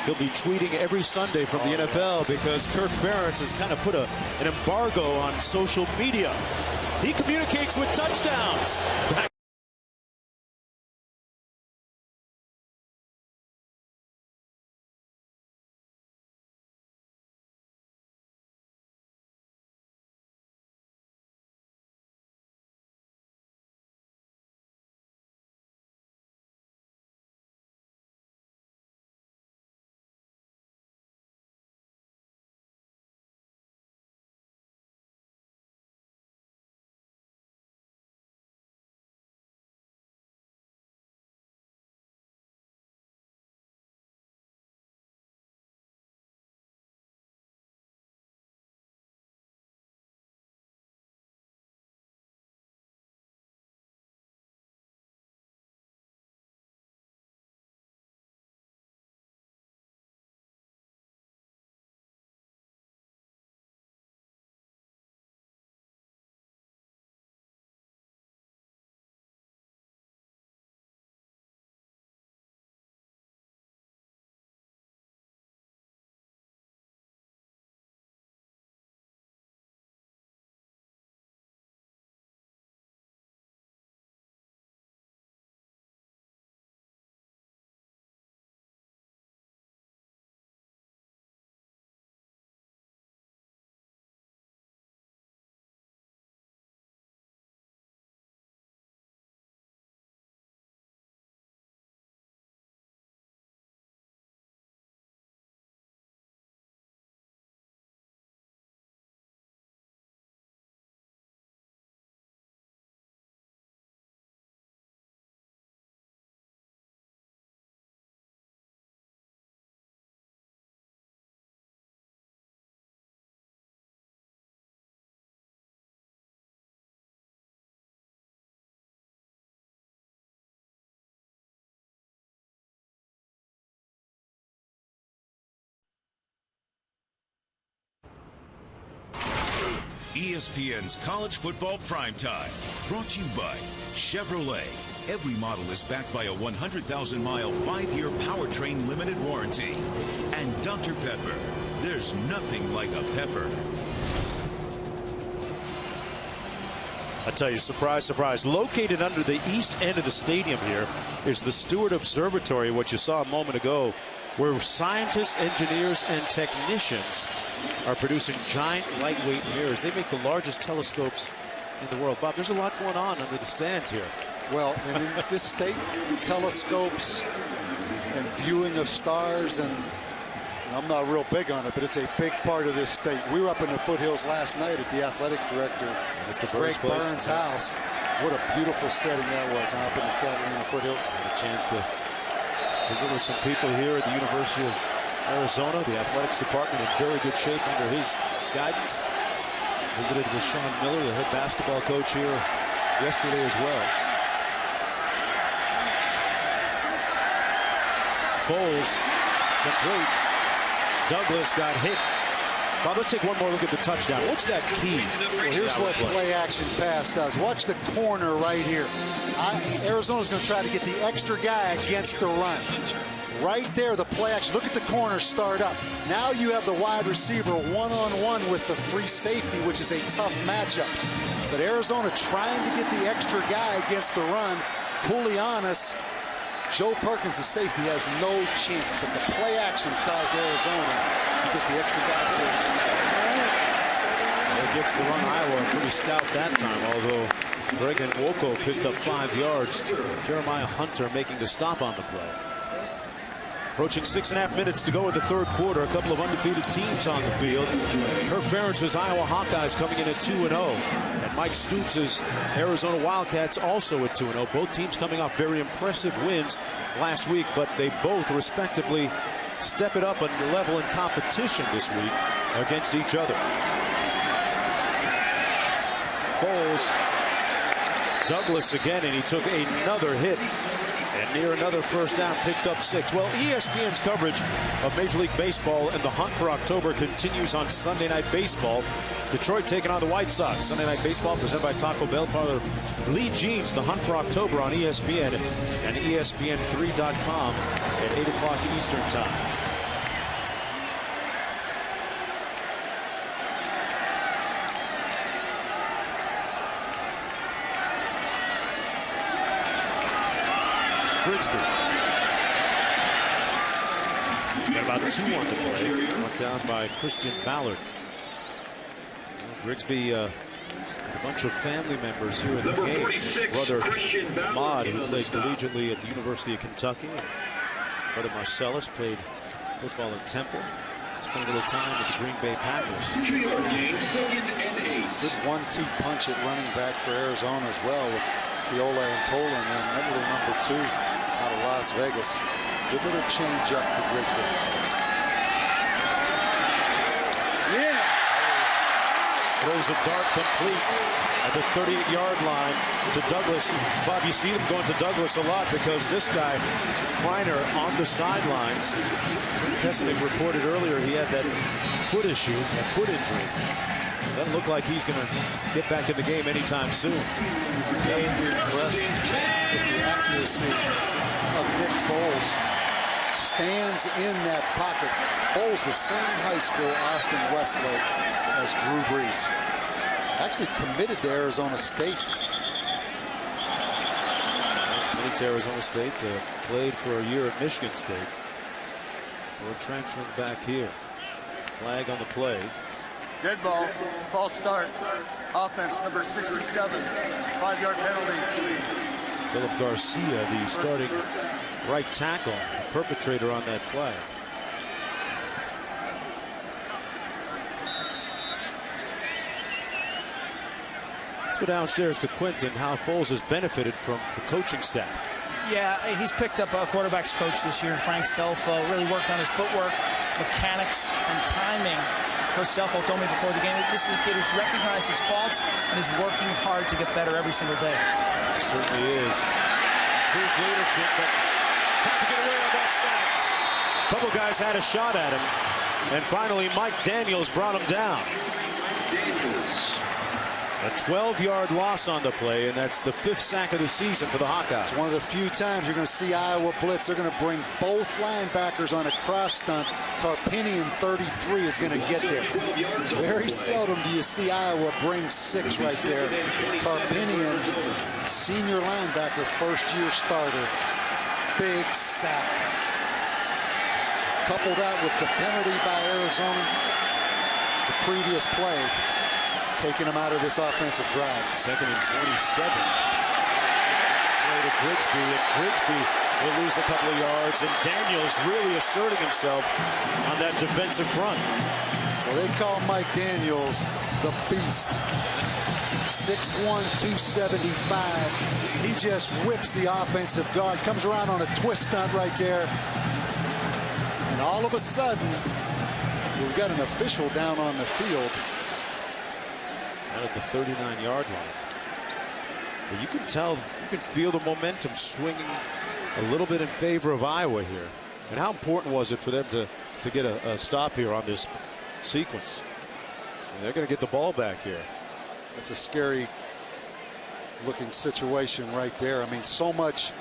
He'll be tweeting every Sunday from the NFL because Kirk Ferentz has kind of put an embargo on social media. He communicates with touchdowns. ESPN's College Football Primetime, brought to you by Chevrolet. Every model is backed by a 100,000-mile, 5-year powertrain limited warranty. And Dr. Pepper. There's nothing like a pepper. I tell you, surprise, surprise. Located under the east end of the stadium here is the Stewart Observatory, what you saw a moment ago, where scientists, engineers, and technicians are producing giant lightweight mirrors. They make the largest telescopes in the world. Bob, there's a lot going on under the stands here. Well, and in this state, telescopes and viewing of stars, and I'm not real big on it, but it's a big part of this state. We were up in the foothills last night at the athletic director, Mr. Greg Burns' house. What a beautiful setting that was, up in the Catalina foothills. Had a chance to visit with some people here at the University of Arizona. The athletics department in very good shape under his guidance. Visited with Sean Miller, the head basketball coach here yesterday as well. Foles complete. Douglas got hit. Bob, let's take one more look at the touchdown. What's that key? Well, here's what play action pass does. Watch the corner right here. Arizona's going to try to get the extra guy against the run. Right there, the play action. Look at the corner start up. Now you have the wide receiver one-on-one with the free safety, which is a tough matchup. But Arizona trying to get the extra guy against the run. Koulianos, Joe Perkins, the safety, has no chance. But the play action caused Arizona to get the extra guy. Well, gets the run. Iowa pretty stout that time, although Greg and Wolko picked up 5 yards. Jeremiah Hunter making the stop on the play. Approaching 6.5 minutes to go in the third quarter. A couple of undefeated teams on the field. Herb Ferentz's Iowa Hawkeyes coming in at 2-0. And Mike Stoops' Arizona Wildcats also at 2-0. Both teams coming off very impressive wins last week, but they both respectively step it up a level in competition this week against each other. Foles, Douglas again, and he took another hit. And near another first down, picked up 6. Well, ESPN's coverage of Major League Baseball and the hunt for October continues on Sunday Night Baseball. Detroit taking on the White Sox. Sunday Night Baseball presented by Taco Bell, part of Lee Jeans. The hunt for October on ESPN and ESPN3.com at 8 o'clock Eastern Time. Grigsby. Got about 2 on the play. Knocked down by Christian Ballard. Grigsby with a bunch of family members here in the game. His brother Ahmad, who played collegiately at the University of Kentucky. Brother Marcellus played football at Temple. Spent a little time with the Green Bay Packers. Good 1-2 punch at running back for Arizona as well with Keola and Tolan, and that little number 2 out of Las Vegas. Good little change up to Grigsby. Yeah. Throws a dart complete at the 38-yard line to Douglas. Bob, you see them going to Douglas a lot because this guy, Kreiner, on the sidelines. Kesselnick reported earlier he had that foot issue, that foot injury. Doesn't look like he's going to get back in the game anytime soon. You have to be impressed with the accuracy of Nick Foles. Stands in that pocket. Foles, the same high school, Austin Westlake, as Drew Brees. Actually committed to Arizona State. Committed to Arizona State, played for a year at Michigan State. We're transferring back here. Flag on the play. Dead ball, false start. Offense number 67, 5-yard penalty. Philip Garcia, the starting right tackle, the perpetrator on that flag. Let's go downstairs to Quinton. How Foles has benefited from the coaching staff. Yeah, he's picked up a quarterback's coach this year, Frank Selfo. Really worked on his footwork, mechanics, and timing. Coach Selfo told me before the game that this is a kid who's recognized his faults and is working hard to get better every single day. It certainly is. Proved leadership, but tough to get away on that sack. A couple guys had a shot at him, and finally Mike Daniels brought him down. A 12-yard loss on the play, and that's the 5th sack of the season for the Hawkeyes. It's one of the few times you're going to see Iowa blitz. They're going to bring both linebackers on a cross stunt. Tarpinian, 33, is going to get there. Very seldom do you see Iowa bring 6 right there. Tarpinian, senior linebacker, first-year starter. Big sack. Couple that with the penalty by Arizona, the previous play, taking him out of this offensive drive. 2nd and 27. Play to Grigsby, and Grigsby will lose a couple of yards, and Daniels really asserting himself on that defensive front. Well, they call Mike Daniels the Beast. 6'1", 275. He just whips the offensive guard, comes around on a twist stunt right there. And all of a sudden, we've got an official down on the field. At the 39-yard line. But you can tell, you can feel the momentum swinging a little bit in favor of Iowa here. And how important was it for them to get a stop here on this sequence? And they're going to get the ball back here. That's a scary looking situation right there. I mean, so much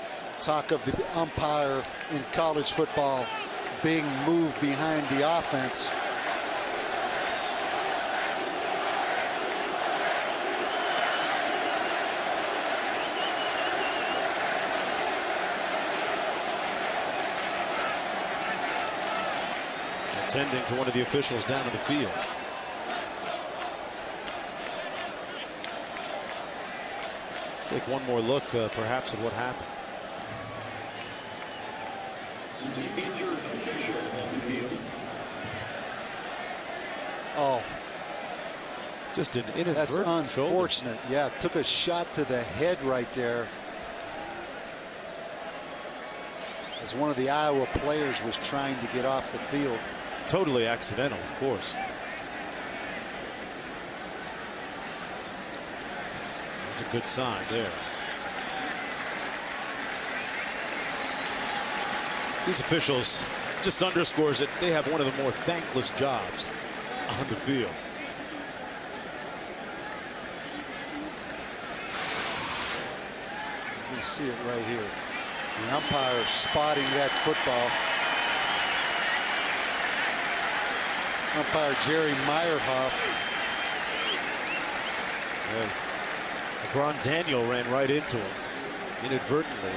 talk of the umpire in college football being moved behind the offense. Attending to one of the officials down in the field. Let's take one more look, perhaps, at what happened. Just an inadvertent That's unfortunate. shoulder. Yeah, took a shot to the head right there. As one of the Iowa players was trying to get off the field. Totally accidental, of course. That's a good sign there. These officials just underscores that they have one of the more thankless jobs on the field. You can see it right here. The umpire spotting that football. Umpire Jerry Meyerhoff. LeBron Daniel ran right into him inadvertently.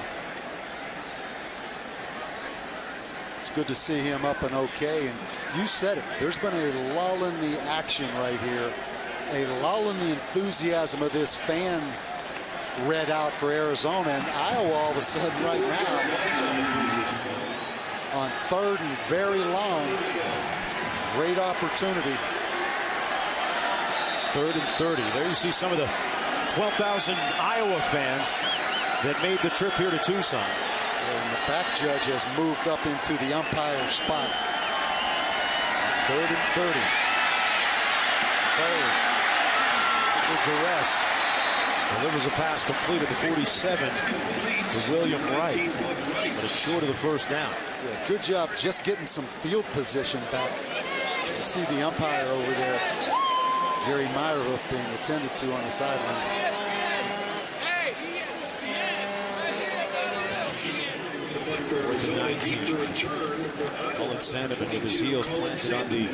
It's good to see him up and okay. And you said it. There's been a lull in the action right here. A lull in the enthusiasm of this fan read out for Arizona. And Iowa all of a sudden right now on 3rd and very long. Great opportunity. 3rd and 30. There you see some of the 12,000 Iowa fans that made the trip here to Tucson. And the back judge has moved up into the umpire spot. 3rd and 30. Throws with duress. Delivers a pass complete at the 47 to William Wright. But it's short of the first down. Yeah, good job just getting some field position back. You see the umpire over there, Jerry Meyerhoff, being attended to on the sideline. Fourth and 19. Cullen Sandeman with his heels planted on the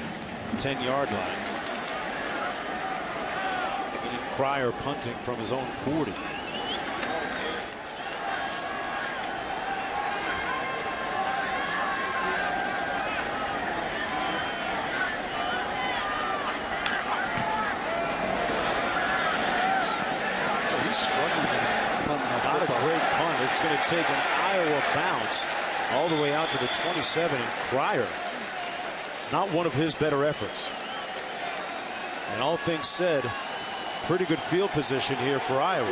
10-yard line. Kenyon Cryer punting from his own 40. He's struggling with that punt. Not a great punt. It's going to take an Iowa bounce all the way out to the 27, and Cryer, not one of his better efforts. And all things said, pretty good field position here for Iowa.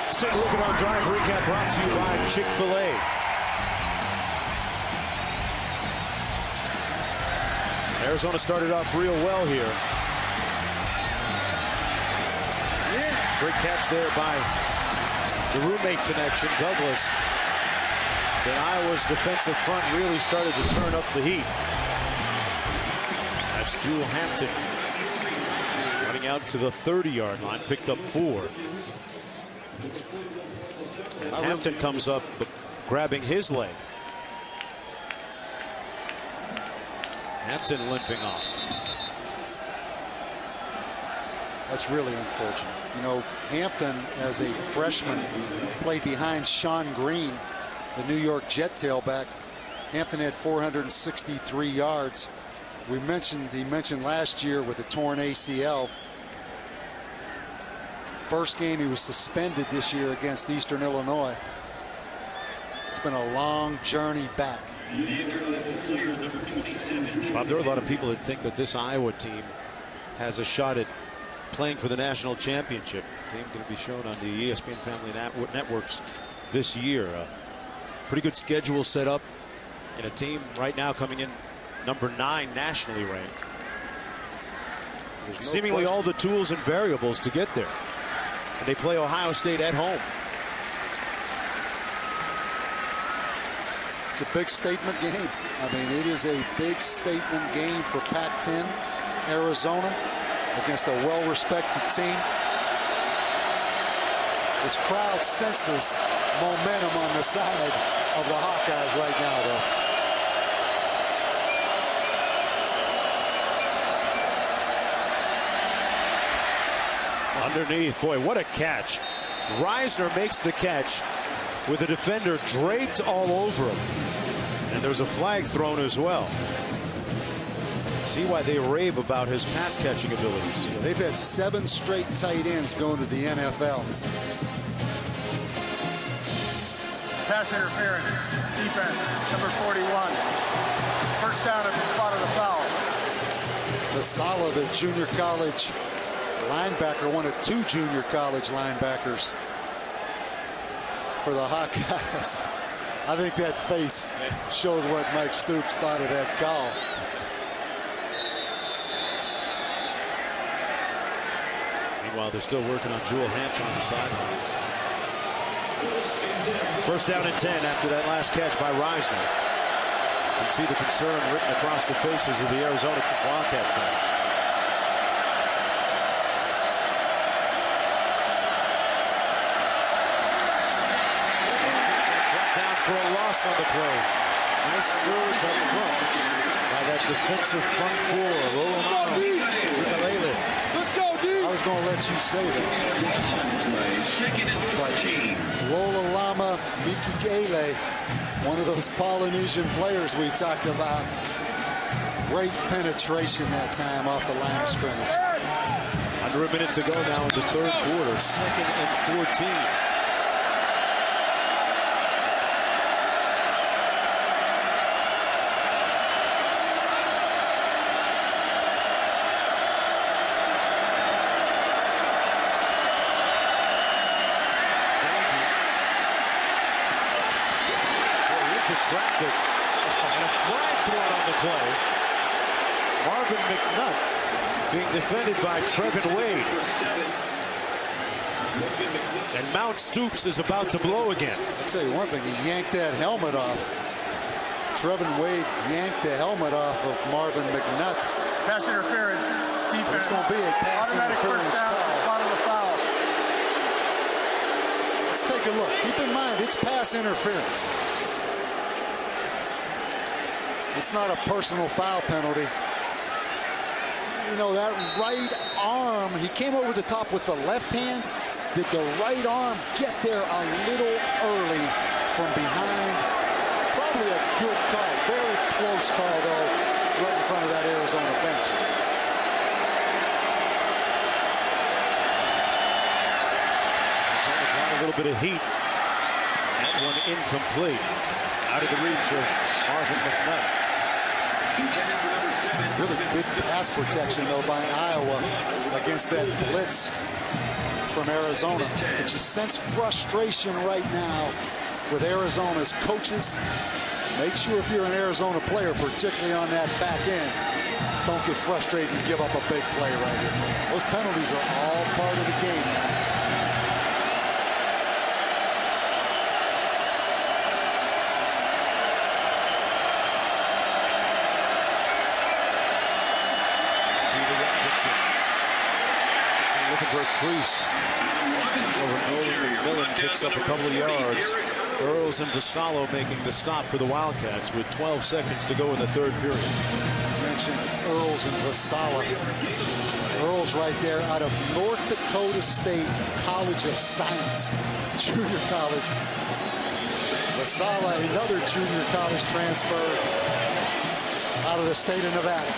Let's take a look at our drive recap brought to you by Chick-fil-A. Arizona started off real well here. Great catch there by the roommate connection, Douglas. Then Iowa's defensive front really started to turn up the heat. That's Jewel Hampton running out to the 30-yard line, picked up 4. And Hampton comes up grabbing his leg. Hampton limping off. That's really unfortunate. You know, Hampton, as a freshman, played behind Sean Green, the New York Jet tailback. Hampton had 463 yards. He mentioned last year with a torn ACL. First game he was suspended this year against Eastern Illinois. It's been a long journey back. Bob, there are a lot of people that think that this Iowa team has a shot at playing for the national championship. The game going to be shown on the ESPN Family Networks this year. Pretty good schedule set up, and a team right now coming in number 9 nationally ranked. Seemingly all the tools and variables to get there. And they play Ohio State at home. It's a big statement game. I mean, it is a big statement game for Pac-10 Arizona against a well-respected team. This crowd senses momentum on the side of the Hawkeyes right now, though. Underneath, boy, what a catch. Reisner makes the catch with a defender draped all over him. And there's a flag thrown as well. See why they rave about his pass catching abilities. They've had 7 straight tight ends going to the NFL. Pass interference, defense, number 41. First down at the spot of the foul. Vasala, the junior college linebacker, one of 2 junior college linebackers for the Hawkeyes. I think that face showed what Mike Stoops thought of that call. Meanwhile, they're still working on Jewel Hampton on the sidelines. First down and 10 after that last catch by Reisner. You can see the concern written across the faces of the Arizona Wildcat fans. Brought down for a loss on the play. Nice surge up front by that defensive front four. Let's go, D. I was going to let you say that. But Lola Lama Mikigele, one of those Polynesian players we talked about. Great penetration that time off the line of scrimmage. Under a minute to go now in the third quarter. 2nd and 14. Traffic and a flag thrown on the play. Marvin McNutt being defended by Trevin Wade. And Mount Stoops is about to blow again. I'll tell you one thing, he yanked that helmet off. Trevin Wade yanked the helmet off of Marvin McNutt. Pass interference, defense. It's going to be a pass automatic interference first down call. spot of the foul. Let's take a look. Keep in mind, it's pass interference. It's not a personal foul penalty. You know, that right arm, he came over the top with the left hand. Did the right arm get there a little early from behind? Probably a good call. Very close call, though, right in front of that Arizona bench. Arizona got a little bit of heat. That one incomplete. Out of the reach of Marvin McNutt. Really good pass protection, though, by Iowa against that blitz from Arizona. But you sense frustration right now with Arizona's coaches. Make sure if you're an Arizona player, particularly on that back end, don't get frustrated and give up a big play right here. Those penalties are all part of the game now. Looking for a crease. Millen picks up a couple of yards. Earls and Vassallo making the stop for the Wildcats with 12 seconds to go in the third period. You mentioned Earls and Vassallo. Earls right there out of North Dakota State College of Science, junior college. Vassallo, another junior college transfer out of the state of Nevada.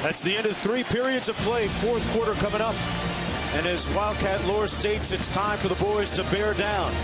That's the end of 3 periods of play. Fourth quarter coming up. And as Wildcat lore states, it's time for the boys to bear down.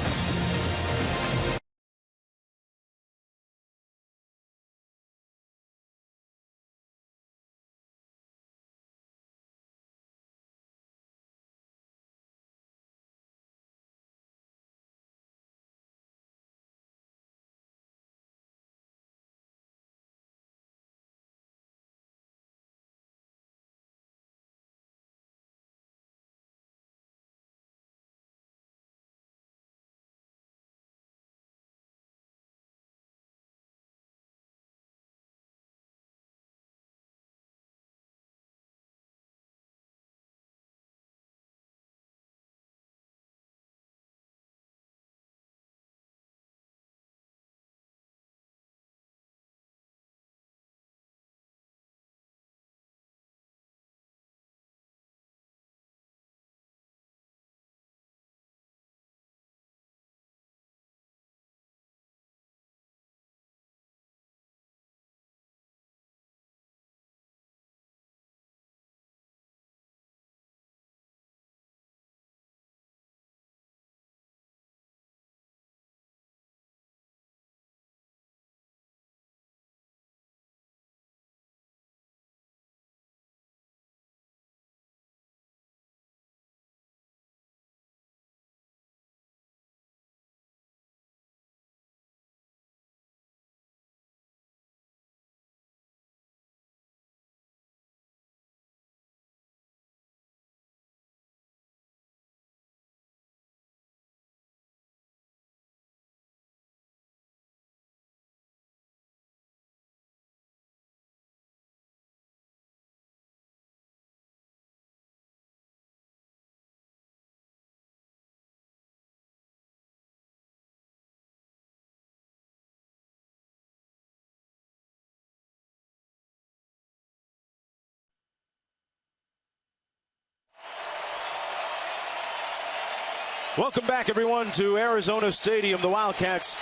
Welcome back, everyone, to Arizona Stadium. The Wildcats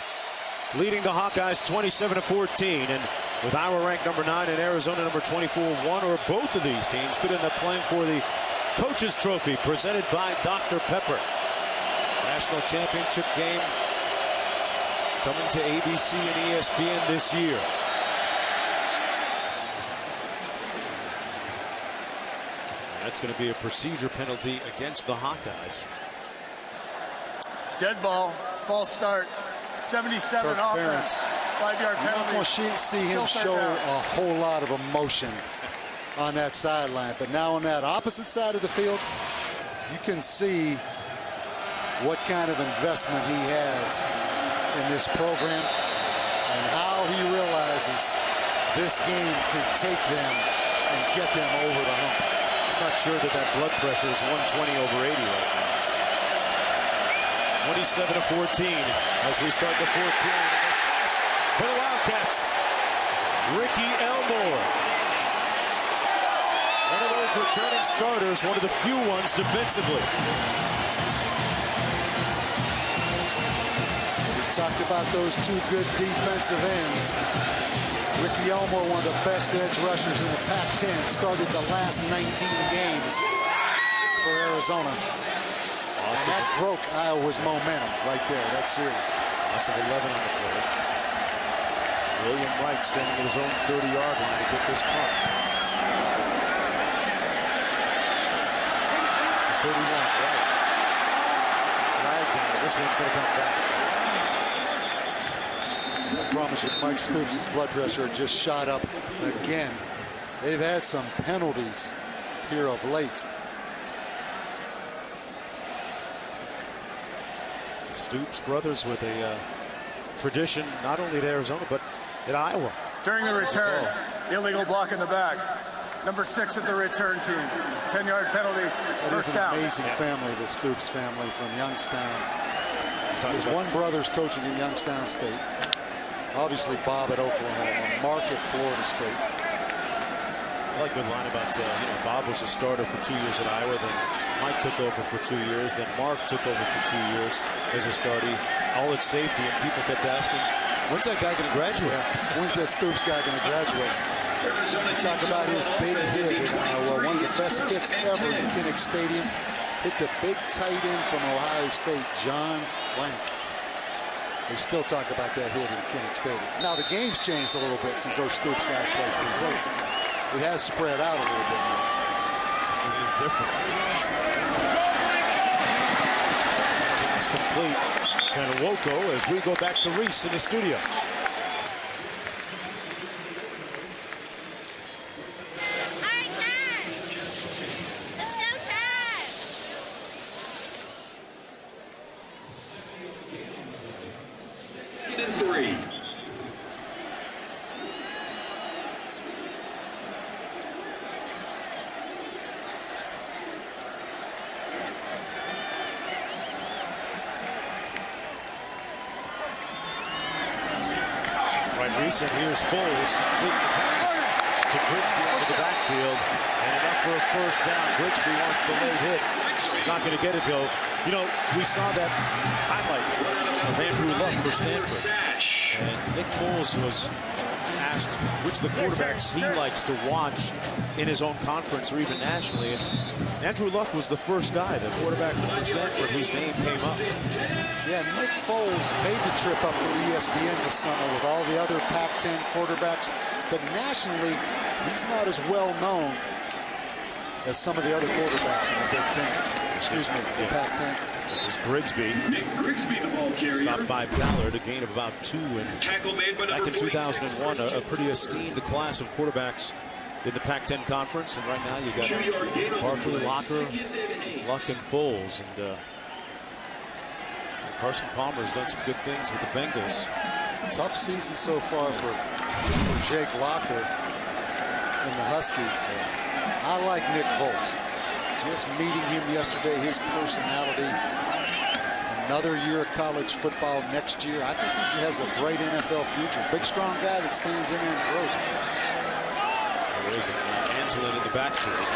leading the Hawkeyes 27-14. And with Iowa ranked number 9 and Arizona number 24, one or both of these teams could end up playing for the Coach's Trophy presented by Dr. Pepper. National championship game coming to ABC and ESPN this year. That's going to be a procedure penalty against the Hawkeyes. Dead ball, false start, 77 offense, 5-yard penalty. You're not going to see him show a whole lot of emotion on that sideline, but now on that opposite side of the field, you can see what kind of investment he has in this program and how he realizes this game can take them and get them over the hump. I'm not sure that blood pressure is 120/80 right now. 27-14 as we start the fourth period. For the Wildcats, Ricky Elmore. One of those returning starters, one of the few ones defensively. We talked about those two good defensive ends. Ricky Elmore, one of the best edge rushers in the Pac-10, started the last 19 games for Arizona. And that broke Iowa's momentum right there, that series. Loss of 11 on the play. William Wright standing at his own 30-yard line to get this punt. To 31, right. Flag down. This one's going to come back. I promise you, Mike Stoops' blood pressure just shot up again. They've had some penalties here of late. Stoops brothers with a tradition not only at Arizona but at Iowa. During the return, illegal block in the back. Number 6 at the return team. 10-yard penalty. First down. That is an amazing family, the Stoops family from Youngstown. His one brother's coaching at Youngstown State. Obviously Bob at Oklahoma. Mark at Florida State. I like the line about Bob was a starter for 2 years at Iowa, then Mike took over for 2 years, then Mark took over for 2 years as a starter, all at safety, and people kept asking, when's that guy going to graduate? Yeah. When's that Stoops guy going to graduate? We talk about his big hit in Iowa, one of the best hits ever in Kinnick Stadium. Hit the big tight end from Ohio State, John Frank. They still talk about that hit in Kinnick Stadium. Now the game's changed a little bit since those Stoops guys played for safety. It has spread out a little bit more. It is different. Pass complete. Kanawoko as we go back to Reese in the studio. And here's Foles completing the pass to Grigsby into the backfield, and enough for a first down. Grigsby wants the late hit. He's not going to get it, though. You know, we saw that highlight of Andrew Luck for Stanford, and Nick Foles was asked which of the quarterbacks he likes to watch in his own conference or even nationally, and Andrew Luck was the first guy, the quarterback for Stanford, whose name came up. Yeah, Nick Foles made the trip up to ESPN this summer with all the other Pac-10 quarterbacks, but nationally, he's not as well known as some of the other quarterbacks in the Big Ten. Excuse me, the Pac-10. This is Grigsby. Stopped by Ballard, a gain of about 2. And back in 2001, a pretty esteemed class of quarterbacks in the Pac-10 conference. And right now you got Barkley, Locker, Luck, and Foles. And Carson Palmer's done some good things with the Bengals. Tough season so far for Jake Locker and the Huskies. I like Nick Foles. Just meeting him yesterday, his personality. Another year of college football next year. I think he has a bright NFL future. Big, strong guy that stands in there and throws it. There's Antolin in the backfield.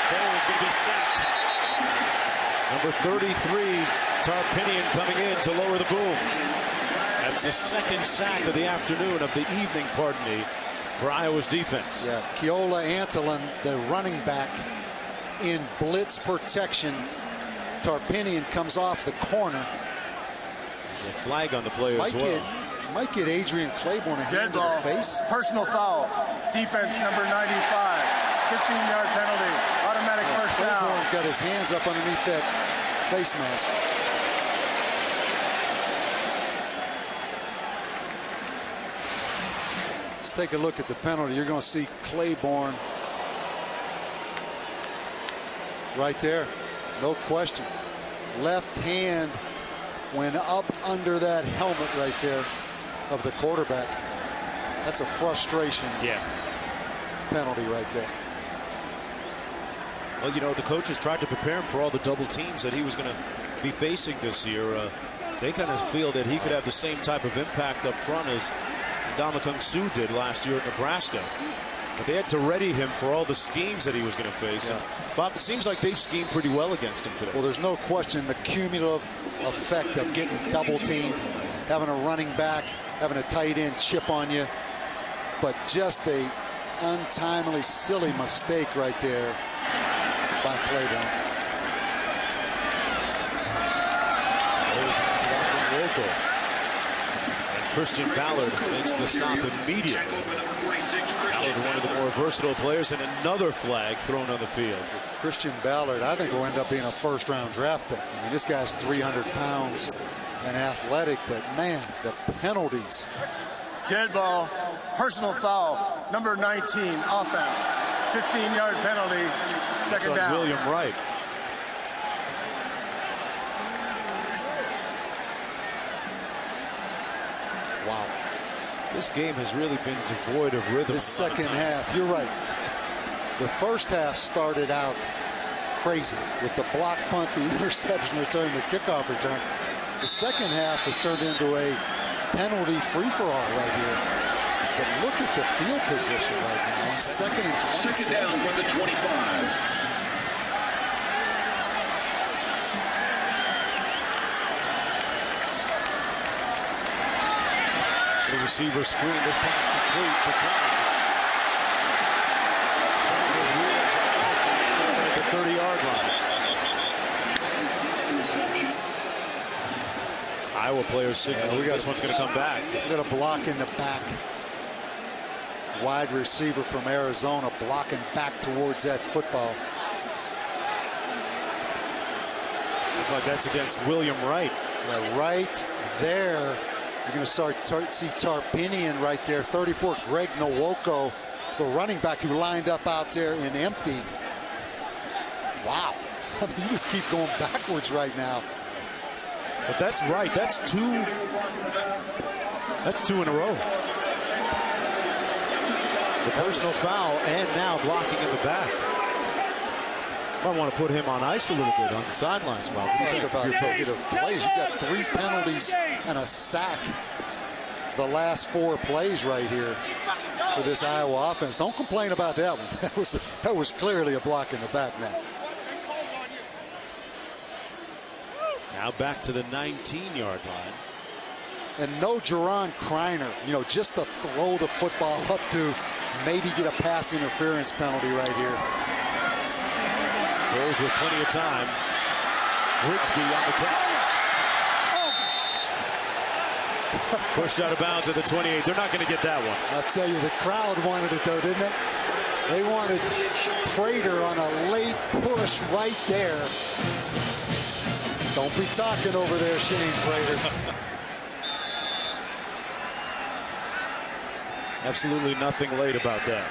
Foles going to be sacked. Number 33, Tarpinian coming in to lower the boom. That's the second sack of the afternoon, of the evening, pardon me, for Iowa's defense. Yeah, Keola Antolin, the running back, in blitz protection. Tarpinian comes off the corner. There's a flag on the play as well. Might get Adrian Claiborne a hand to the face. Personal foul. Defense number 95. 15-yard penalty. Automatic first down. Claiborne got his hands up underneath that face mask. Let's take a look at the penalty. You're going to see Claiborne right there. No question. Left hand went up under that helmet right there of the quarterback. That's a frustration penalty right there. Well, you know, the coaches tried to prepare him for all the double teams that he was going to be facing this year. They kind of feel that he could have the same type of impact up front as Ndamukong Suh did last year at Nebraska. But they had to ready him for all the schemes that he was going to face. Yeah. And Bob, it seems like they've schemed pretty well against him today. Well, there's no question the cumulative effect of getting double teamed, having a running back, having a tight end chip on you, but just a untimely, silly mistake right there by Claiborne. Always hands it off to Wilco. And Christian Ballard makes the stop immediately. Ballard, one of the more versatile players, and another flag thrown on the field. Christian Ballard, I think, will end up being a first-round draft pick. I mean, this guy's 300 pounds and athletic, but man, the penalties. Dead ball, personal foul, number 19, offense. 15-yard penalty, second down. William Wright. Wow. This game has really been devoid of rhythm. The second half, you're right. The first half started out crazy with the block punt, the interception return, the kickoff return. The second half has turned into a penalty free-for-all right here. But look at the field position right now. Second and 27. Second down from the 25. The receiver screen. This pass complete to Clown. At the 30-yard line. Iowa players signaling this one's going to come back. We got a block in the back. Wide receiver from Arizona blocking back towards that football. Looks like that's against William Wright. Yeah, right there. You're going to start see Tarpinian right there. 34, Greg Nwoko, the running back who lined up out there in empty. Wow. I mean, you just keep going backwards right now. So if that's right, that's two in a row. The personal foul and now blocking in the back. I want to put him on ice a little bit on the sidelines, Bob. Talk about negative plays. You've got 3 penalties and a sack the last 4 plays right here for this Iowa offense. Don't complain about that one. That was clearly a block in the back now. Now back to the 19-yard line. And no Jerron Kreiner, you know, just to throw the football up to maybe get a pass interference penalty right here. Throws with plenty of time. Grigsby on the catch. Pushed out of bounds at the 28. They're not going to get that one. I'll tell you, the crowd wanted it, though, didn't it? They wanted Prater on a late push right there. Don't be talking over there, Shane Prater. Absolutely nothing late about that.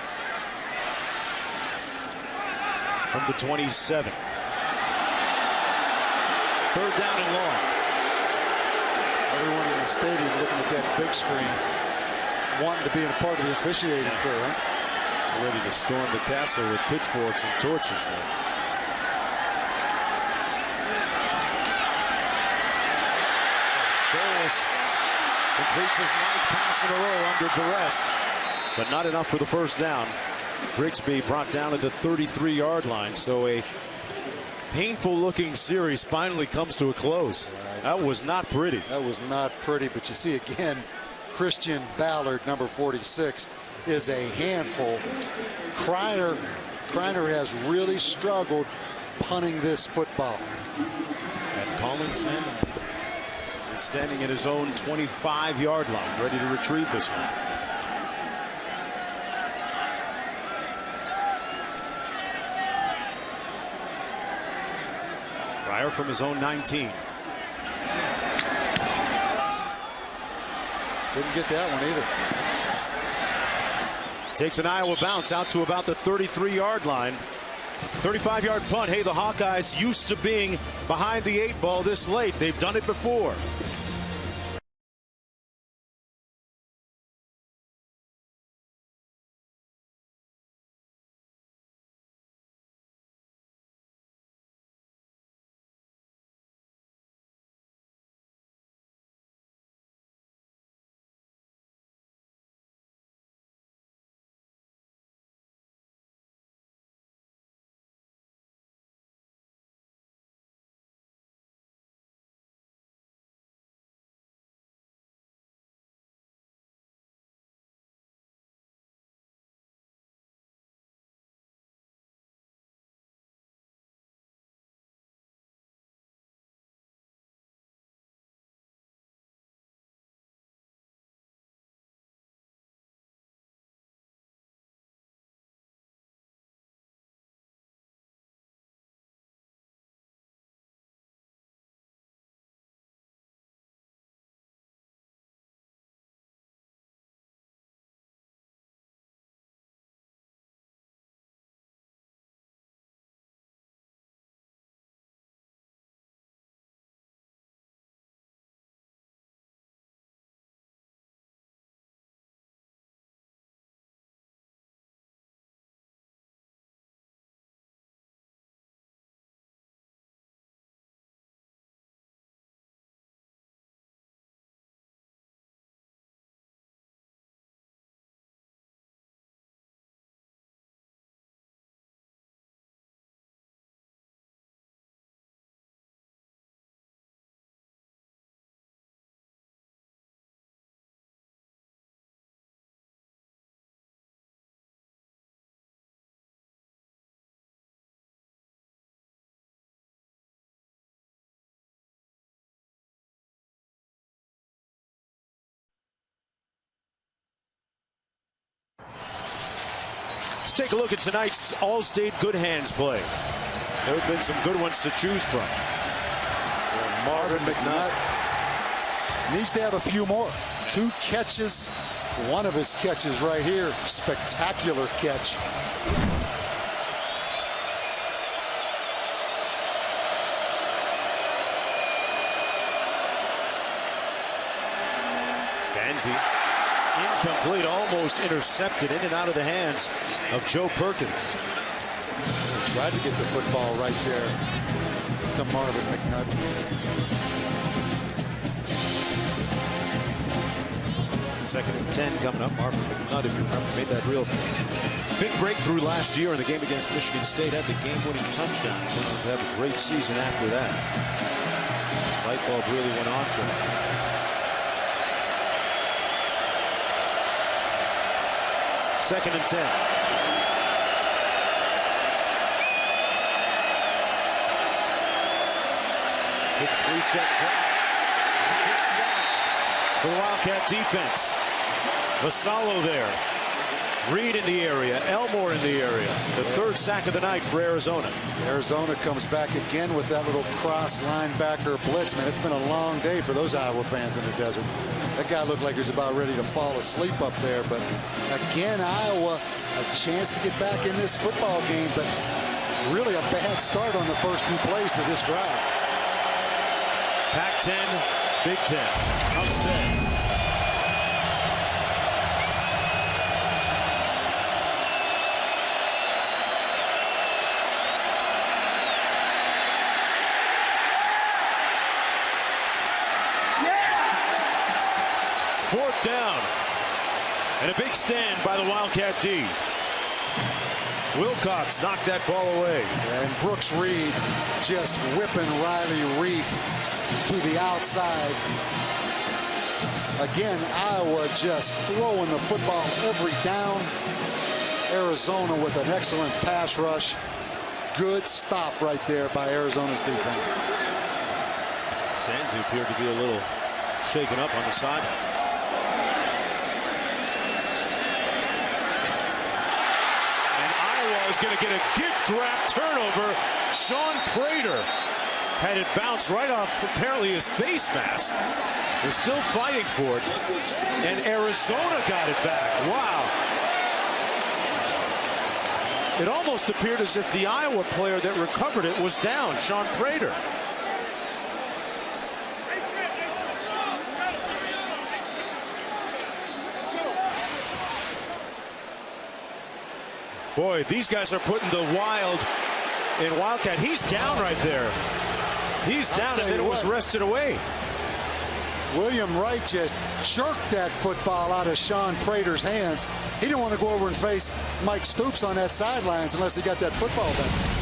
From the 27. 3rd down and long. Everyone in the stadium looking at that big screen, wanting to be a part of the officiating crew, huh? Ready to storm the castle with pitchforks and torches now. Foles completes his 9th pass in a row under duress, but not enough for the first down. Grigsby brought down at the 33-yard line, so a painful-looking series finally comes to a close. That was not pretty. That was not pretty, but you see again, Christian Ballard, number 46, is a handful. Kreiner has really struggled punting this football. And Colin Sandman is standing at his own 25-yard line, ready to retrieve this one. Pryor from his own 19. Didn't get that one either. Takes an Iowa bounce out to about the 33-yard line. 35-yard punt. Hey, the Hawkeyes used to being behind the 8 ball this late. They've done it before. Let's take a look at tonight's All-State Good Hands play. There have been some good ones to choose from. Marvin McNutt needs to have a few more. 2 catches. One of his catches right here. Spectacular catch. Stanzi. Incomplete, almost intercepted, in and out of the hands of Joe Perkins. Tried to get the football right there to Marvin McNutt. Second and 10 coming up. Marvin McNutt, if you remember, made that real big breakthrough last year in the game against Michigan State. Had the game-winning touchdown. Went on to have a great season after that. Light bulb really went on for him. Second and 10. Big 3-step drop. Big sack for the Wildcat defense. Vassallo there. Reed in the area. Elmore in the area. The 3rd sack of the night for Arizona. Arizona comes back again with that little cross linebacker blitz. Man, it's been a long day for those Iowa fans in the desert. That guy looked like he was about ready to fall asleep up there. But again, Iowa, a chance to get back in this football game. But really a bad start on the first 2 plays to this drive. Pac-10, Big Ten. Upset. Fourth down. And a big stand by the Wildcat D. Wilcox knocked that ball away. And Brooks Reed just whipping Riley Reef to the outside. Again, Iowa just throwing the football every down. Arizona with an excellent pass rush. Good stop right there by Arizona's defense. Stanzi appeared to be a little shaken up on the sidelines. And Iowa is going to get a gift-wrap turnover. Sean Prater had it bounce right off apparently his face mask. They're still fighting for it. And Arizona got it back. Wow. It almost appeared as if the Iowa player that recovered it was down, Sean Prater. Boy, these guys are putting the Wild in Wildcat. He's down right there. He's down, and then it was wrested away. William Wright just jerked that football out of Sean Prater's hands. He didn't want to go over and face Mike Stoops on that sidelines unless he got that football back.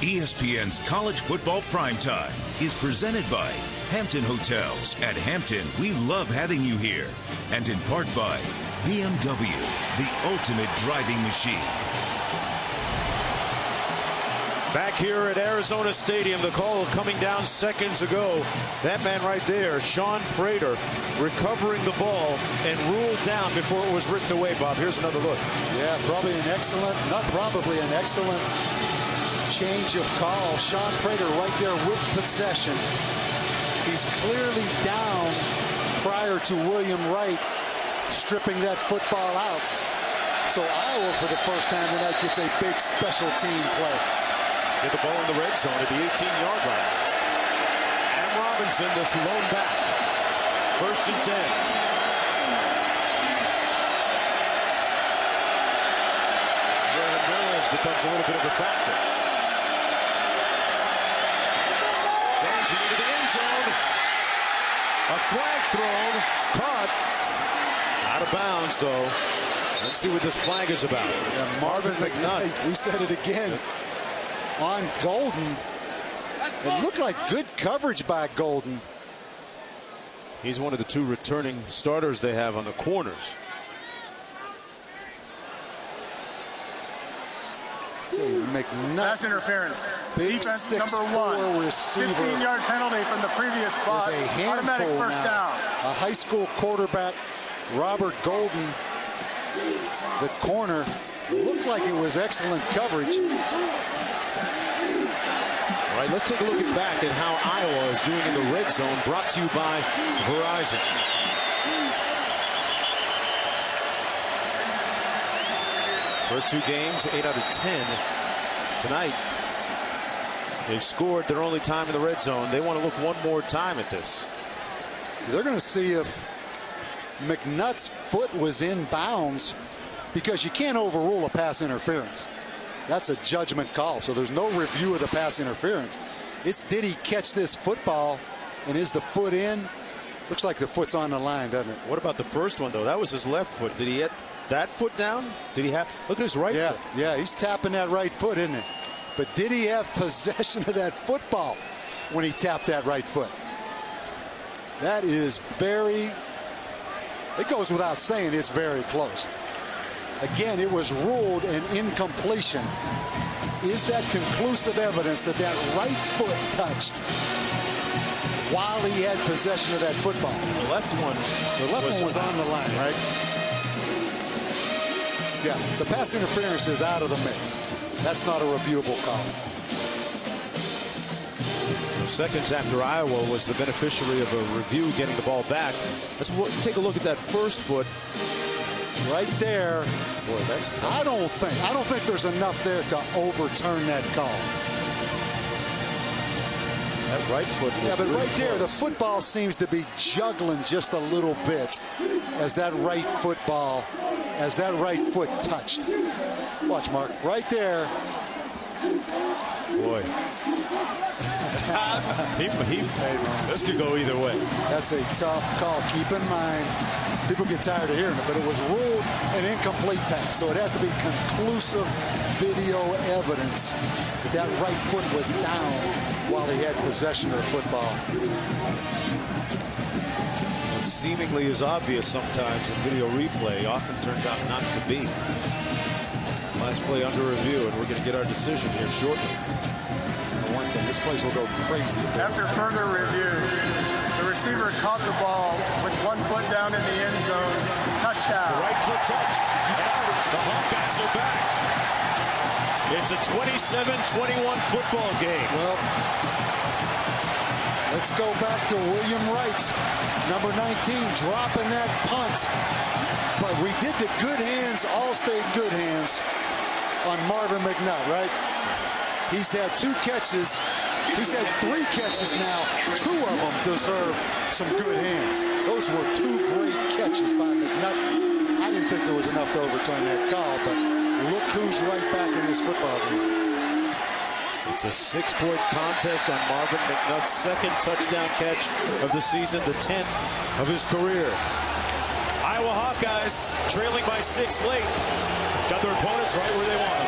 ESPN's College Football Primetime is presented by Hampton Hotels. At Hampton, we love having you here. And in part by BMW, the ultimate driving machine. Back here at Arizona Stadium, the call coming down seconds ago. That man right there, Sean Prater, recovering the ball and ruled down before it was ripped away, Bob. Here's another look. Yeah, probably an excellent, not probably, an excellent change of call. Sean Prater right there with possession. He's clearly down prior to William Wright stripping that football out. So Iowa, for the first time tonight, gets a big special team play. Get the ball in the red zone at the 18-yard line. And Robinson, this lone back. 1st and 10. Noise becomes a little bit of a factor. Stands into the end zone. A flag thrown. Caught. Out of bounds, though. Let's see what this flag is about. Yeah, Marvin McKnight, we said it again. On Golden. It looked like good coverage by Golden. He's one of the two returning starters they have on the corners. McNutt. Pass interference. Big Defense 6'4" number 1. receiver. 15-yard penalty from the previous spot. Was a handful Automatic first now. down. A high school quarterback, Robert Golden, the corner, looked like it was excellent coverage. All right, let's take a look back at how Iowa is doing in the red zone, brought to you by Verizon. First 2 games, 8 out of 10 tonight. They've scored their only time in the red zone. They want to look one more time at this. They're going to see if McNutt's foot was in bounds, because you can't overrule a pass interference. That's a judgment call, so there's no review of the pass interference. It's, did he catch this football, and is the foot in? Looks like the foot's on the line, doesn't it? What about the first one, though? That was his left foot. Did he get that foot down? Did he have, look at his right foot. Yeah, he's tapping that right foot, isn't it? But did he have possession of that football when he tapped that right foot? That is very, it goes without saying, it's very close. Again, it was ruled an incompletion. Is that conclusive evidence that that right foot touched while he had possession of that football? The left one was on the line, right? Yeah, the pass interference is out of the mix. That's not a reviewable call. So seconds after Iowa was the beneficiary of a review getting the ball back. Let's take a look at that first foot. Right there. Boy, that's tough. I don't think there's enough there to overturn that call. That right foot was but really right there, the close. football seems to be juggling just a little bit as that right foot touched. Watch, Mark. Right there. Boy. This could go either way. That's a tough call. Keep in mind, people get tired of hearing it, but it was ruled an incomplete pass. So it has to be conclusive video evidence that that right foot was down while he had possession of the football. What seemingly is obvious sometimes in video replay often turns out not to be. Last play under review, and we're going to get our decision here shortly. One thing, this place will go crazy. After further review, the receiver caught the ball with 1 foot down in the end zone. Touchdown. The right foot touched. The Hawkeyes are back. It's a 27-21 football game. Well, let's go back to William Wright, number 19, dropping that punt. But we did the good hands, All-State good hands on Marvin McNutt, right? He's had 2 catches. He's had 3 catches now. 2 of them deserve some good hands. Those were 2 great catches by McNutt. I didn't think there was enough to overturn that call, but look who's right back in this football game. It's a 6-point contest on Marvin McNutt's 2nd touchdown catch of the season, the 10th of his career. Iowa Hawkeyes trailing by 6 late. Got their opponents right where they want them.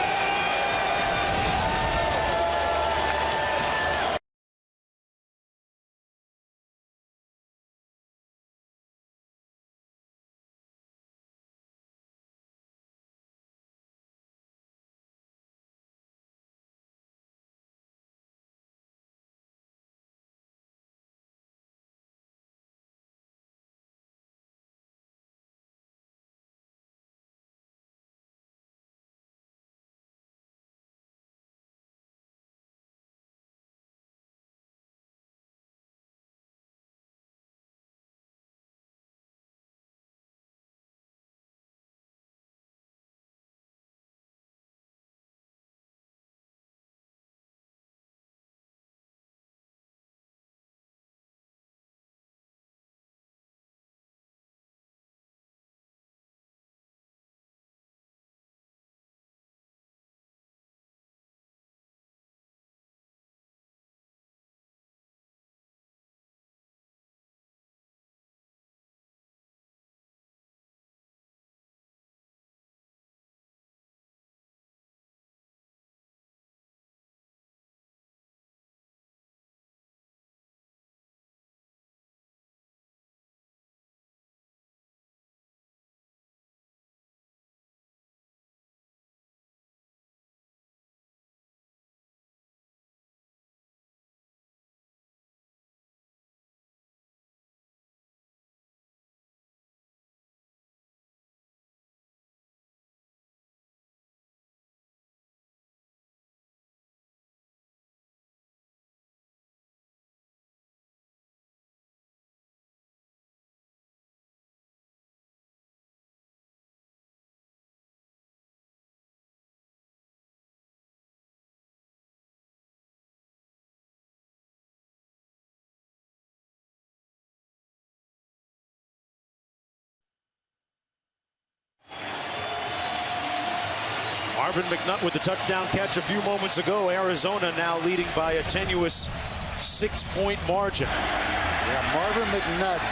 Marvin McNutt with the touchdown catch a few moments ago. Arizona now leading by a tenuous 6-point margin. Yeah, Marvin McNutt,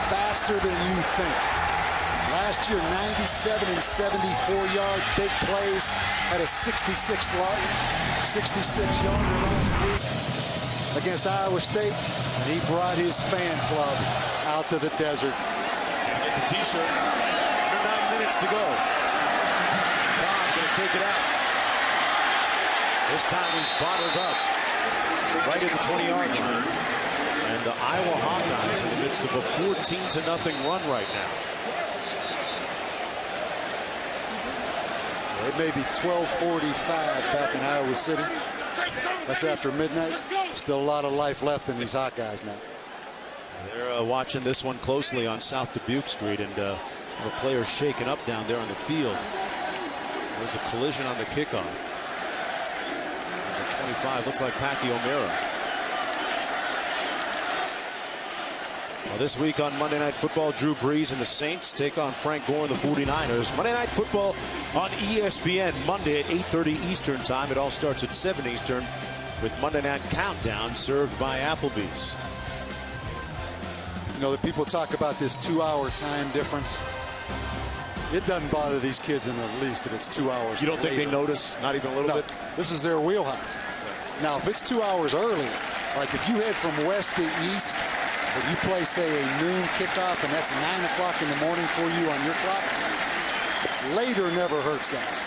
faster than you think. Last year, 97 and 74-yard big plays. Had a 66-yarder last week against Iowa State, and he brought his fan club out to the desert. Get the T-shirt. Under 9 minutes to go. Cobb going to take it out. This time he's bottled up right at the 20-yard line. And the Iowa Hawkeyes in the midst of a 14-0 run right now. It may be 12:45 back in Iowa City. That's after midnight. Still a lot of life left in these Hawkeyes now. They're watching this one closely on South Dubuque Street, and the players shaken up down there on the field. There's a collision on the kickoff. Number 25 looks like Packy O'Meara. Well, this week on Monday Night Football, Drew Brees and the Saints take on Frank Gore and the 49ers. Monday Night Football on ESPN Monday at 8:30 Eastern Time. It all starts at 7 Eastern with Monday Night Countdown served by Applebee's. You know, the people talk about this 2-hour time difference. It doesn't bother these kids in the least that it's 2 hours. You don't think later. they notice? Not even a little bit? This is their wheelhouse. Now, if it's 2 hours earlier, like if you head from west to east, and you play, say, a noon kickoff, and that's 9 o'clock in the morning for you on your clock, later never hurts, guys.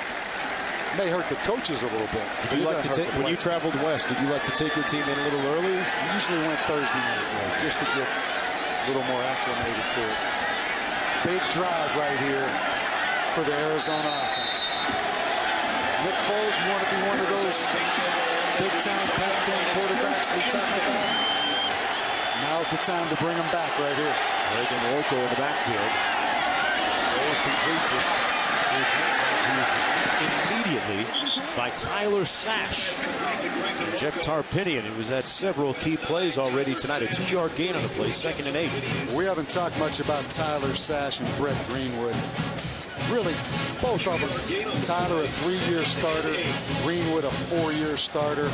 May hurt the coaches a little bit. Did you like to take, when you traveled west, did you like to take your team in a little early? We usually went Thursday night, just to get a little more acclimated to it. Big drive right here for the Arizona offense. Nick Foles, you want to be one of those big-time Pac-10 quarterbacks we talked about? Now's the time to bring him back right here. Reagan Orko in the backfield. Foles completes it. He's immediately by Tyler Sash. And Jeff Tarpinian, who has had several key plays already tonight. A 2-yard gain on the play, 2nd and 8. We haven't talked much about Tyler Sash and Brett Greenwood. Really, both of them. Tyler, a 3-year starter. Greenwood, a 4-year starter.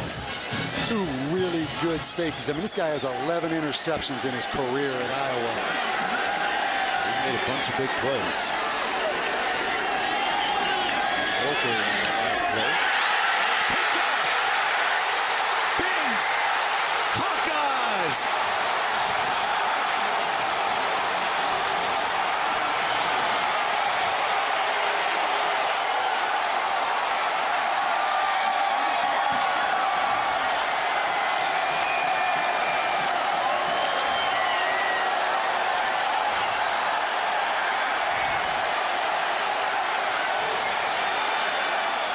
Two really good safeties. I mean, this guy has 11 interceptions in his career at Iowa. He's made a bunch of big plays. Okay, last play. Picked off. Bins. Hawkeyes.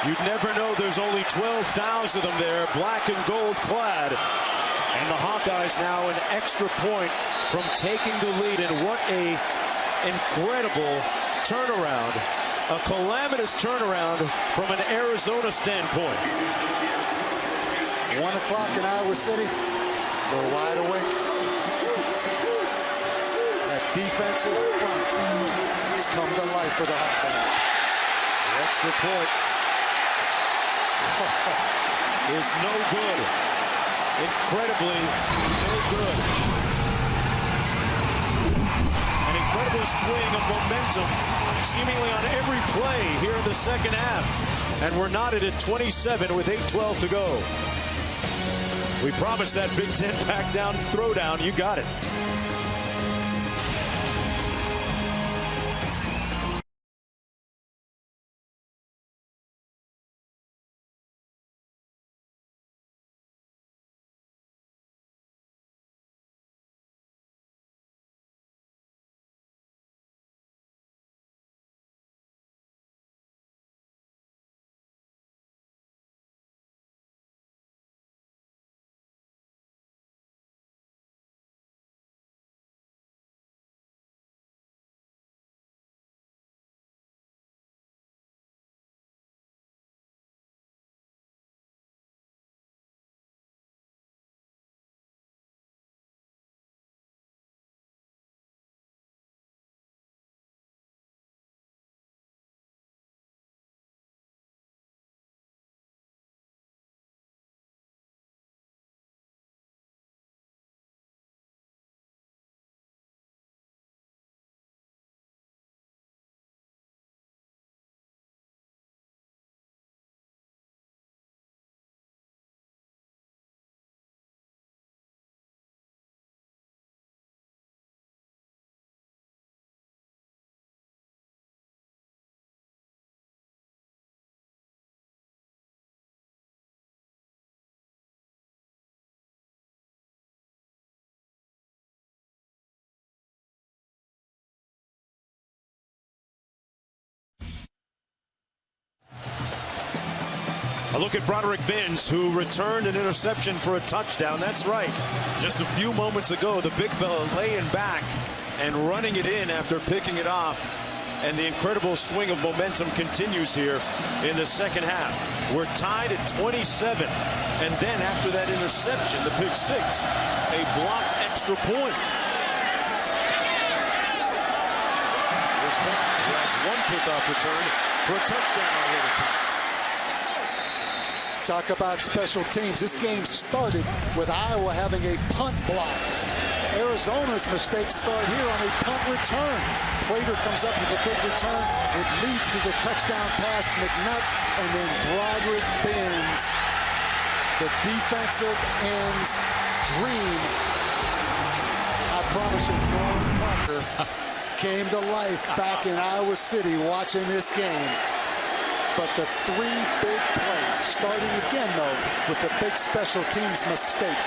You'd never know there's only 12,000 of them there, black and gold clad. And the Hawkeyes now an extra point from taking the lead. And what a incredible turnaround, a calamitous turnaround from an Arizona standpoint. 1 o'clock in Iowa City, they're wide awake. That defensive front has come to life for the Hawkeyes. The extra point is no good. Incredibly no good. An incredible swing of momentum seemingly on every play here in the second half. And we're knotted at 27 with 8:12 to go. We promised that Big Ten pack down throwdown. You got it. A look at Broderick Binns, who returned an interception for a touchdown. That's right. Just a few moments ago, the big fella laying back and running it in after picking it off. And the incredible swing of momentum continues here in the second half. We're tied at 27. And then after that interception, the pick six, a blocked extra point. Here's Cobb, who has one kickoff return for a touchdown already. Talk about special teams. This game started with Iowa having a punt blocked. Arizona's mistakes start here on a punt return. Prater comes up with a big return. It leads to the touchdown pass to McNutt, and then Broderick Binns, the defensive end's dream. I promise you, Norm Parker came to life back in Iowa City watching this game. But the three big plays, starting again, though, with the big special teams mistake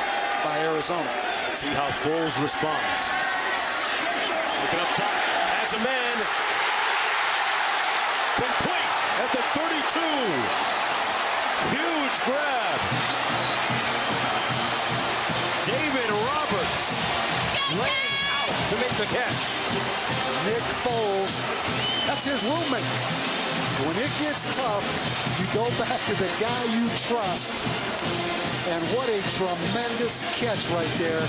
by Arizona. Let's see how Foles responds. Looking up top, has a man. Complete at the 32. Huge grab. David Roberts laying out to make the catch. Nick Foles, that's his roommate. When it gets tough, you go back to the guy you trust. And what a tremendous catch right there.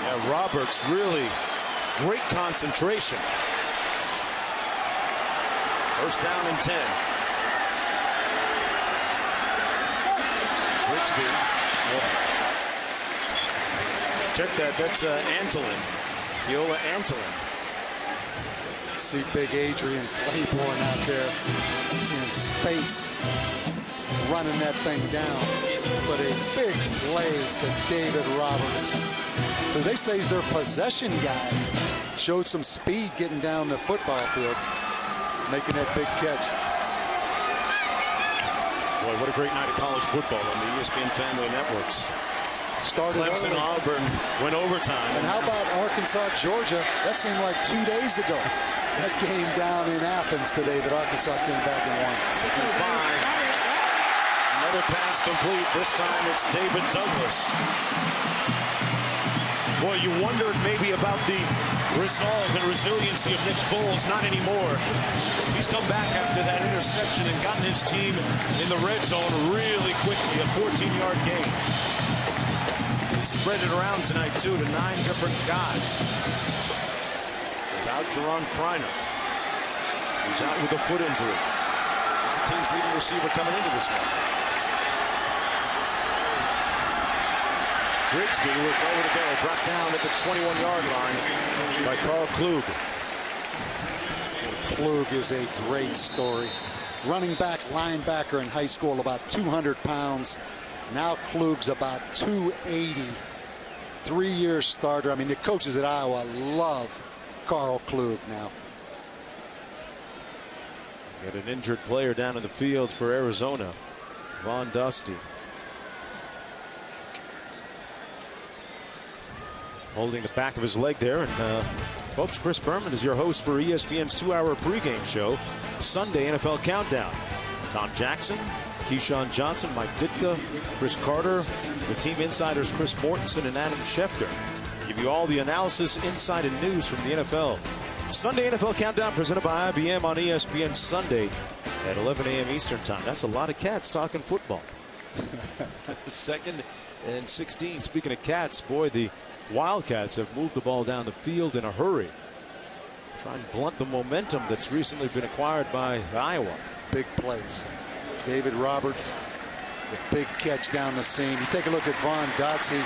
Yeah, Roberts really great concentration. First down and 10. Grigsby. Check that. That's Antolin. Keola Antolin. See big Adrian Claiborne out there in space, running that thing down. But a big play to David Roberts, who they say is their possession guy. Showed some speed getting down the football field, making that big catch. Boy, what a great night of college football on the ESPN Family Networks. Started Clemson, early. Auburn went overtime. And how about Arkansas, Georgia? That seemed like 2 days ago. That game down in Athens today that Arkansas came back and won. Second and 5. Another pass complete. This time it's David Douglas. Boy, you wondered maybe about the resolve and resiliency of Nick Foles. Not anymore. He's come back after that interception and gotten his team in the red zone really quickly. A 14-yard gain. He spread it around tonight, too, to 9 different guys. Without Jerron Kreiner, who's out with a foot injury. He's the team's leading receiver coming into this one. Grigsby with nowhere to go, brought down at the 21-yard line by Carl Klug. Klug is a great story. Running back, linebacker in high school, about 200 pounds. Now Klug's about 280. 3-year starter. I mean, the coaches at Iowa love Carl Klug now. Got an injured player down in the field for Arizona, Von Dusty. Holding the back of his leg there. And folks, Chris Berman is your host for ESPN's 2-hour pregame show, Sunday NFL Countdown. Tom Jackson, Keyshawn Johnson, Mike Ditka, Chris Carter, the team insiders Chris Mortensen and Adam Schefter. Give you all the analysis, insight, and news from the NFL. Sunday NFL Countdown presented by IBM on ESPN Sunday at 11 a.m. Eastern Time. That's a lot of cats talking football. 2nd and 16. Speaking of cats, boy, the Wildcats have moved the ball down the field in a hurry. Try and blunt the momentum that's recently been acquired by Iowa. Big plays. David Roberts, the big catch down the seam. You take a look at Von Dotze.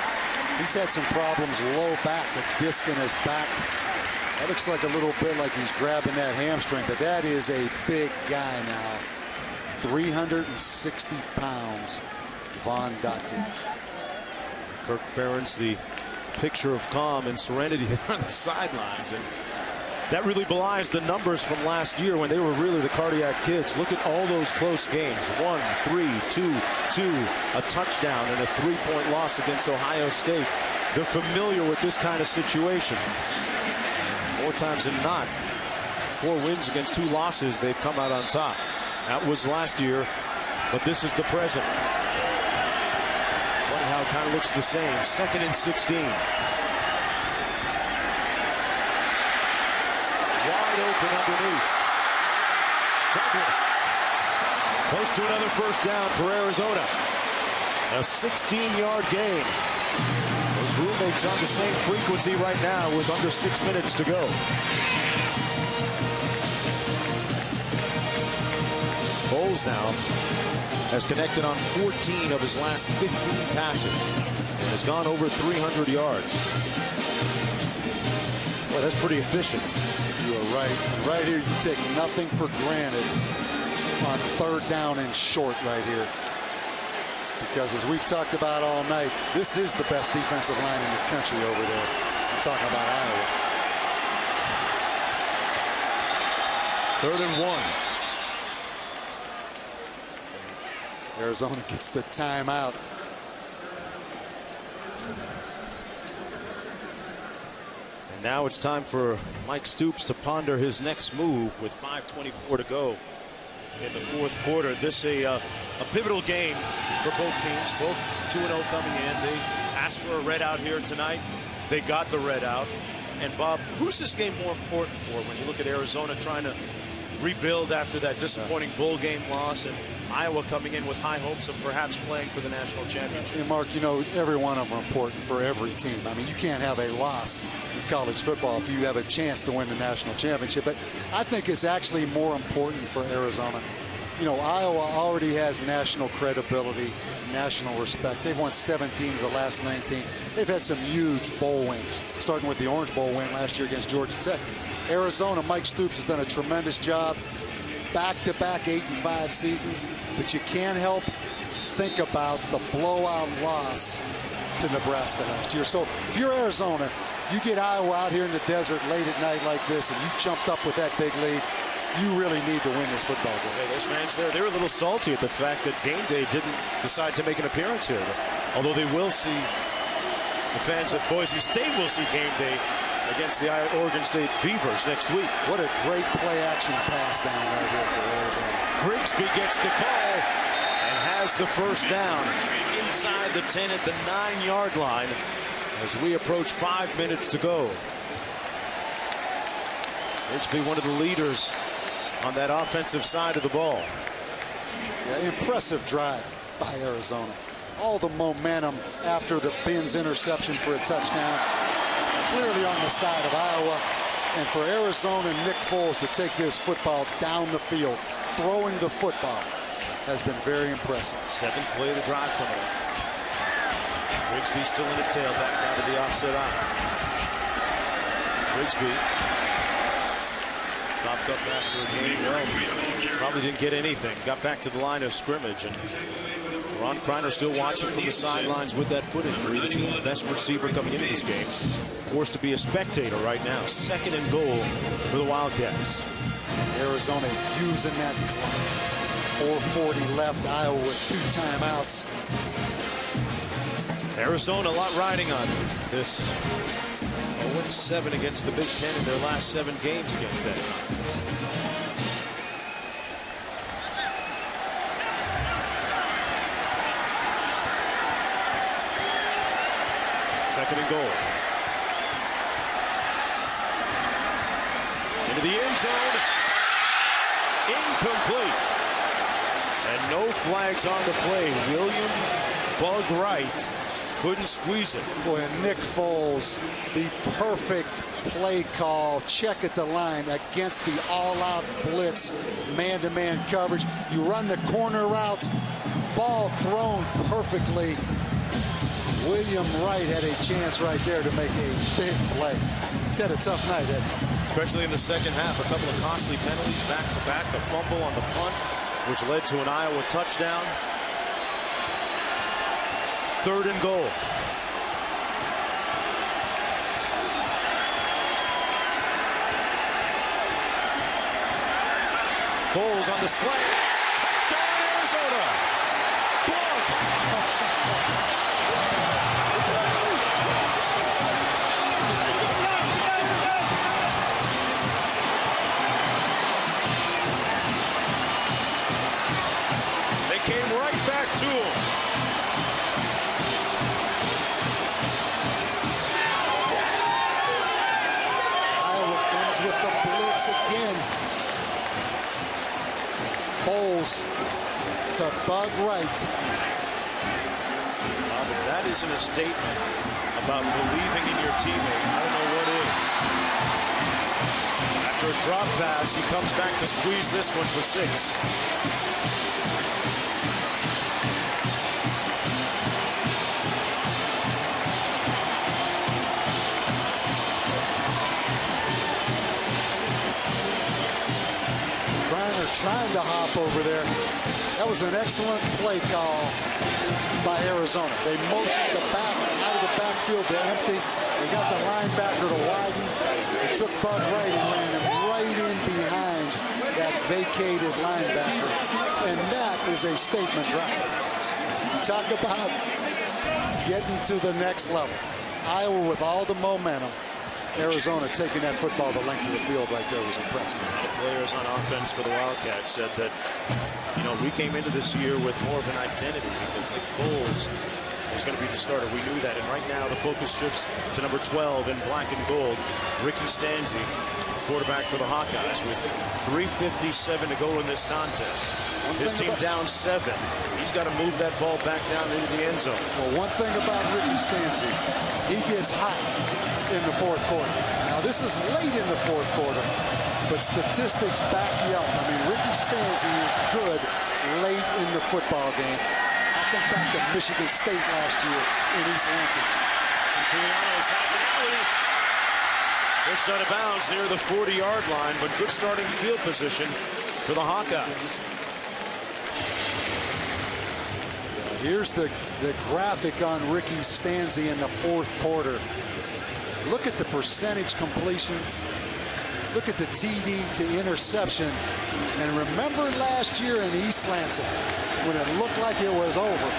He's had some problems low back, a disc in his back. That looks like a little bit like he's grabbing that hamstring, but that is a big guy now. 360 pounds, Von Dotze. Kirk Ferentz, the picture of calm and serenity there on the sidelines. And that really belies the numbers from last year when they were really the cardiac kids. Look at all those close games. 1, 3, 2, 2, a touchdown and a 3-point loss against Ohio State. They're familiar with this kind of situation. More times than not, 4 wins against 2 losses, they've come out on top. That was last year but this is the present. Funny how it kind of looks the same. 2nd and 16. Wide open underneath. Douglas. Close to another first down for Arizona. A 16-yard gain. Those roommates on the same frequency right now with under 6 minutes to go. Foles now has connected on 14 of his last 15 passes and has gone over 300 yards. Well, that's pretty efficient. You are right. Right here, you take nothing for granted on 3rd down and short right here. Because as we've talked about all night, this is the best defensive line in the country over there. I'm talking about Iowa. 3rd and 1. Arizona gets the timeout. And now it's time for Mike Stoops to ponder his next move with 5:24 to go in the 4th quarter. This is a pivotal game for both teams. Both 2-0 coming in. They asked for a red out here tonight. They got the red out. And Bob, who's this game more important for when you look at Arizona trying to rebuild after that disappointing bowl game loss, and Iowa coming in with high hopes of perhaps playing for the national championship? And Mark, you know, every one of them are important for every team. I mean, you can't have a loss in college football if you have a chance to win the national championship. But I think it's actually more important for Arizona. You know, Iowa already has national credibility, national respect. They've won 17 of the last 19. They've had some huge bowl wins, starting with the Orange Bowl win last year against Georgia Tech. Arizona, Mike Stoops has done a tremendous job. Back-to-back 8-5 seasons, but you can't help think about the blowout loss to Nebraska last year. So if you're Arizona, you get Iowa out here in the desert late at night like this, and you jumped up with that big lead, you really need to win this football game. Hey, those fans there, they were a little salty at the fact that Game Day didn't decide to make an appearance here. Although they will see, the fans at Boise State will see Game Day against the Oregon State Beavers next week. What a great play-action pass down right here for Arizona. Grigsby gets the call and has the first down inside the 10 at the 9-yard line as we approach 5 minutes to go. Grigsby, one of the leaders on that offensive side of the ball. Yeah, impressive drive by Arizona. All the momentum after the Ben's interception for a touchdown. Clearly on the side of Iowa, and for Arizona and Nick Foles to take this football down the field, throwing the football, has been very impressive. 7th play of the drive coming up. Grigsby still in the tailback down to the offset eye. Grigsby stopped up after a game. Well, probably didn't get anything. Got back to the line of scrimmage, and Ron Kreiner still watching from the sidelines with that foot injury. The team's best receiver coming into this game. Forced to be a spectator right now. 2nd and goal for the Wildcats. Arizona using that clock. 4:40 left. Iowa with 2 timeouts. Arizona, a lot riding on this 0-7 against the Big Ten in their last 7 games against that conference. Second and goal. Into the end zone. Incomplete. And no flags on the play. William Bug Wright couldn't squeeze it. Boy, and Nick Foles, the perfect play call, check at the line against the all-out blitz, man-to-man coverage. You run the corner route, ball thrown perfectly. William Wright had a chance right there to make a big play. He's had a tough night, hasn't he? Especially in the second half. A couple of costly penalties back-to-back. The fumble on the punt, which led to an Iowa touchdown. 3rd and goal. Foles on the slant. Touchdown, Arizona. Bug. to him. Iowa comes with the blitz again. Foles to Bug Wright. If that isn't a statement about believing in your teammate, I don't know what is. After a drop pass, he comes back to squeeze this one for 6. Trying to hop over there. That was an excellent play call by Arizona. They motioned the back out of the backfield to empty. They got the linebacker to widen. They took Bug Wright and ran him right in behind that vacated linebacker. And that is a statement drive. You talk about getting to the next level. Iowa with all the momentum. Arizona taking that football the length of the field right there was impressive. The players on offense for the Wildcats said that, you know, we came into this year with more of an identity because Nick Foles was going to be the starter. We knew that. And right now the focus shifts to number 12 in black and gold, Ricky Stanzi, quarterback for the Hawkeyes, with 3:57 to go in this contest. His team down 7. He's got to move that ball back down into the end zone. Well, one thing about Ricky Stanzi, he gets hot in the fourth quarter. Now, this is late in the fourth quarter, but statistics back you up. I mean, Ricky Stanzi is good late in the football game. I think back to Michigan State last year in East Lansing. Culianos has an alley. Pushed out of bounds near the 40-yard line, but good starting field position for the Hawkeyes. Here's the graphic on Ricky Stanzi in the fourth quarter. Look at the percentage completions. Look at the TD to interception. And remember last year in East Lansing when it looked like it was over.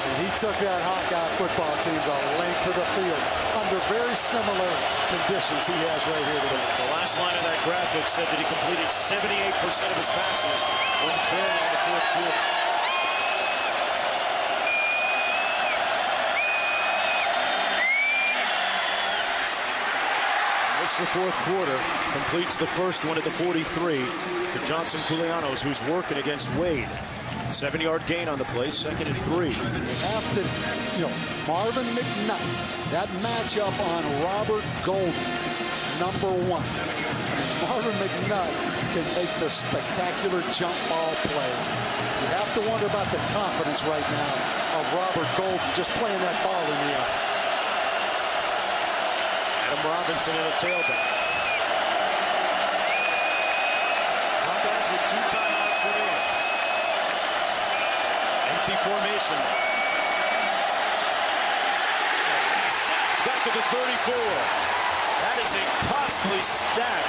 And he took that Hawkeye football team the length of the field under very similar conditions he has right here today. The last line of that graphic said that he completed 78% of his passes when trailing in the fourth quarter. Mr. Fourth quarter completes the first one at the 43 to Johnson Culianos, who's working against Wade. 7-yard gain on the play, 2nd and 3. After, Marvin McNutt, that matchup on Robert Golden, number 1. Marvin McNutt can make the spectacular jump ball play. You have to wonder about the confidence right now of Robert Golden just playing that ball in the air. Adam Robinson in a tailback. Hawkeyes with 2 timeouts remaining. Empty formation. Sacked back at the 34. That is a costly stat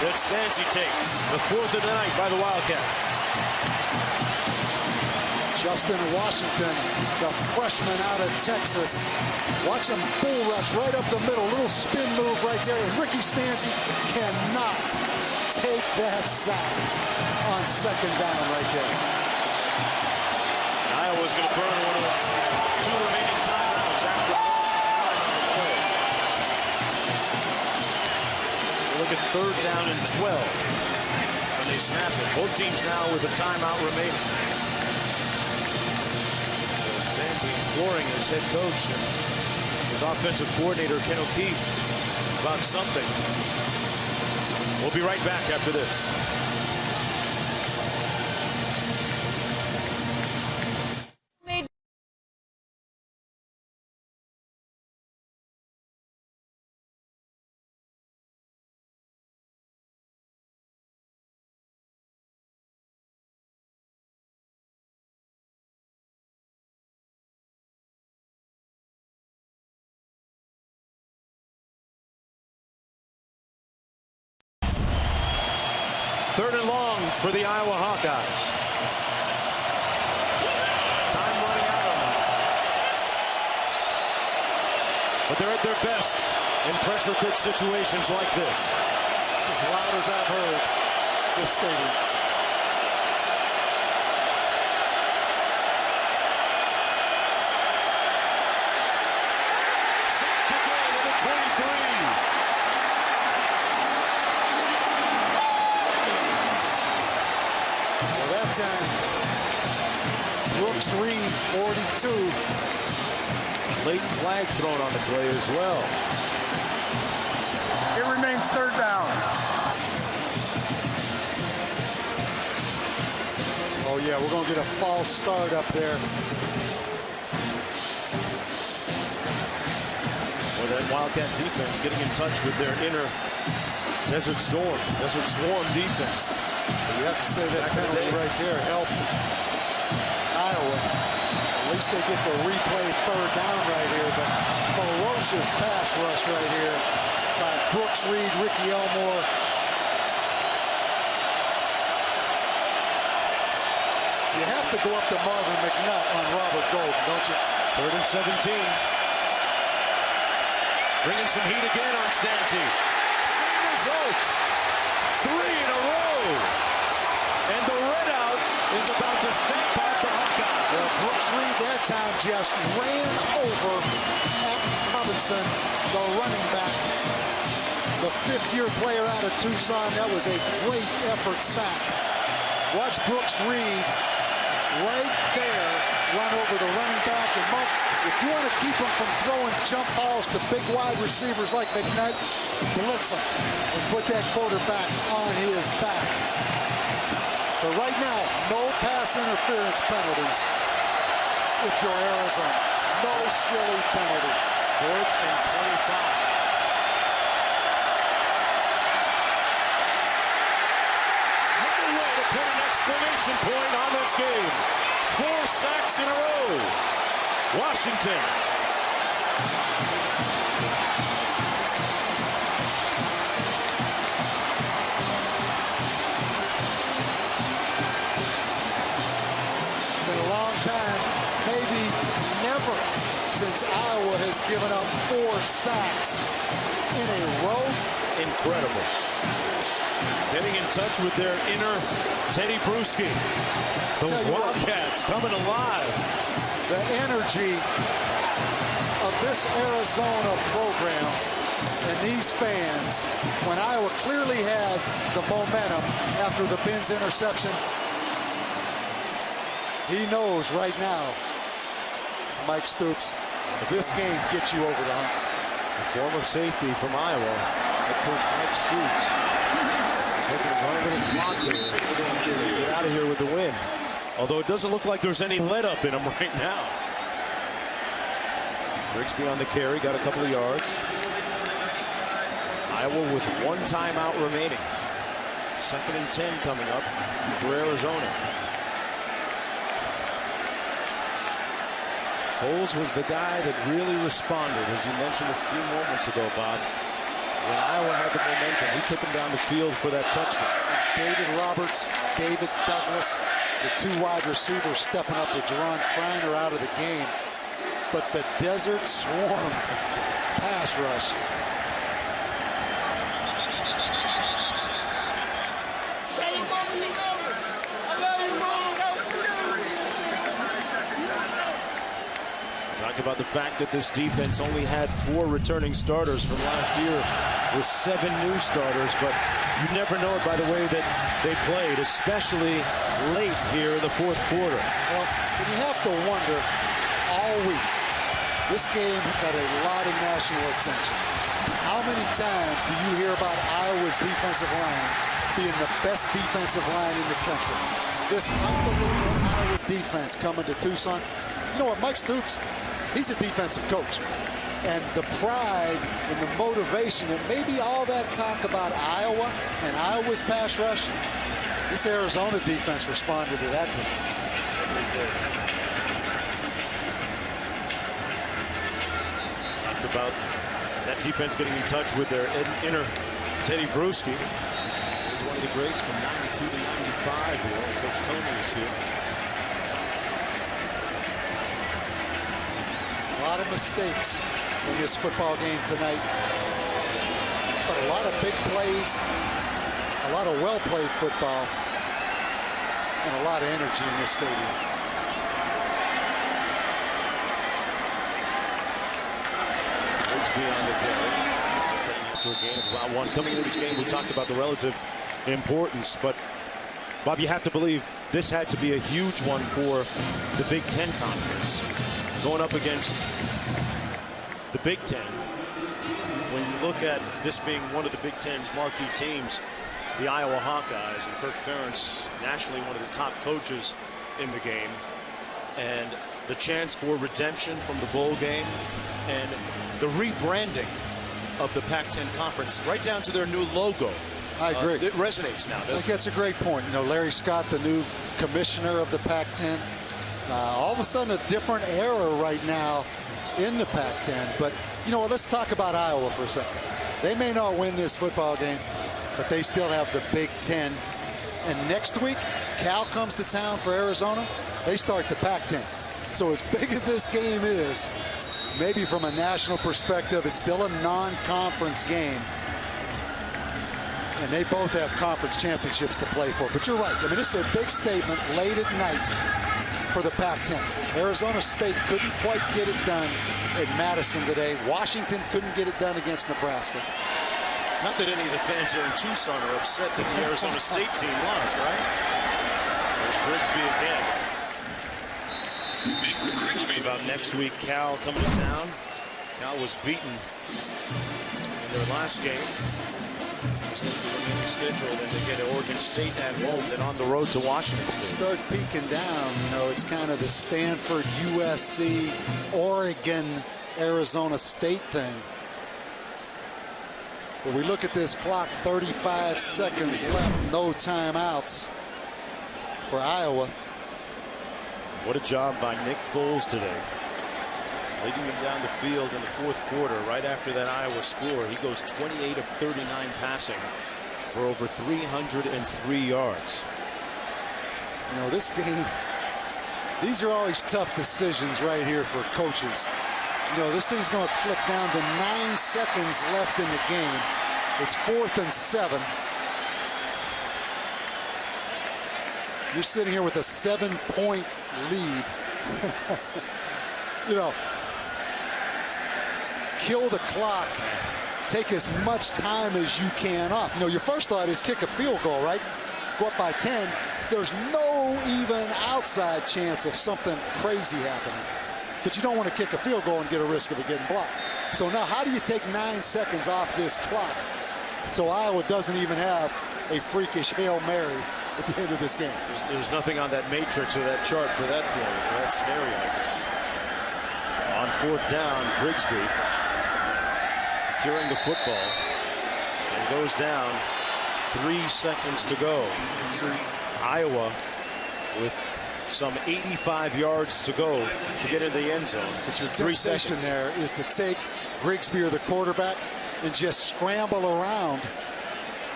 that Stanzi takes. The 4th of the night by the Wildcats. Justin Washington, the freshman out of Texas. Watch him bull rush right up the middle. Little spin move right there. And Ricky Stanzi cannot take that sack on 2nd down right there. Iowa's going to burn one of its 2 remaining timeouts after loss of time on the play. We'll look at 3rd down and 12 when they snap it. Both teams now with a timeout remaining. Stanzi imploring his head coach and his offensive coordinator, Ken O'Keefe, about something. We'll be right back after this. Third and long for the Iowa Hawkeyes. Time running out on them. But they're at their best in pressure cook situations like this. It's as loud as I've heard this stadium. Well, that time, Brooks Reed, 42. Late flag thrown on the play as well. It remains third down. Oh, yeah, we're going to get a false start up there. Well, that Wildcat defense getting in touch with their inner Desert Swarm defense. You have to say that penalty right there helped Iowa. At least they get to replay third down right here, but ferocious pass rush right here by Brooks Reed, Ricky Elmore. You have to go up to Marvin McNutt on Robert Golden, don't you? 3rd and 17. Bringing some heat again on Stanzi. Same result. 3 in a row. And the readout is about to stamp out the Hawkeyes. Well, Brooks Reed that time just ran over at Robinson, the running back. The 5th-year player out of Tucson. That was a great effort sack. Watch Brooks Reed right there run over the running back. And Mark, if you want to keep him from throwing jump balls to big wide receivers like McNutt, blitz him and put that quarterback on his back. But right now, no pass interference penalties if you're Arizona. No silly penalties. 4th and 25. Put an exclamation point on this game. 4 sacks in a row. Washington. Been a long time, maybe never, since Iowa has given up 4 sacks in a row. Incredible. Getting in touch with their inner Teddy Bruschi. The Wildcats coming alive. The energy of this Arizona program and these fans, when Iowa clearly had the momentum after the Benz interception, he knows right now, Mike Stoops, this game gets you over the hump. A former safety from Iowa, head coach Mike Stoops. Hoping to run a little clock here. Get out of here with the win. Although it doesn't look like there's any let up in him right now. Rigsby on the carry, got a couple of yards. Iowa with 1 timeout remaining. 2nd and 10 coming up for Arizona. Foles was the guy that really responded, as you mentioned a few moments ago, Bob. When Iowa had the momentum, he took him down the field for that touchdown. David Roberts, David Douglas, the 2 wide receivers stepping up with Jerron Kreiner out of the game. But the Desert Swarm pass rush. Say your mama you love her. I love you, mama. That was Talked about the fact that this defense only had 4 returning starters from last year with 7 new starters, but you never know it by the way that they played, especially late here in the 4th quarter. Well, and you have to wonder all week, this game got a lot of national attention. How many times do you hear about Iowa's defensive line being the best defensive line in the country? This unbelievable Iowa defense coming to Tucson. You know what, Mike Stoops, he's a defensive coach. And the pride and the motivation and maybe all that talk about Iowa and Iowa's pass rush, this Arizona defense responded to that. Talked about that defense getting in touch with their inner Teddy Bruschi. He's one of the greats from 92 to 95 here. Coach Tony was here. A lot of mistakes in this football game tonight, but a lot of big plays, a lot of well-played football, and a lot of energy in this stadium. Rigsby on the carry. After a gain of about 1 coming into this game, we talked about the relative importance, but Bob, you have to believe this had to be a huge one for the Big Ten Conference. Going up against the Big Ten. When you look at this being one of the Big Ten's marquee teams, the Iowa Hawkeyes, and Kirk Ferentz, nationally one of the top coaches in the game, and the chance for redemption from the bowl game, and the rebranding of the Pac-10 Conference right down to their new logo. I agree. It resonates now, doesn't I think that's a great point. You know, Larry Scott, the new commissioner of the Pac-10, all of a sudden a different era right now in the Pac-10. But you know what? Let's talk about Iowa for a second. They may not win this football game, but they still have the Big Ten. And next week, Cal comes to town for Arizona. They start the Pac-10. So as big as this game is, maybe from a national perspective, it's still a non-conference game. And they both have conference championships to play for. But you're right. I mean, this is a big statement late at night for the Pac-10. Arizona State couldn't quite get it done in Madison today. Washington couldn't get it done against Nebraska. Not that any of the fans here in Tucson are upset that the Arizona State team lost, right? There's Grigsby again. About next week, Cal coming to town. Cal was beaten in their last game. Schedule, then they get Oregon State at home, then on the road to Washington State. Start peeking down, you know, it's kind of the Stanford, USC, Oregon, Arizona State thing. But we look at this clock, 35 seconds left, no timeouts for Iowa. What a job by Nick Foles today. Leading them down the field in the fourth quarter. Right after that Iowa score, he goes 28 of 39 passing for over 303 yards. You know, this game, these are always tough decisions right here for coaches. You know, this thing's going to click down to 9 seconds left in the game. It's 4th and 7. You're sitting here with a 7-point lead. You know, kill the clock. Take as much time as you can off. You know, your first thought is kick a field goal, right? Go up by 10. There's no even outside chance of something crazy happening. But you don't want to kick a field goal and get a risk of it getting blocked. So now how do you take 9 seconds off this clock so Iowa doesn't even have a freakish Hail Mary at the end of this game? There's nothing on that matrix or that chart for that play, or that scenario, I guess. On 4th down, Grigsby securing the football and goes down. 3 seconds to go. See, Iowa with some 85 yards to go to get in the end zone. But your 3 temptation seconds there is to take Grigsby or the quarterback and just scramble around,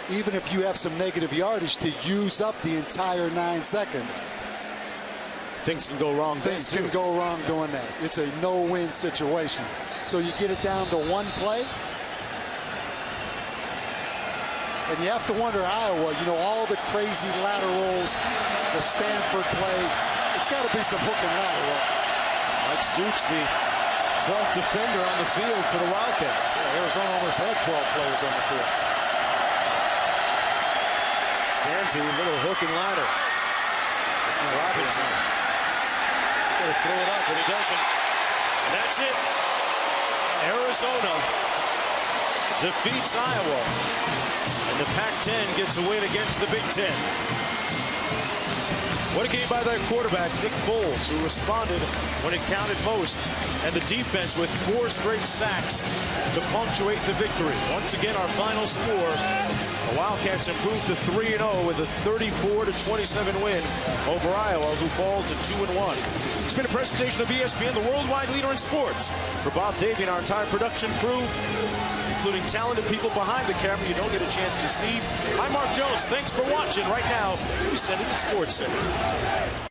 even if you have some negative yardage, to use up the entire 9 seconds. Things can go wrong. Things can go wrong doing that. It's a no-win situation. So you get it down to 1 play. And you have to wonder, Iowa, you know, all the crazy laterals, the Stanford play, it's got to be some hook and lateral. Mike Stoops, the 12th defender on the field for the Wildcats. Yeah, Arizona almost had 12 players on the field. Stanzi, little hook and ladder. It's not Robinson. Going to throw it up, but he doesn't. And that's it. Arizona defeats Iowa. And the Pac-10 gets a win against the Big Ten. What a game by their quarterback, Nick Foles, who responded when it counted most, and the defense with 4 straight sacks to punctuate the victory. Once again, our final score, the Wildcats improved to 3-0 with a 34-27 win over Iowa, who fall to 2-1. It's been a presentation of ESPN, the worldwide leader in sports. For Bob Davey and our entire production crew, including talented people behind the camera you don't get a chance to see. I'm Mark Jones. Thanks for watching. Right now, we send it to Sports Center.